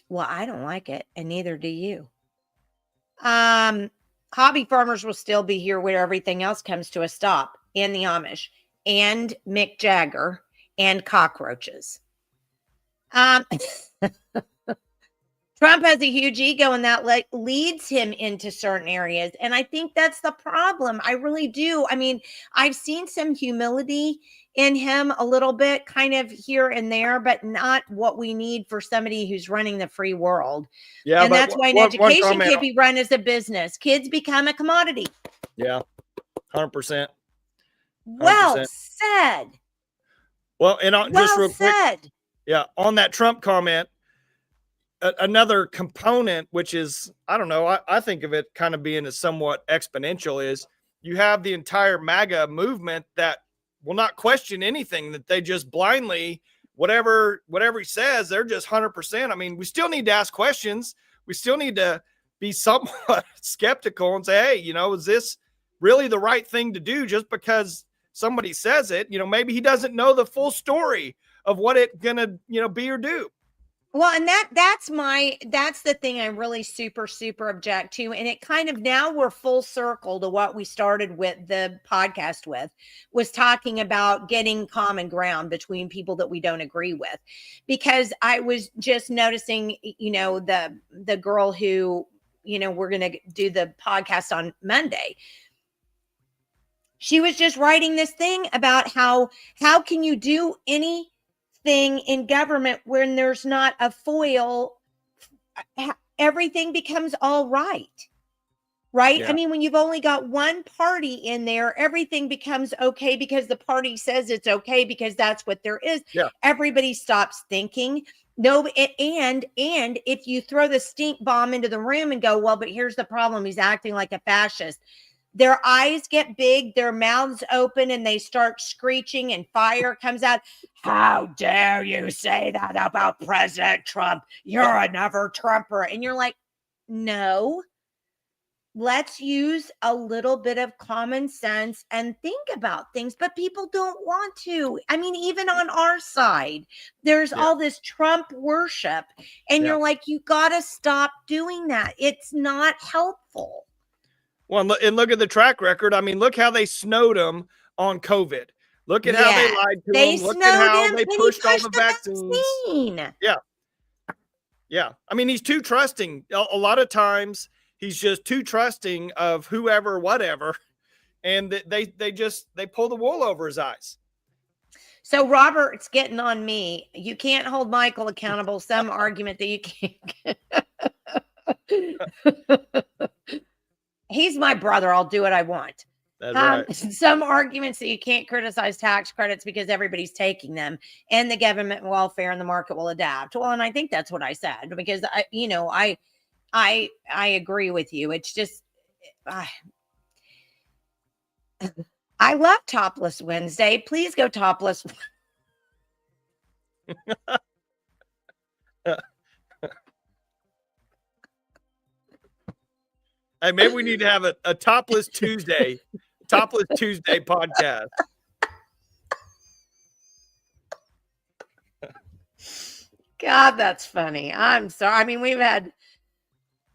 Well, I don't like it, and neither do you. Hobby farmers will still be here where everything else comes to a stop, and the Amish, and Mick Jagger, and cockroaches. Trump has a huge ego, and that leads him into certain areas. And I think that's the problem. I really do. I mean, I've seen some humility in him a little bit, kind of here and there, but not what we need for somebody who's running the free world. Yeah, and that's why an education can't be run as a business. Kids become a commodity. Yeah, 100%. Well said. Well, and just real quick, yeah, on that Trump comment, another component, which is, I don't know, I think of it kind of being a somewhat exponential, is you have the entire MAGA movement that will not question anything, that they just blindly, whatever he says, they're just 100%. I mean, we still need to ask questions. We still need to be somewhat skeptical and say, hey, is this really the right thing to do just because somebody says it? Maybe he doesn't know the full story of what it's gonna, be or do. Well, and that's the thing I really super, super object to. And it kind of, now we're full circle to what we started with the podcast with, was talking about getting common ground between people that we don't agree with. Because I was just noticing, the girl who, we're going to do the podcast on Monday. She was just writing this thing about how can you do anything in government when there's not a foil, everything becomes all right. right? Yeah. I mean, when you've only got one party in there, everything becomes okay because the party says it's okay because that's what there is. Yeah. Everybody stops thinking. No, and if you throw the stink bomb into the room and go, well, but here's the problem, he's acting like a fascist. Their eyes get big, their mouths open, and they start screeching, and fire comes out. How dare you say that about President Trump? You're another Trumper. And you're like, no, let's use a little bit of common sense and think about things, but people don't want to. I mean, even on our side, there's all this Trump worship, and you're like, you got to stop doing that. It's not helpful. Well, and look at the track record. I mean, look how they snowed him on COVID. Look at how they lied to him. Look at how they pushed all the vaccines. Yeah. Yeah. I mean, he's too trusting. A lot of times he's just too trusting of whoever, whatever. And they pull the wool over his eyes. So Robert's getting on me. You can't hold Michael accountable. Some argument that you can't. He's my brother. I'll do what I want. That's right. Some arguments that you can't criticize tax credits because everybody's taking them, and the government welfare and the market will adapt. Well, and I think that's what I said, because I agree with you. It's just, I love Topless Wednesday. Please go topless. Hey, maybe we need to have a Topless Tuesday podcast. God, that's funny. I'm sorry. I mean,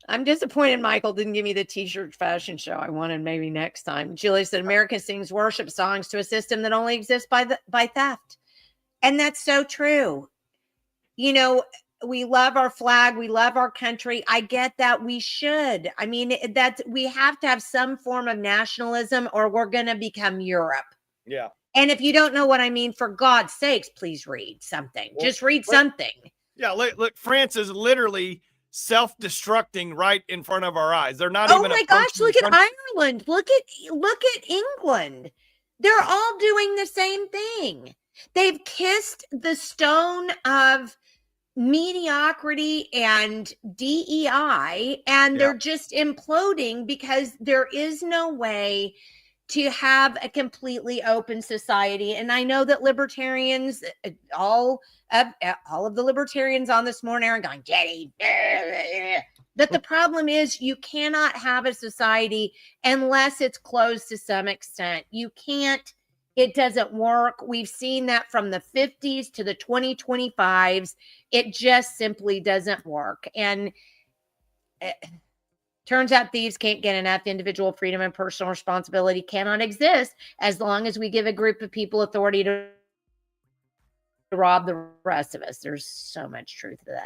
I'm disappointed Michael didn't give me the t-shirt fashion show I wanted. Maybe next time. Julie said, America sings worship songs to a system that only exists by theft. And that's so true. You know, we love our flag. We love our country. I get that. We should. I mean, we have to have some form of nationalism, or we're going to become Europe. Yeah. And if you don't know what I mean, for God's sakes, please read something. Well, just read something. Yeah. Look, France is literally self-destructing right in front of our eyes. They're not even. Oh my gosh! Look at Ireland. Look at England. They're all doing the same thing. They've kissed the stone of mediocrity and DEI, and they're just imploding because there is no way to have a completely open society. And I know that libertarians, all of the libertarians on this morning are going, Jenni, but the problem is you cannot have a society unless it's closed to some extent. You can't. It doesn't work. We've seen that from the 50s to the 2025s. It just simply doesn't work. And turns out thieves can't get enough. Individual freedom and personal responsibility cannot exist as long as we give a group of people authority to rob the rest of us. There's so much truth to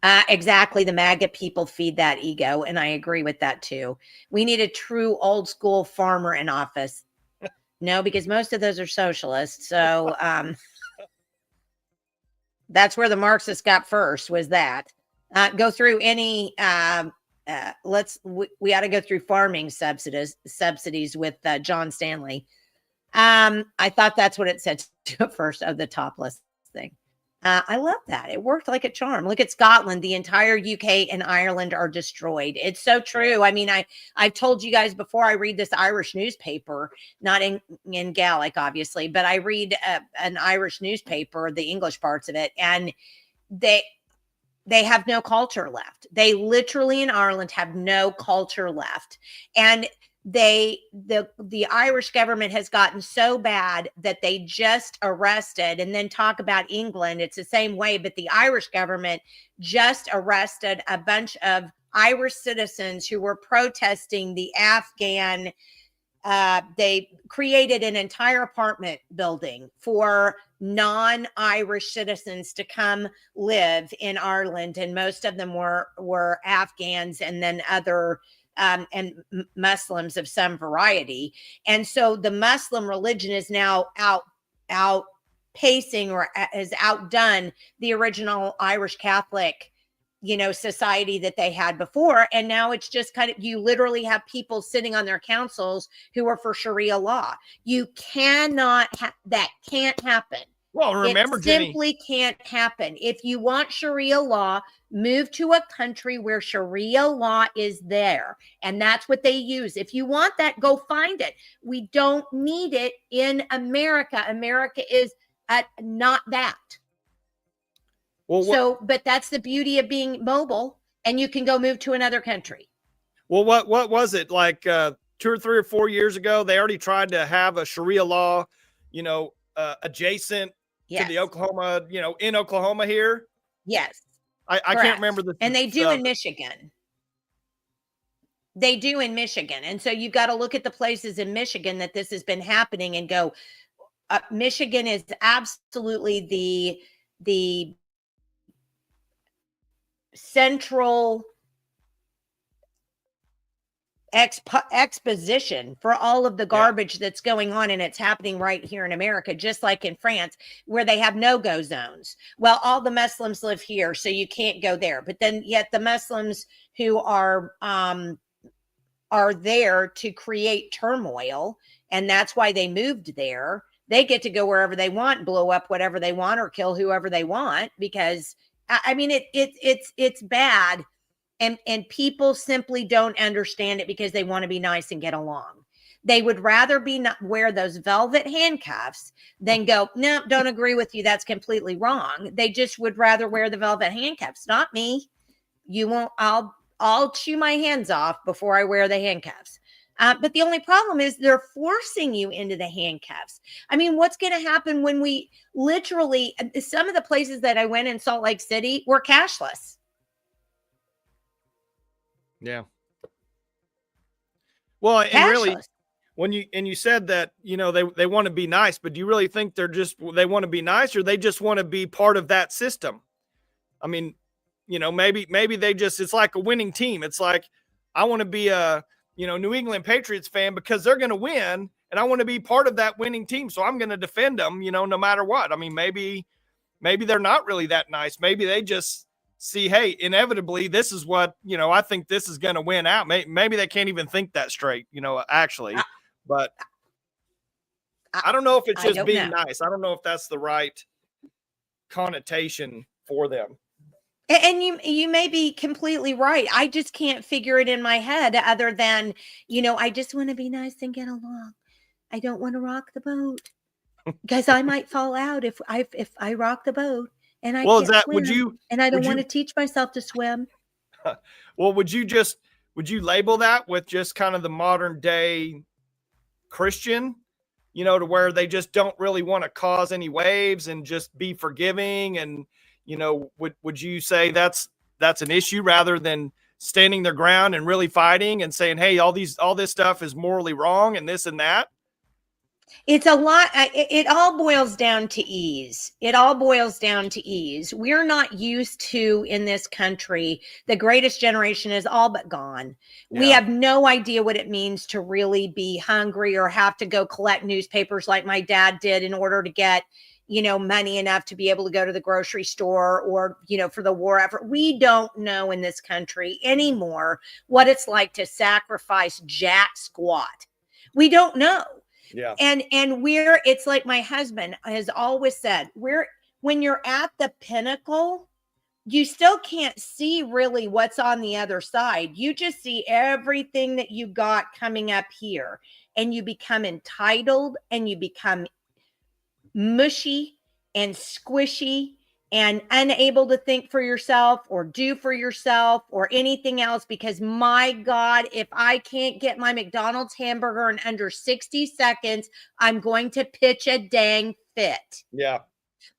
that. Exactly. The MAGA people feed that ego. And I agree with that too. We need a true old school farmer in office. No, because most of those are socialists. So that's where the Marxists got first, was that. Go through any, we ought to go through farming subsidies with John Stanley. I thought that's what it said first of the topless thing. I love that. It worked like a charm. Look at Scotland. The entire UK and Ireland are destroyed. It's so true. I mean, I've told you guys before, I read this Irish newspaper, not in Gaelic, obviously, but I read an Irish newspaper, the English parts of it, and they have no culture left. They literally in Ireland have no culture left. And the Irish government has gotten so bad that they just arrested, and then talk about England. It's the same way, but the Irish government just arrested a bunch of Irish citizens who were protesting the Afghan. They created an entire apartment building for non-Irish citizens to come live in Ireland. And most of them were Afghans, and then other and Muslims of some variety. And so the Muslim religion is now outpacing or has outdone the original Irish Catholic society that they had before. And now it's just kind of, you literally have people sitting on their councils who are for Sharia law. You cannot, that can't happen. Well, remember, it Jenni, simply can't happen. If you want Sharia law, move to a country where Sharia law is there. And that's what they use. If you want that, go find it. We don't need it in America. America is not that. well, but that's the beauty of being mobile, and you can go move to another country. Well, what was it like 2 or 3 or 4 years ago? They already tried to have a Sharia law, adjacent to the Oklahoma, in Oklahoma here. Yes, I can't remember the. And they do in Michigan. They do in Michigan, and so you've got to look at the places in Michigan that this has been happening, and go. Michigan is absolutely the central exposition for all of the garbage that's going on, and it's happening right here in America, just like in France, where they have no-go zones. Well, all the Muslims live here, so you can't go there. But then yet the Muslims who are there to create turmoil, and that's why they moved there. They get to go wherever they want, blow up whatever they want, or kill whoever they want, because I mean, it's bad. And people simply don't understand it because they want to be nice and get along. They would rather wear those velvet handcuffs than go, no, don't agree with you. That's completely wrong. They just would rather wear the velvet handcuffs. Not me. You won't, I'll chew my hands off before I wear the handcuffs. But the only problem is they're forcing you into the handcuffs. I mean, what's going to happen when we literally, some of the places that I went in Salt Lake City were cashless. Yeah. Well, and really, when you said that, they want to be nice, but do you really think they want to be nice, or they just want to be part of that system? I mean, maybe they just, it's like a winning team. It's like, I want to be a, New England Patriots fan because they're going to win, and I want to be part of that winning team. So I'm going to defend them, no matter what. I mean, maybe they're not really that nice. Maybe they just see, hey, inevitably, this is what, I think this is going to win out. Maybe they can't even think that straight, actually. But I don't know if it's just being nice. I don't know if that's the right connotation for them. And you may be completely right. I just can't figure it in my head other than, I just want to be nice and get along. I don't want to rock the boat because I might fall out if I rock the boat. And I can't swim, and I don't want to teach myself to swim. Well, would you label that with just kind of the modern day Christian, to where they just don't really want to cause any waves and just be forgiving? And, would you say that's an issue rather than standing their ground and really fighting and saying, hey, all this stuff is morally wrong and this and that? It's a lot. It all boils down to ease. It all boils down to ease. We're not used to, in this country, the greatest generation is all but gone. Yeah. We have no idea what it means to really be hungry or have to go collect newspapers like my dad did in order to get, money enough to be able to go to the grocery store or, for the war effort. We don't know in this country anymore what it's like to sacrifice jack squat. We don't know. Yeah. And it's like my husband has always said, when you're at the pinnacle, you still can't see really what's on the other side. You just see everything that you got coming up here, and you become entitled, and you become mushy and squishy and unable to think for yourself or do for yourself or anything else, because my God, if I can't get my McDonald's hamburger in under 60 seconds, I'm going to pitch a dang fit. Yeah.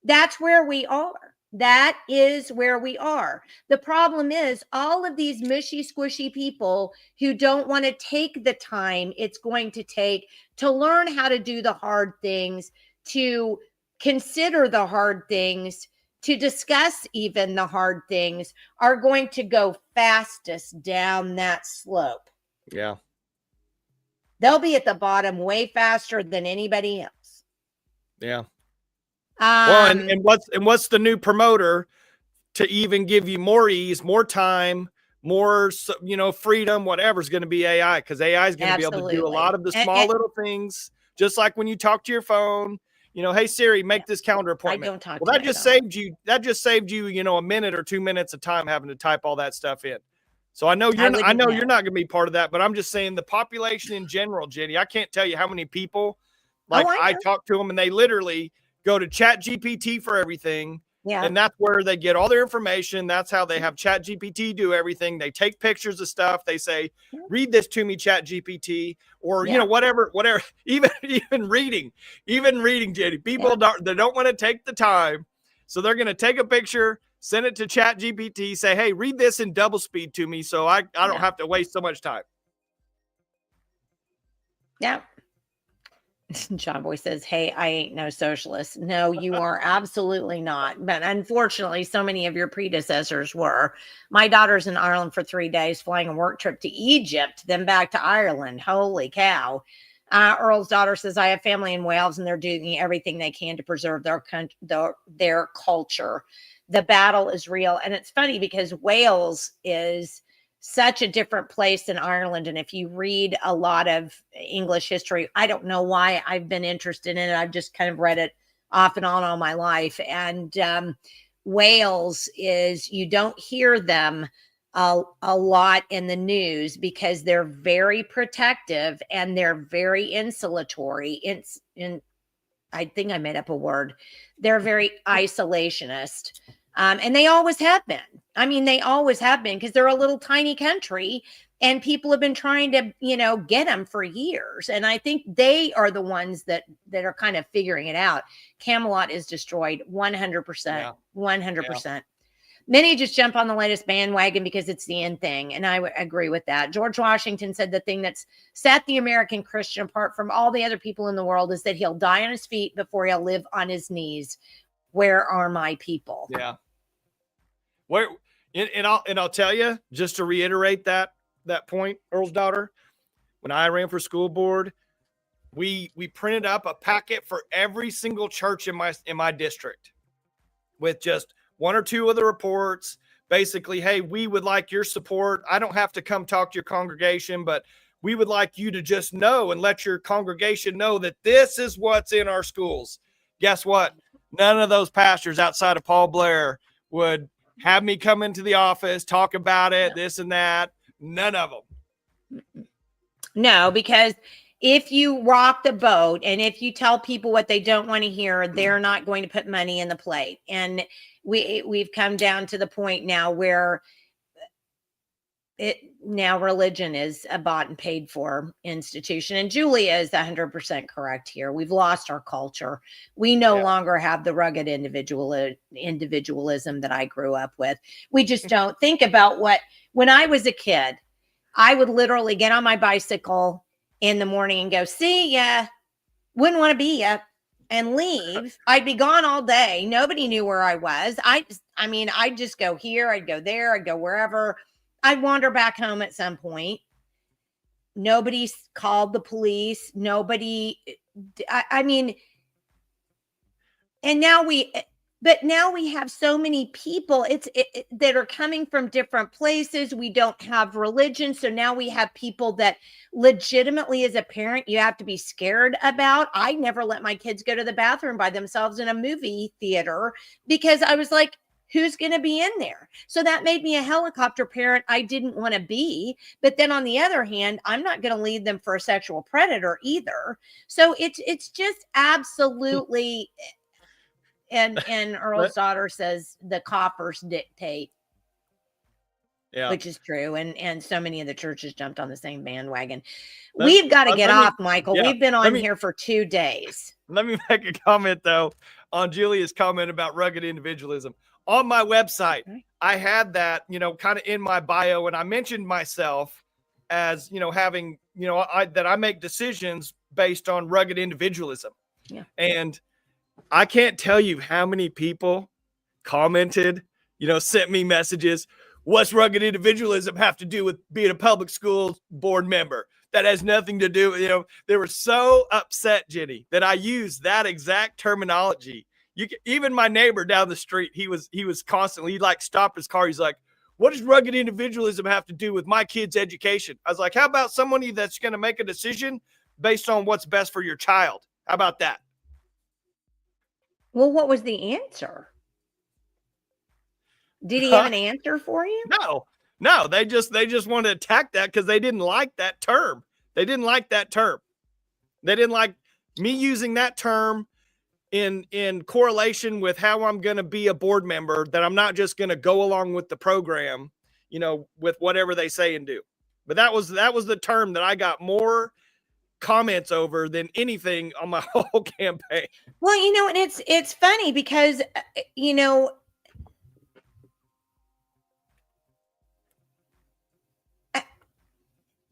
That's where we are. That is where we are. The problem is all of these mushy, squishy people who don't want to take the time it's going to take to learn how to do the hard things, to consider the hard things, to discuss even the hard things, are going to go fastest down that slope. Yeah. They'll be at the bottom way faster than anybody else. Yeah. Well, and what's the new promoter to even give you more ease, more time, more, freedom, whatever is going to be AI, because AI is going to be able to do a lot of the small little things, just like when you talk to your phone, hey Siri, make this calendar appointment. I don't talk well, to that just saved you, a minute or 2 minutes of time having to type all that stuff in. So I know you're not going to be part of that, but I'm just saying the population in general, Jenny, I can't tell you how many people, like I talk to them and they literally go to Chat GPT for everything. Yeah. And that's where they get all their information. That's how they have Chat GPT do everything. They take pictures of stuff. They say, read this to me, Chat GPT, or, whatever, even reading, Jenny. People don't want to take the time. So they're going to take a picture, send it to Chat GPT, say, hey, read this in double speed to me so I don't have to waste so much time. Yeah. John Boy says, hey, I ain't no socialist. No, you are absolutely not. But unfortunately, so many of your predecessors were. My daughter's in Ireland for 3 days, flying a work trip to Egypt, then back to Ireland. Holy cow. Earl's daughter says, I have family in Wales and they're doing everything they can to preserve their culture. The battle is real. And it's funny because Wales is such a different place than Ireland. And if you read a lot of English history, I don't know why I've been interested in it. I've just kind of read it off and on all my life. And Wales is, you don't hear them a lot in the news because they're very protective and they're very insulatory. I think I made up a word. They're very isolationist. And they always have been. I mean, they always have been because they're a little tiny country and people have been trying to, get them for years. And I think they are the ones that are kind of figuring it out. Camelot is destroyed 100%, 100%. Many just jump on the latest bandwagon because it's the in thing. And I would agree with that. George Washington said the thing that's set the American Christian apart from all the other people in the world is that he'll die on his feet before he'll live on his knees. Where are my people? Yeah. Where, and I'll tell you, just to reiterate that point, Earl's daughter, when I ran for school board, we printed up a packet for every single church in my district with just one or two of the reports. Basically, hey, we would like your support. I don't have to come talk to your congregation, but we would like you to just know and let your congregation know that this is what's in our schools. Guess what? None of those pastors outside of Paul Blair would have me come into the office, talk about it, this and that. None of them. No, because if you rock the boat and if you tell people what they don't want to hear, they're not going to put money in the plate. And we've come down to the point now where religion is a bought and paid for institution. And Julia is 100% correct here. We've lost our culture. We no longer have the rugged individualism that I grew up with. We just don't think about when I was a kid, I would literally get on my bicycle in the morning and go, see ya, wouldn't want to be ya, and leave. I'd be gone all day. Nobody knew where I was. I'd just go here, I'd go there, I'd go wherever. I'd wander back home at some point. Nobody called the police. Nobody, and now we have so many people that are coming from different places. We don't have religion. So now we have people that legitimately as a parent, you have to be scared about. I never let my kids go to the bathroom by themselves in a movie theater because I was like, who's going to be in there? So that made me a helicopter parent I didn't want to be. But then on the other hand, I'm not going to lead them for a sexual predator either. So it's just absolutely... And Earl's daughter says the coffers dictate, which is true. And so many of the churches jumped on the same bandwagon. We've got to get off, Michael. We've been on here for 2 days. Let me make a comment, though, on Julia's comment about rugged individualism. On my website, I had that, kind of in my bio, and I mentioned myself as, having, that I make decisions based on rugged individualism. Yeah. And I can't tell you how many people commented, sent me messages. What's rugged individualism have to do with being a public school board member? That has nothing to do with, they were so upset, Jenny, that I used that exact terminology. Even my neighbor down the street, he was constantly, he'd like stop his car. He's like, what does rugged individualism have to do with my kid's education? I was like, how about somebody that's going to make a decision based on what's best for your child? How about that? Well, what was the answer? Did he have an answer for you? No, they just wanted to attack that because they didn't like that term. They didn't like that term. They didn't like me using that term in correlation with how I'm going to be a board member, that I'm not just going to go along with the program, you know, with whatever they say and do. But that was the term that I got more comments over than anything on my whole campaign. Well, you know, and it's funny because, you know,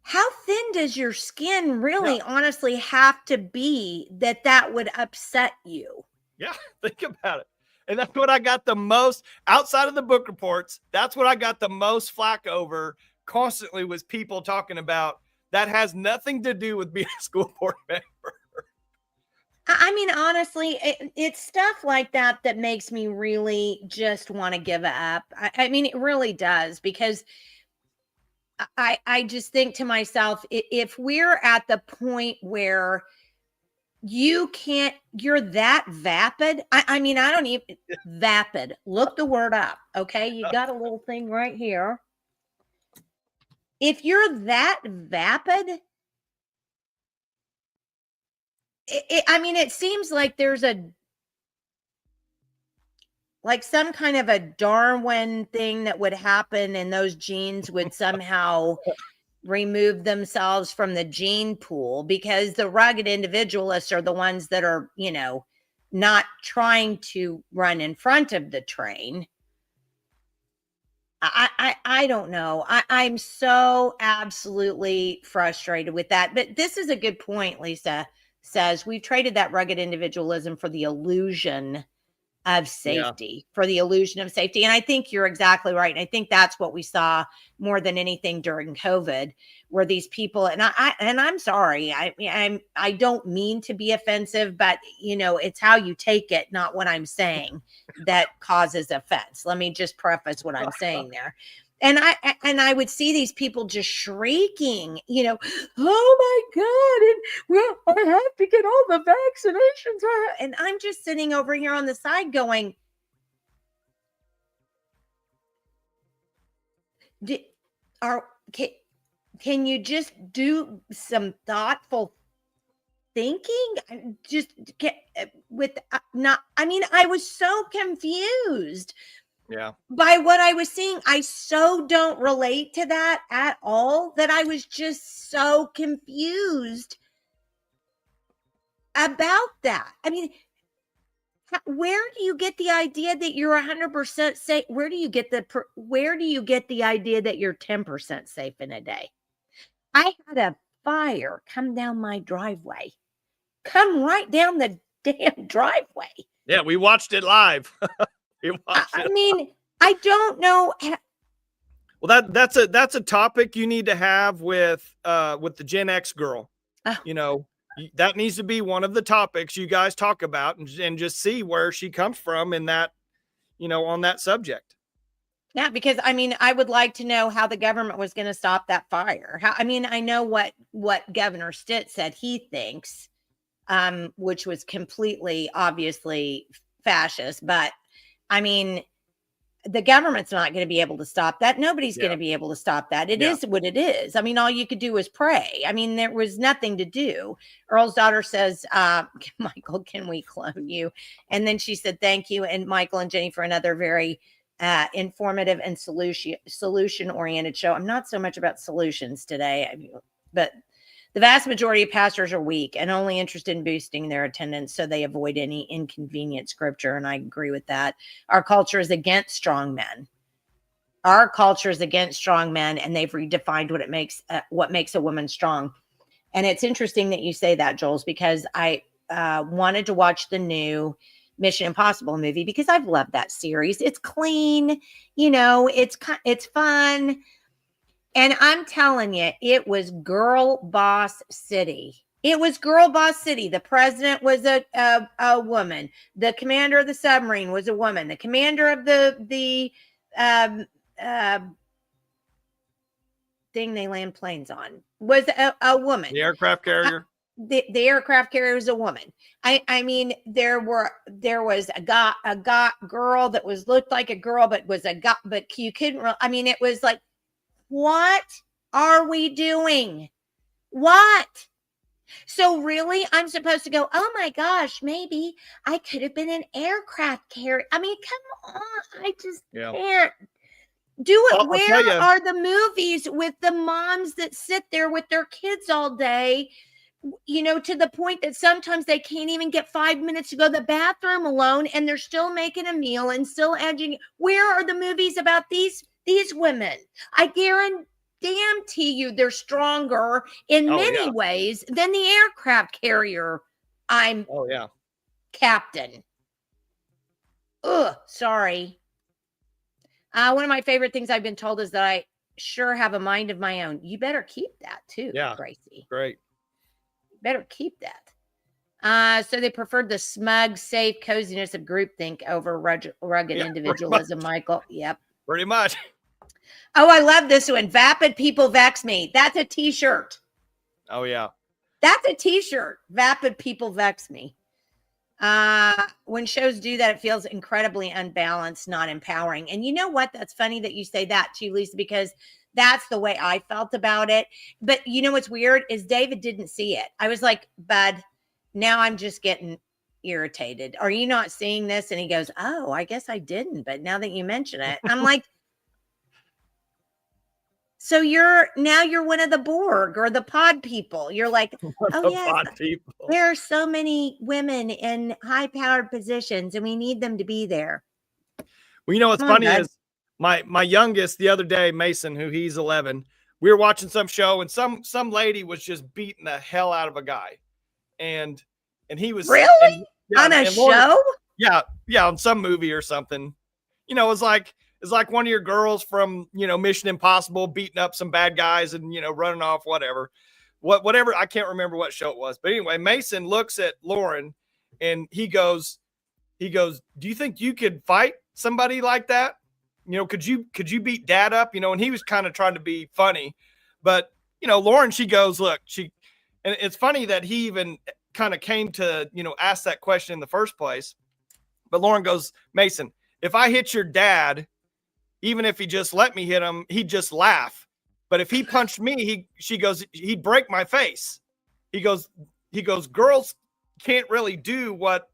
how thin does your skin really honestly have to be that would upset you? Yeah, think about it. And that's what I got the most, outside of the book reports, that's what I got the most flack over constantly, was people talking about that has nothing to do with being a school board member. I mean, honestly, it's stuff like that that makes me really just want to give up. I mean, it really does, because I just think to myself, if we're at the point where you're that vapid. I mean, I don't even vapid. Look the word up. Okay. You got a little thing right here. If you're that vapid, I mean, it seems like there's like some kind of a Darwin thing that would happen, and those genes would somehow remove themselves from the gene pool, because the rugged individualists are the ones that are, you know, not trying to run in front of the train. I don't know. I'm so absolutely frustrated with that. But this is a good point. Lisa says we've traded that rugged individualism for the illusion of safety, for the illusion of safety. And I think you're exactly right. And I think that's what we saw more than anything during COVID, where these people, and I'm sorry, I don't mean to be offensive, but you know, it's how you take it, not what I'm saying, that causes offense. Let me just preface what I'm saying there. And I would see these people just shrieking, you know, oh my God, and well, I have to get all the vaccinations. And I'm just sitting over here on the side going, can you just do some thoughtful thinking? Just get with not, I mean, I was so confused by what I was seeing. I so don't relate to that at all, that I was just so confused about that. I mean, where do you get the idea that you're 100% safe? Where do you get the idea that you're 10% safe in a day? I had a fire come down my driveway, come right down the damn driveway. Yeah, we watched it live. I mean, I don't know. Well, that's a topic you need to have with the Gen X girl. You know, that needs to be one of the topics you guys talk about, and just see where she comes from in that, you know, on that subject. Yeah, because I mean, I would like to know how the government was going to stop that fire. I mean, I know what Governor Stitt said he thinks, which was completely obviously fascist, but I mean, the government's not going to be able to stop that. Nobody's going to be able to stop that. It is what it is. I mean, all you could do is pray. I mean, there was nothing to do. Earl's daughter says, Michael, can we clone you? And then she said, thank you. And Michael and Jenni for another very informative and solution-oriented show. I'm not so much about solutions today, but the vast majority of pastors are weak and only interested in boosting their attendance, so they avoid any inconvenient scripture. And I agree with that. Our culture is against strong men. Our culture is against strong men, and they've redefined what makes a woman strong. And it's interesting that you say that, Jules, because I wanted to watch the new Mission Impossible movie because I've loved that series. It's clean, you know, it's fun. And I'm telling you, it was girl boss city. It was Girl Boss City. The president was a woman. The commander of the submarine was a woman. The commander of the um, uh, thing they land planes on was a woman. The aircraft carrier. The aircraft carrier was a woman. I mean, there was a girl that looked like a girl, but was a guy, but you couldn't. I mean, it was like, what are we doing? What? So really, I'm supposed to go, oh my gosh, maybe I could have been an aircraft carrier. I mean, come on. I just can't do it. Where are the movies with the moms that sit there with their kids all day, you know, to the point that sometimes they can't even get 5 minutes to go to the bathroom alone, and they're still making a meal and still edging. Where are the movies about these women? I guarantee you they're stronger in many ways than the aircraft carrier I'm captain. Ugh, sorry. One of my favorite things I've been told is that I sure have a mind of my own. You better keep that too, Gracie. Great. Better keep that. So they preferred the smug, safe coziness of groupthink over rugged individualism, Michael. Yep. Pretty much. Oh, I love this one. Vapid people vex me. That's a t-shirt. Oh, yeah. That's a t-shirt. Vapid people vex me. When shows do that, it feels incredibly unbalanced, not empowering. And you know what? That's funny that you say that too, Lisa, because that's the way I felt about it. But you know what's weird is David didn't see it. I was like, bud, now I'm just getting irritated. Are you not seeing this? And he goes, oh, I guess I didn't. But now that you mention it, I'm like, so you're one of the Borg or the pod people. You're like, oh yes, there are so many women in high-powered positions and we need them to be there. Well, you know what's funny is my youngest the other day, Mason, who he's 11, we were watching some show and some lady was just beating the hell out of a guy. And he was really on a show? Yeah, on some movie or something. You know, it's like one of your girls from, you know, Mission Impossible beating up some bad guys and, you know, running off, whatever. I can't remember what show it was. But anyway, Mason looks at Lauren and he goes, do you think you could fight somebody like that? You know, could you beat Dad up? You know, and he was kind of trying to be funny. But, you know, Lauren, she goes, look, and it's funny that he even kind of came to, you know, ask that question in the first place. But Lauren goes, Mason, if I hit your dad, even if he just let me hit him, he'd just laugh. But if he punched me, she goes, he'd break my face. He goes, girls can't really do what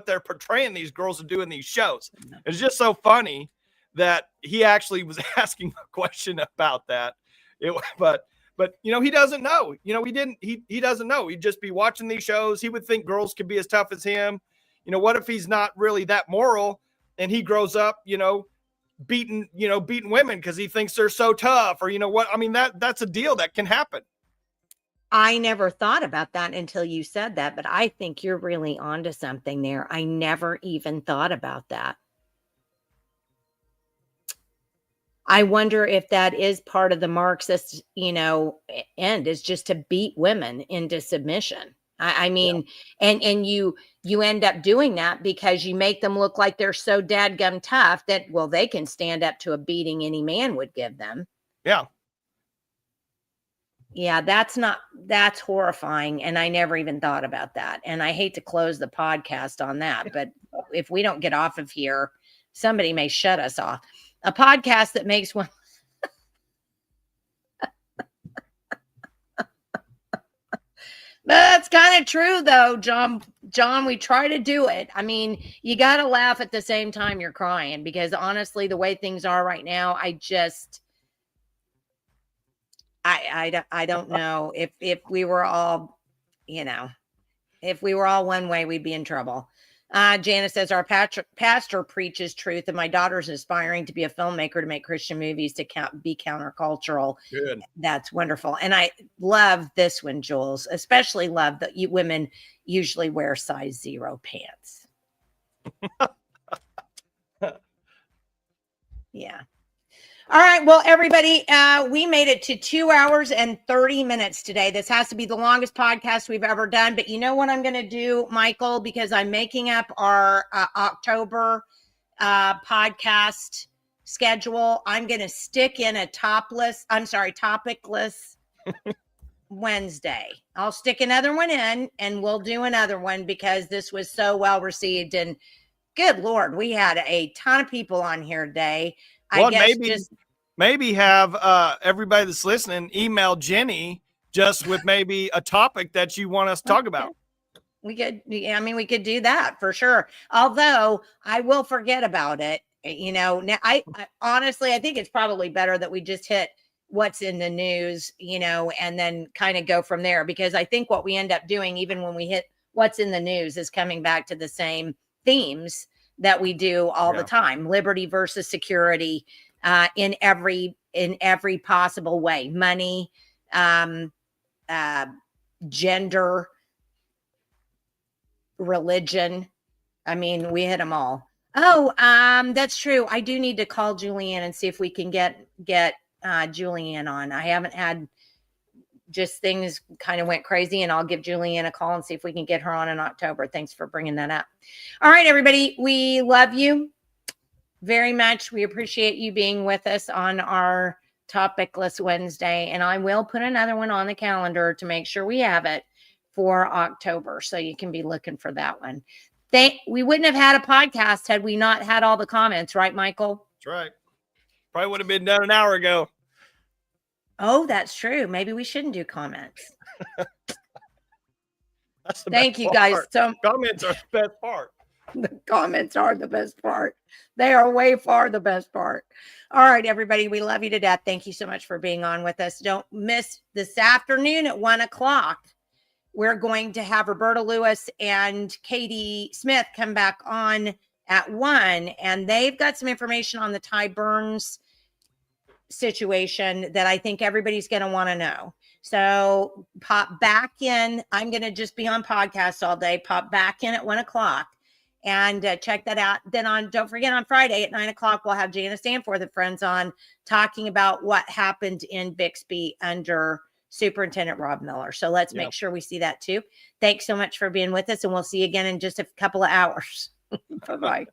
they're portraying these girls to do in these shows. It's just so funny that he actually was asking a question about that. But you know, he doesn't know. You know, he doesn't know. He'd just be watching these shows. He would think girls could be as tough as him. You know, what if he's not really that moral and he grows up, you know, beating women because he thinks they're so tough, or you know what? I mean, that's a deal that can happen. I never thought about that until you said that, but I think you're really onto something there. I never even thought about that. I wonder if that is part of the Marxist, you know, end is just to beat women into submission. I mean, and you end up doing that because you make them look like they're so dadgum tough that, well, they can stand up to a beating any man would give them. Yeah. Yeah, that's horrifying. And I never even thought about that. And I hate to close the podcast on that, but if we don't get off of here, somebody may shut us off. A podcast that makes one. That's kind of true, though, John. We try to do it. I mean, you got to laugh at the same time you're crying, because honestly, the way things are right now, I don't know if we were all, you know, if we were all one way, we'd be in trouble. Janice says, our pastor preaches truth, and my daughter's aspiring to be a filmmaker to make Christian movies to be countercultural. Good. That's wonderful. And I love this one, Jules, especially love that women usually wear size 0 pants. Yeah. All right. Well, everybody, we made it to 2 hours and 30 minutes today. This has to be the longest podcast we've ever done. But you know what I'm going to do, Michael, because I'm making up our October podcast schedule. I'm going to stick in a topicless Wednesday. I'll stick another one in and we'll do another one because this was so well received. And good Lord, we had a ton of people on here today. Well, I guess maybe have everybody that's listening email Jenny just with maybe a topic that you want us to talk about. We could do that for sure. Although I will forget about it. Now I honestly, I think it's probably better that we just hit what's in the news, and then kind of go from there, because I think what we end up doing, even when we hit what's in the news, is coming back to the same themes that we do all the time: liberty versus security, in every possible way, money, gender, religion. I mean, we hit them all. Oh, that's true. I do need to call Julianne and see if we can get Julianne on. I haven't had, just things kind of went crazy, and I'll give Julianne a call and see if we can get her on in October. Thanks for bringing that up. All right, everybody, we love you very much. We appreciate you being with us on our Topicless Wednesday, and I will put another one on the calendar to make sure we have it for October, so you can be looking for that one. We wouldn't have had a podcast had we not had all the comments, right, Michael? That's right. Probably would have been done an hour ago. Oh, that's true. Maybe we shouldn't do comments. Thank you guys. So comments are the best part. The comments are the best part. They are way far the best part. All right, everybody. We love you to death. Thank you so much for being on with us. Don't miss this afternoon at 1:00. We're going to have Roberta Lewis and Katie Smith come back on at 1, and they've got some information on the Ty Burns situation that I think everybody's going to want to know. So pop back in. I'm going to just be on podcast all day. Pop back in at 1:00 and check that out. Then don't forget, on Friday at 9:00, we'll have Janice Danforth and friends on talking about what happened in Bixby under Superintendent Rob Miller. So let's make sure we see that too. Thanks so much for being with us, and we'll see you again in just a couple of hours. Bye-bye.